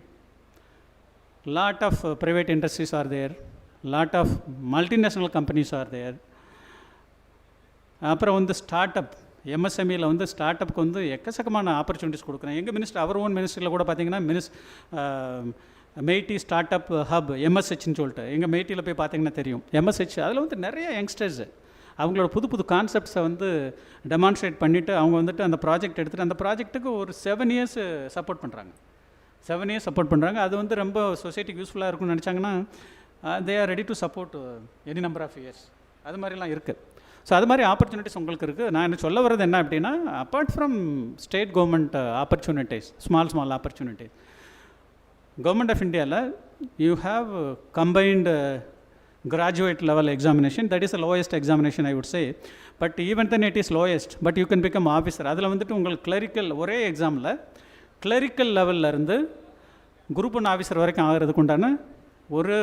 Speaker 9: lot of private industries are there, lot of multinational companies are there. அப்புறம் வந்து ஸ்டார்ட் அப் எம்எஸ்எம்இயில் வந்து ஸ்டார்ட் அப்புக்கு வந்து எக்கச்சக்கமான ஆப்பர்ச்சுனிட்டிஸ் கொடுக்குறேன். எங்கள் மினிஸ்டர் அவர் ஓன் மினிஸ்ட்ரியில் கூட பார்த்தீங்கன்னா மெய்டி ஸ்டார்ட் அப் ஹப் எம்எஸ்ஹெச்னு சொல்லிட்டு எங்கள் மெய்டியில் போய் பார்த்தீங்கன்னா தெரியும் எம்எஸ்ஹெச். அதில் வந்து நிறைய யங்ஸ்டர்ஸ் அவங்களோட புது கான்செப்ட்ஸை வந்து டெமான்ஸ்ட்ரேட் பண்ணிவிட்டு அவங்க வந்துட்டு அந்த ப்ராஜெக்ட் எடுத்துகிட்டு அந்த ப்ராஜெக்ட்டுக்கு ஒரு 7 years சப்போர்ட் பண்ணுறாங்க. 7 years சப்போர்ட் பண்ணுறாங்க. அது வந்து ரொம்ப சொசைட்டிக்கு யூஸ்ஃபுல்லாக இருக்கும்னு நினச்சாங்கன்னா they are ready to support any number of years. அது மாதிரிலாம் இருக்குது. ஸோ அது மாதிரி ஆப்பர்ச்சுனிட்டிஸ் உங்களுக்கு இருக்குது. நான் என்ன சொல்ல வர்றது என்ன அப்படின்னா, apart from state government opportunities, small opportunities, government of இந்தியாவில் you have combined graduate level examination. That is the lowest examination I would say, but even then it is lowest, but you can become officer. அதில் வந்துட்டு உங்களுக்கு clerical ஒரே எக்ஸாமில் clerical லெவலில் இருந்து group 1 officer வரைக்கும் ஆகிறதுக்கு உண்டான ஒரு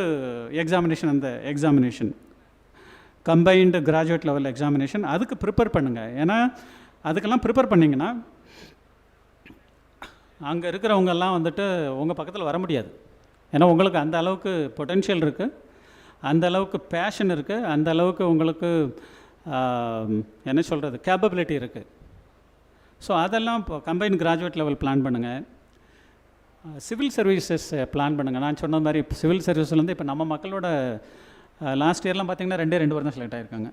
Speaker 9: எக்ஸாமினேஷன், அந்த examination combined graduate level examination. அதுக்கு ப்ரிப்பேர் பண்ணுங்கள். ஏன்னா அதுக்கெல்லாம் ப்ரிப்பேர் பண்ணிங்கன்னா அங்கே இருக்கிறவங்கெல்லாம் வந்துட்டு உங்கள் பக்கத்தில் வர முடியாது. ஏன்னா உங்களுக்கு அந்த அளவுக்கு பொட்டென்ஷியல் இருக்குது, அந்த அளவுக்கு பேஷன் இருக்குது, அந்த அளவுக்கு உங்களுக்கு என்ன சொல்கிறது கேப்பபிலிட்டி இருக்குது. ஸோ அதெல்லாம் இப்போ கம்பைன் கிராஜுவேட் லெவல் பிளான் பண்ணுங்கள். சிவில் சர்வீசஸ் பிளான் பண்ணுங்கள். நான் சொன்ன மாதிரி சிவில் சர்வீஸ்லேருந்து இப்போ நம்ம மக்களோட லாஸ்ட் இயர்லாம் பார்த்திங்கன்னா 2 பேர் தான் செலக்ட் ஆகிருக்காங்க.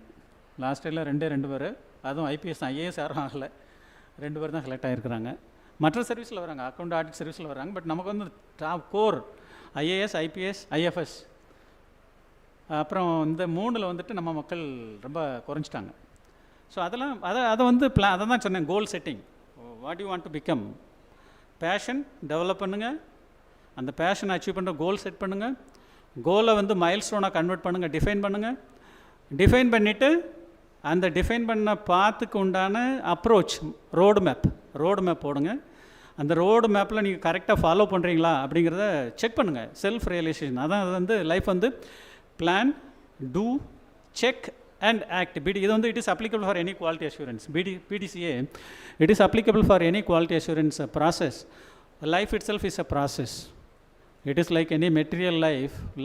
Speaker 9: லாஸ்ட் இயரில் 2 பேர், அதுவும் ஐபிஎஸ் ஐஏஎஸ் யாரும் ஆகலை, 2 பேர் தான் செலக்ட் ஆகிருக்கிறாங்க. மற்ற சர்வீஸில் வராங்க, அக்கௌண்ட் ஆடிட் சர்வீஸில் வராங்க. பட் நமக்கு வந்து top core IAS IPS IFS, அப்புறம் இந்த 3ல் வந்துட்டு நம்ம மக்கள் ரொம்ப குறைஞ்சிட்டாங்க. ஸோ அதெல்லாம் அதை வந்து அதை தான் சொன்னேன், goal setting. What you want to become, passion develop பண்ணுங்கள், அந்த பேஷனை அச்சீவ் பண்ணுற கோல் செட் பண்ணுங்கள், கோலை வந்து மைல் ஸ்டோனாக கன்வெர்ட் பண்ணுங்கள், டிஃபைன் பண்ணுங்கள். டிஃபைன் பண்ணிவிட்டு அந்த டிஃபைன் பண்ண பாத்துக்கு உண்டான அப்ரோச் ரோடு மேப் போடுங்க. அந்த ரோடு மேப்பில் நீங்கள் கரெக்டாக ஃபாலோ பண்ணுறீங்களா அப்படிங்கிறத செக் பண்ணுங்கள். செல்ஃப் ரியலைசேஷன் அதான் அது வந்து லைஃப் வந்து plan, do, check and act. இது வந்து it is applicable for any quality assurance. PDCA, it is applicable for any quality assurance process. Life itself is a process. It is like any material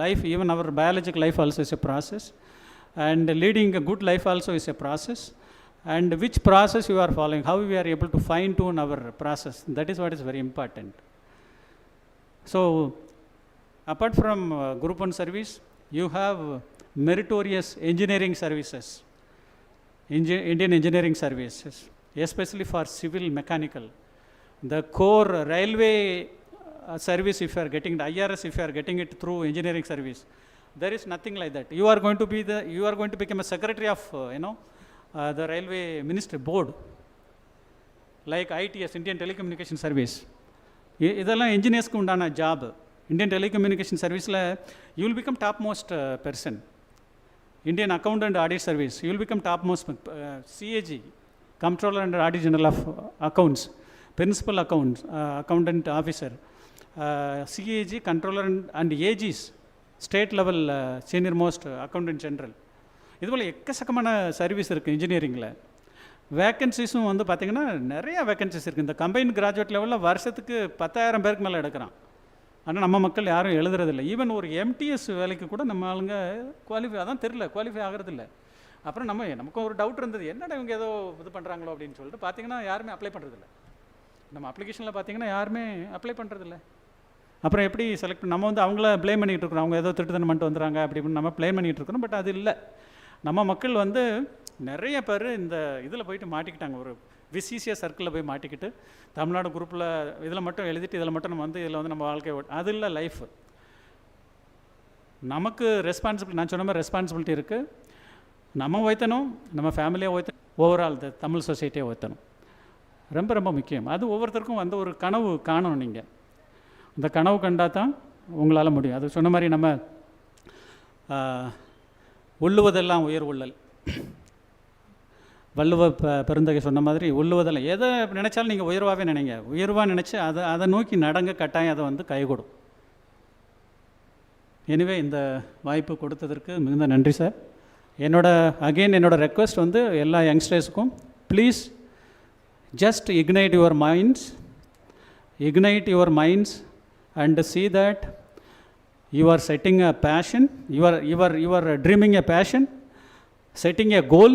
Speaker 9: life, even our biological life also is a process, and leading a good life also is a process. And which process you are following, how we are able to fine tune our process, that is what is very important. So apart from group 1 service, you have meritorious engineering services, Indian engineering services, especially for civil mechanical. The core railway service, if you are getting the IRS, if you are getting it through engineering service, there is nothing like that. You are going to become a secretary of the railway ministry board, like ITS, Indian Telecommunication Service. இதெல்லாம் engineersக்கு உண்டான job. Indian Telecommunication Serviceல you will become topmost person. Indian Accountant Audit Service, you will become topmost CAG, Comptroller and Audit General of Accounts, Principal Accountant Officer, CAG, Controller and AGs, State Level Senior Most Accountant General. இதுபோல் எக்கச்சக்கமான service இருக்குது இன்ஜினியரிங்கில். வேக்கன்சிஸும் வந்து பார்த்திங்கன்னா நிறையா vacancies இருக்குது. இந்த combine graduate லெவலில் வருஷத்துக்கு 10,000 பேருக்கு மேலே எடுக்கிறான். ஆனால் நம்ம மக்கள் யாரும் எழுதுறதில்லை. ஈவன் ஒரு MTS வேலைக்கு கூட நம்ம ஆளுங்க அதான் தெரில, குவாலிஃபை ஆகிறதில்ல. அப்புறம் நமக்கு ஒரு டவுட் இருந்தது, என்னடா இவங்க ஏதோ இது பண்ணுறாங்களோ அப்படின்னு சொல்லிட்டு பார்த்தீங்கன்னா யாருமே அப்ளை பண்ணுறதில்ல. நம்ம அப்ளிகேஷனில் பார்த்தீங்கன்னா யாருமே அப்ளை பண்ணுறதில்ல. அப்புறம் எப்படி செலக்ட் நம்ம வந்து அவங்கள ப்ளேம் பண்ணிகிட்டு இருக்கிறோம், அவங்க ஏதோ திருட்டுத்தனம் பண்ணிட்டு வந்துடுறாங்க அப்படின்னு நம்ம ப்ளேம் பண்ணிகிட்டு இருக்கிறோம். பட் அது இல்லை. நம்ம மக்கள் வந்து நிறைய பேர் இந்த இதில் போயிட்டு மாட்டிக்கிட்டாங்க, ஒரு விசிசிஎஸ் சர்க்கிளில் போய் மாட்டிக்கிட்டு தமிழ்நாடு குரூப்பில் இதில் மட்டும் எழுதிட்டு இதில் மட்டும் நம்ம வந்து இதில் வந்து நம்ம வாழ்க்கை அது இல்லை லைஃப். நமக்கு ரெஸ்பான்சிபிலிட்டி, நான் சொன்ன மாதிரி ரெஸ்பான்சிபிலிட்டி இருக்குது. நம்ம உயர்த்தணும், நம்ம ஃபேமிலியாக உயர்த்தணும், ஓவரால் த தமிழ் சொசைட்டியை உயர்த்தணும். ரொம்ப ரொம்ப முக்கியம். அது ஒவ்வொருத்தருக்கும் வந்து ஒரு கனவு காணணும். நீங்கள் அந்த கனவு கண்டால் தான் உங்களால் முடியும். அது சொன்ன மாதிரி நம்ம உள்ளுவதெல்லாம் உயர் உள்ளல், வள்ளுவ பெருந்தகை சொன்ன மாதிரி உள்ளுவதெல்லாம் எதை நினச்சாலும் நீங்கள் உயர்வாகவே நினைங்க. உயர்வாக நினச்சி அதை நோக்கி நடங்க, கட்டாயம் அதை வந்து கைகூடும். எனிவே இந்த வாய்ப்பு கொடுத்ததற்கு மிகுந்த நன்றி சார். என்னோட ரெக்வெஸ்ட் வந்து எல்லா யங்ஸ்டர்ஸுக்கும், please just ignite your minds and see that you are setting a passion, you are dreaming a passion, setting a goal,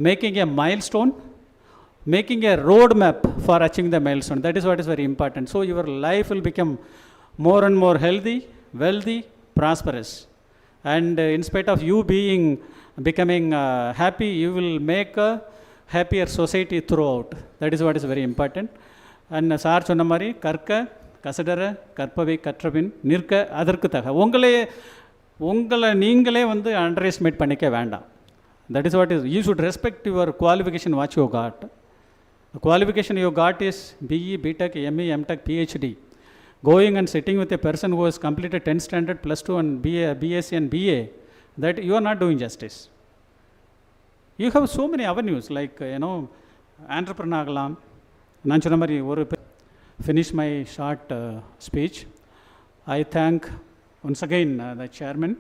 Speaker 9: making a milestone, making a roadmap for achieving the milestone. That is what is very important. So your life will become more and more healthy, wealthy, prosperous, and in spite of you becoming happy, you will make a happier society throughout. That is what is very important. And sir சொன்ன மாதிரி கற்க கசடர கற்பவை கற்றபின் நிற்க அதற்கு தக. உங்களை நீங்களே வந்து அண்டர் எஸ்டிமேட் பண்ணிக்க வேண்டாம். That is what is, you should respect your qualification what you got. The qualification you got is BE, B.Tech, ME, M.Tech, PhD. Going and sitting with a person who has completed 10th standard, +2 and BSc and BA, that you are not doing justice. You have so many avenues like, entrepreneur ஆகலாம். நான் சொன்ன மாதிரி ஒரு finish my short speech. I thank once again the chairman,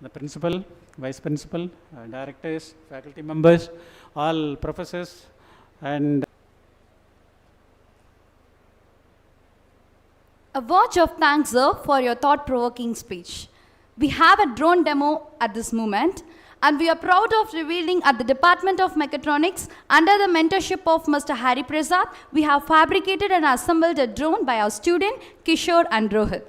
Speaker 9: the principal, vice principal, directors, faculty members, all professors, and
Speaker 5: a watch of thanks, sir, for your thought-provoking speech. We have a drone demo at this moment, and we are proud of revealing at the Department of Mechatronics, under the mentorship of Mr. Hari Prasad, we have fabricated and assembled a drone by our student Kishore and Rohit.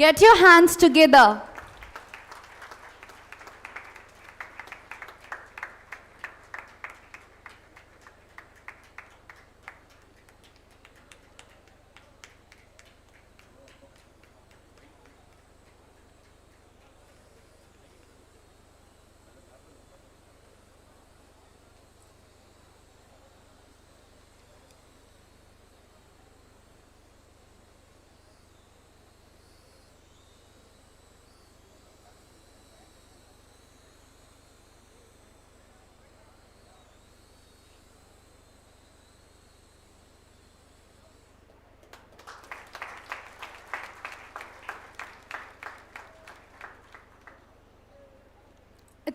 Speaker 5: Get your hands together.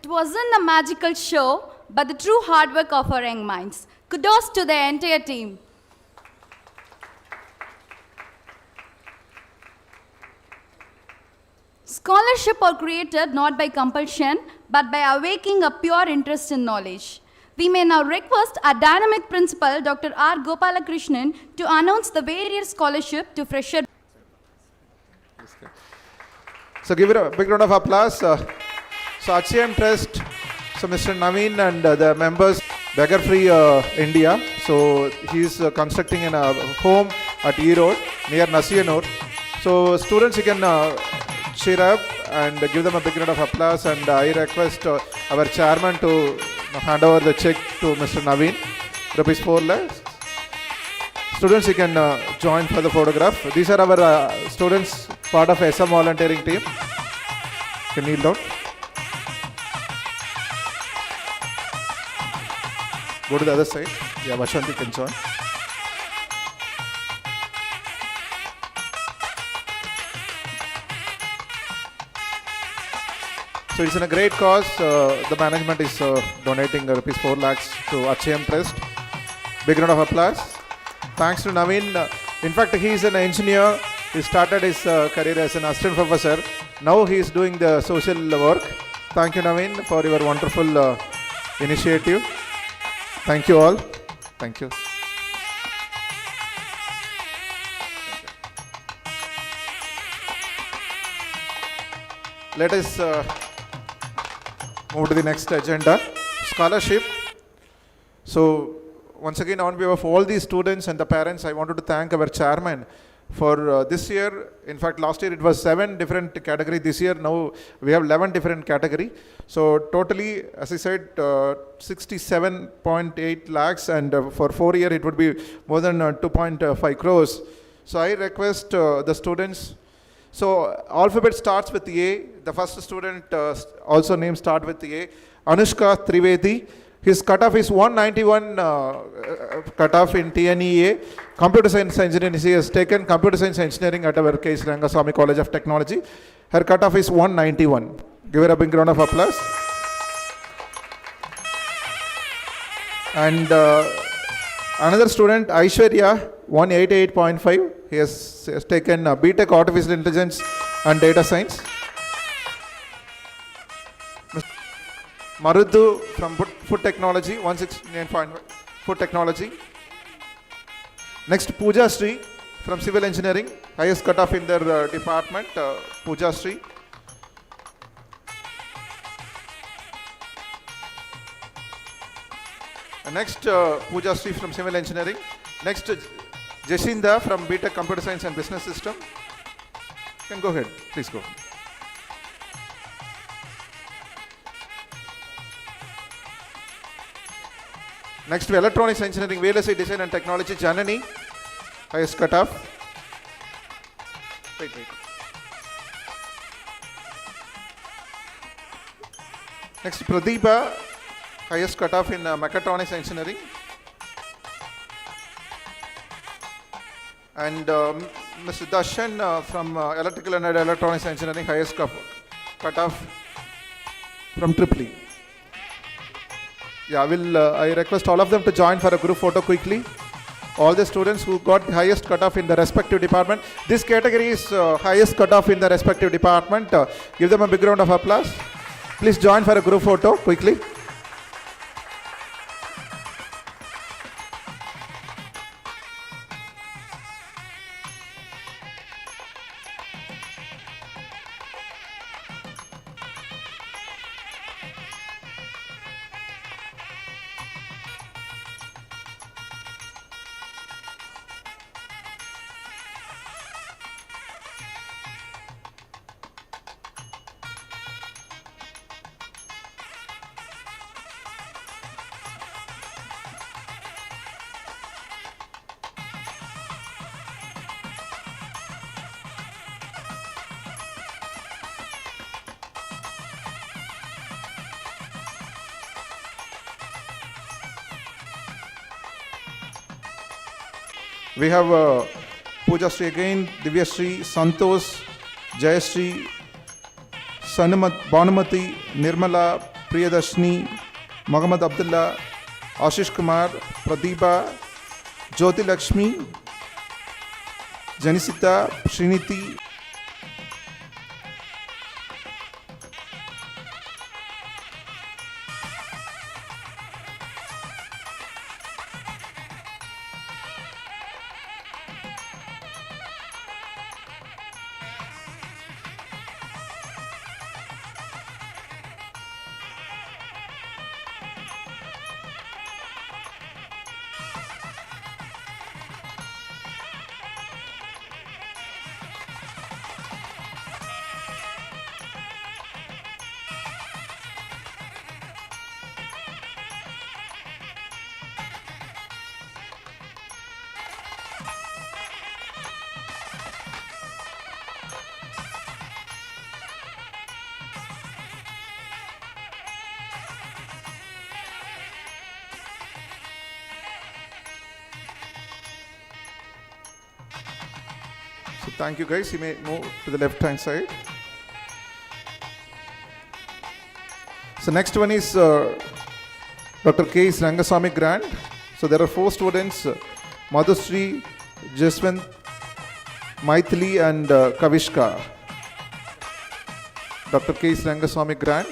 Speaker 5: It wasn't a magical show, but the true hard work of our young minds. Kudos to the entire team. Scholarship are created not by compulsion, but by awakening a pure interest in knowledge. We may now request our dynamic principal, Dr. R. Gopalakrishnan, to announce the various scholarship to fresher.
Speaker 7: So give it a big round of applause. So HCM Trust, so Mr. Naveen and the members, Beggar Free India. So he is constructing in a home at E Road near Nasiyanur. So students, you can cheer up and give them a big round of applause. And I request our chairman to hand over the check to Mr. Naveen, rupees 4 lakhs. Students, you can join for the photograph. These are our students, part of SM volunteering team. You can kneel down. Go to the other side. Yeah, Vashanti can join. So it's in a great cause. The management is donating rupees 4 lakhs to HCM Trust. Big round of applause. Thanks to Naveen. In fact, he is an engineer. He started his career as an assistant professor. Now he is doing the social work. Thank you, Naveen, for your wonderful initiative. Thank you all. Thank you. Let us move to the next agenda. Scholarship. So once again, on behalf of all these students and the parents, I wanted to thank our chairman for this year. In fact, last year it was 7 different category. This year now we have 11 different category. So totally, as I said, 67.8 lakhs, and for 4 year it would be more than 2.5 crores. So I request the students. So alphabet starts with A. The first student also name start with A. Anushka Trivedi. His cutoff is 191 cutoff in TNEA. Computer Science Engineering. He has taken Computer Science Engineering at our K.S.Rangasamy College of Technology. Her cutoff is 191. Give her a big round of applause. And another student, Aishwarya, 188.5. He has taken B.Tech Artificial Intelligence and Data Science. Marudu from Food Technology, 169.5. Food Technology. Next, Pooja Sri from Civil Engineering, highest cutoff in their department, Pooja Sri. Next, Pooja Sri from Civil Engineering. Next, Jacinda from B.Tech Computer Science and Business System. You can go ahead, please go. Next to Electronics Engineering, VLSI Design and Technology, Janani, highest cutoff. Wait. Next, Pradeepa, highest cutoff in Mechatronics Engineering. And Mr. Darshan from Electrical and Electronics Engineering, highest cutoff from Tripoli. Yeah, I request all of them to join for a group photo quickly. All the students who got the highest cutoff in the respective department. This category is highest cutoff in the respective department. Give them a big round of applause. Please join for a group photo quickly. We have Pooja Sri again, Divya Sri, Santosh, Jayasri, Bhanumati, Nirmala, Priyadashni, Mohammad Abdullah, Ashish Kumar, Pradeepa, Jyoti Lakshmi, Janisita, Sriniti. So thank you guys. You may move to the left hand side. So next one is Dr. K.S.Rangasamy grant. So there are 4 students, Madhusri, Jaswant, Maithili and Kavishka. Dr. K.S.Rangasamy grant.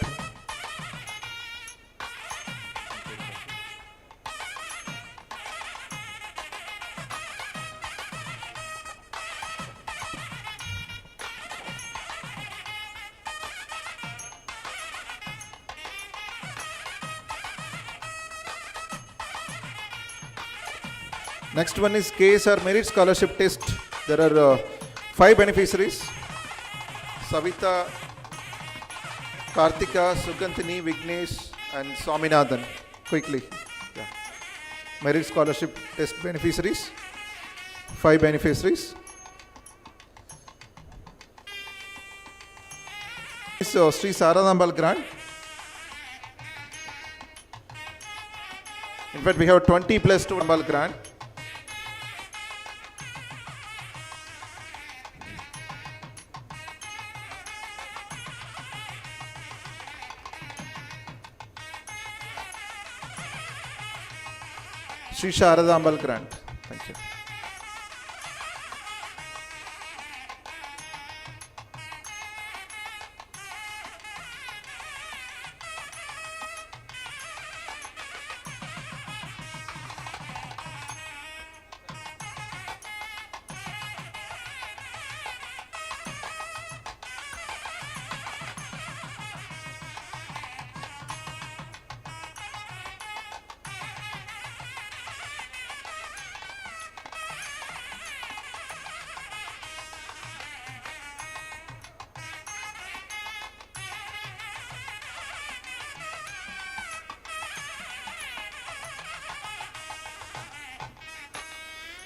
Speaker 7: Next one is KSR Merit Scholarship Test. There are 5 beneficiaries. Savita, Kartika, Sugantini, Vignesh and Swaminathan. Quickly. Yeah. Merit Scholarship Test beneficiaries. 5 beneficiaries. This is Sri Saradambal grant. In fact, we have 20 plus 2 Namakkal grant. Sri Sharadambal grant. Thank you.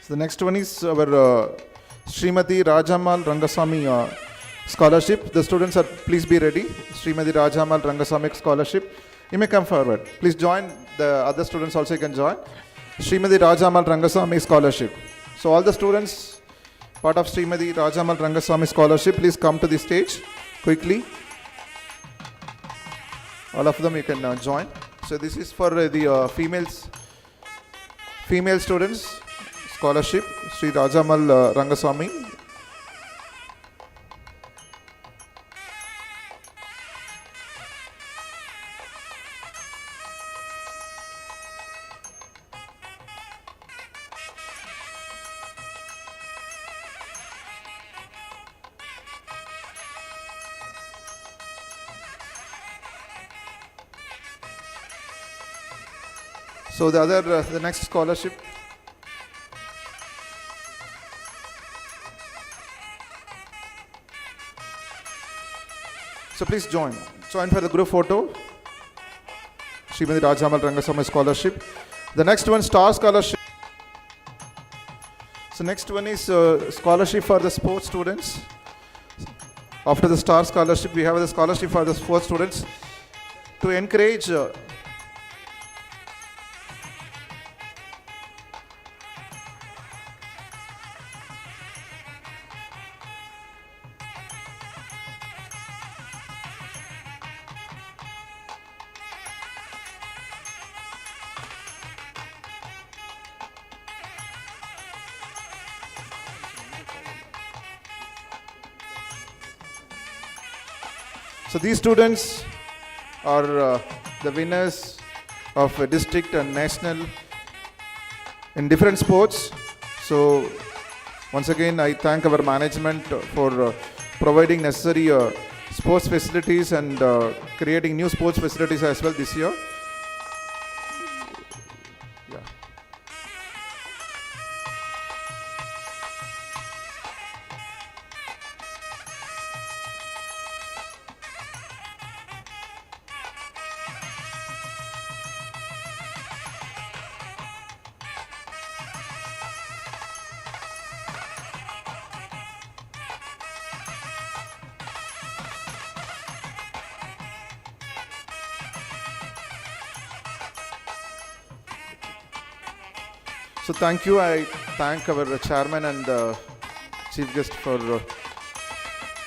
Speaker 7: So the next one is our Srimati Rajamal Rangasamy scholarship. The students are, please be ready. Srimati Rajamal Rangasamy scholarship. You may come forward. Please join. The other students also can join. Srimati Rajamal Rangasamy scholarship. So all the students part of Srimati Rajamal Rangasamy scholarship, please come to the stage quickly. All of them you can join. So this is for the female students scholarship, Sri Rajamal Rangasamy. So the next scholarship. So please join for the group photo. Srimati Rajamal Rangasamy scholarship. The next one, star scholarship. So next one is scholarship for the sports students. After the star scholarship, we have the scholarship for the sports students to encourage So these students are the winners of district and national in different sports. So once again, I thank our management for providing necessary sports facilities and creating new sports facilities as well this year. Yeah. So thank you. I thank our chairman and chief guest for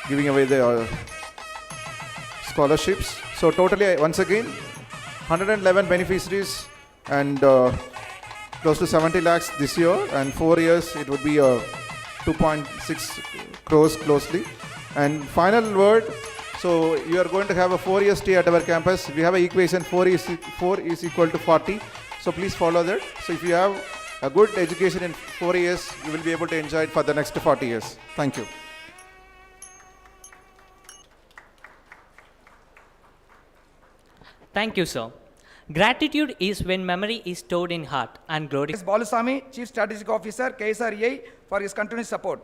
Speaker 7: giving away the scholarships. So totally, once again, 111 beneficiaries and close to 70 lakhs this year, and 4 years it would be 2.6 crores closely. And final word, so you are going to have a 4-year stay at our campus. We have an equation, 4 is equal to 40. So please follow that. So if you have a good education in 4 years, you will be able to enjoy it for the next 40 years. Thank you.
Speaker 10: Thank you, sir. Gratitude is when memory is stored in heart and glory.
Speaker 11: Balusamy, Chief Strategic Officer, KSRA, for his continuous support.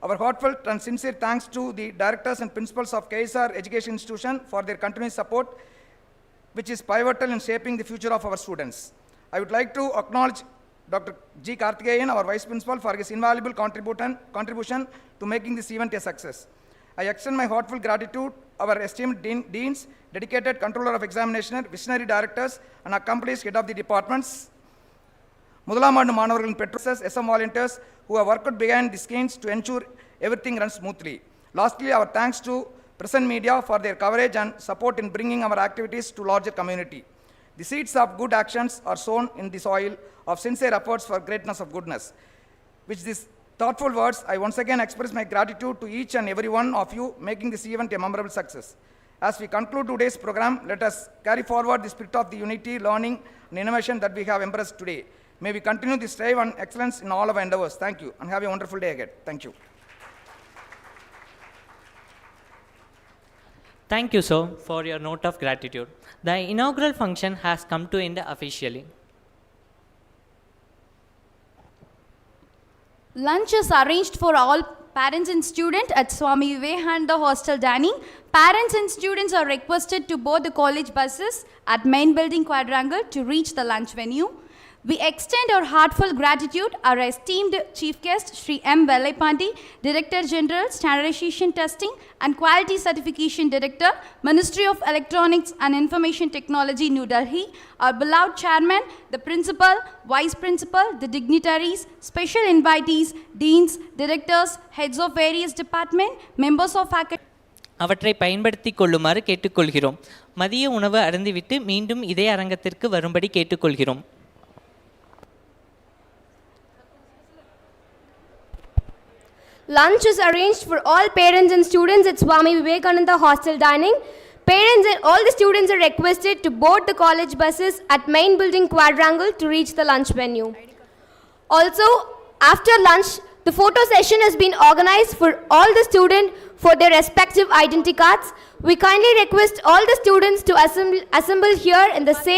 Speaker 11: Our heartfelt and sincere thanks to the directors and principals of KSR Education Institution for their continuous support, which is pivotal in shaping the future of our students. I would like to acknowledge Dr. G. Karthikeyan, our Vice Principal, for his invaluable contribution to making this event a success. I extend my heartfelt gratitude to our esteemed deans, dedicated controller of examination, visionary directors, and accomplished head of the departments, முதலாம் ஆண்டு மாணவர்களின் பெற்றோர்ஸ், SM volunteers who have worked behind the scenes to ensure everything runs smoothly. Lastly, our thanks to present media for their coverage and support in bringing our activities to larger community. The seeds of good actions are sown in the soil of sincere efforts for greatness of goodness. With these thoughtful words, I once again express my gratitude to each and every one of you, making this event a memorable success. As we conclude today's program, let us carry forward the spirit of the unity, learning, and innovation that we have embraced today. May we continue this strive and excellence in all our endeavors. Thank you, and have a wonderful day ahead. Thank you.
Speaker 10: Thank you, sir, for your note of gratitude. The inaugural function has come to end officially.
Speaker 5: Lunch is arranged for all parents and students at Swami Vivekananda Hostel Dining. Parents and students are requested to board the college buses at main building quadrangle to reach the lunch venue. We extend our heartfelt gratitude to our esteemed chief guest, Sri M. Vellaipandi, Director General, Standardization Testing and Quality Certification Director, Ministry of Electronics and Information Technology, New Delhi, our beloved chairman, the principal, vice principal, the dignitaries, special invitees, deans, directors, heads of various departments, members of faculty.
Speaker 10: அவற்றை பயன்படுத்திக் கொள்ளுமாறு கேட்டுக்கொள்கிறோம். மதிய உணவு அருந்திவிட்டு மீண்டும் இதே அரங்கத்திற்கு வரும்படி கேட்டுக்கொள்கிறோம்.
Speaker 1: Lunch is arranged for all parents and students at Swami Vivekananda Hostel Dining. Parents and all the students are requested to board the college buses at main building quadrangle to reach the lunch venue. Also, after lunch, the photo session has been organized for all the students for their respective identity cards. We kindly request all the students to assemble here in the same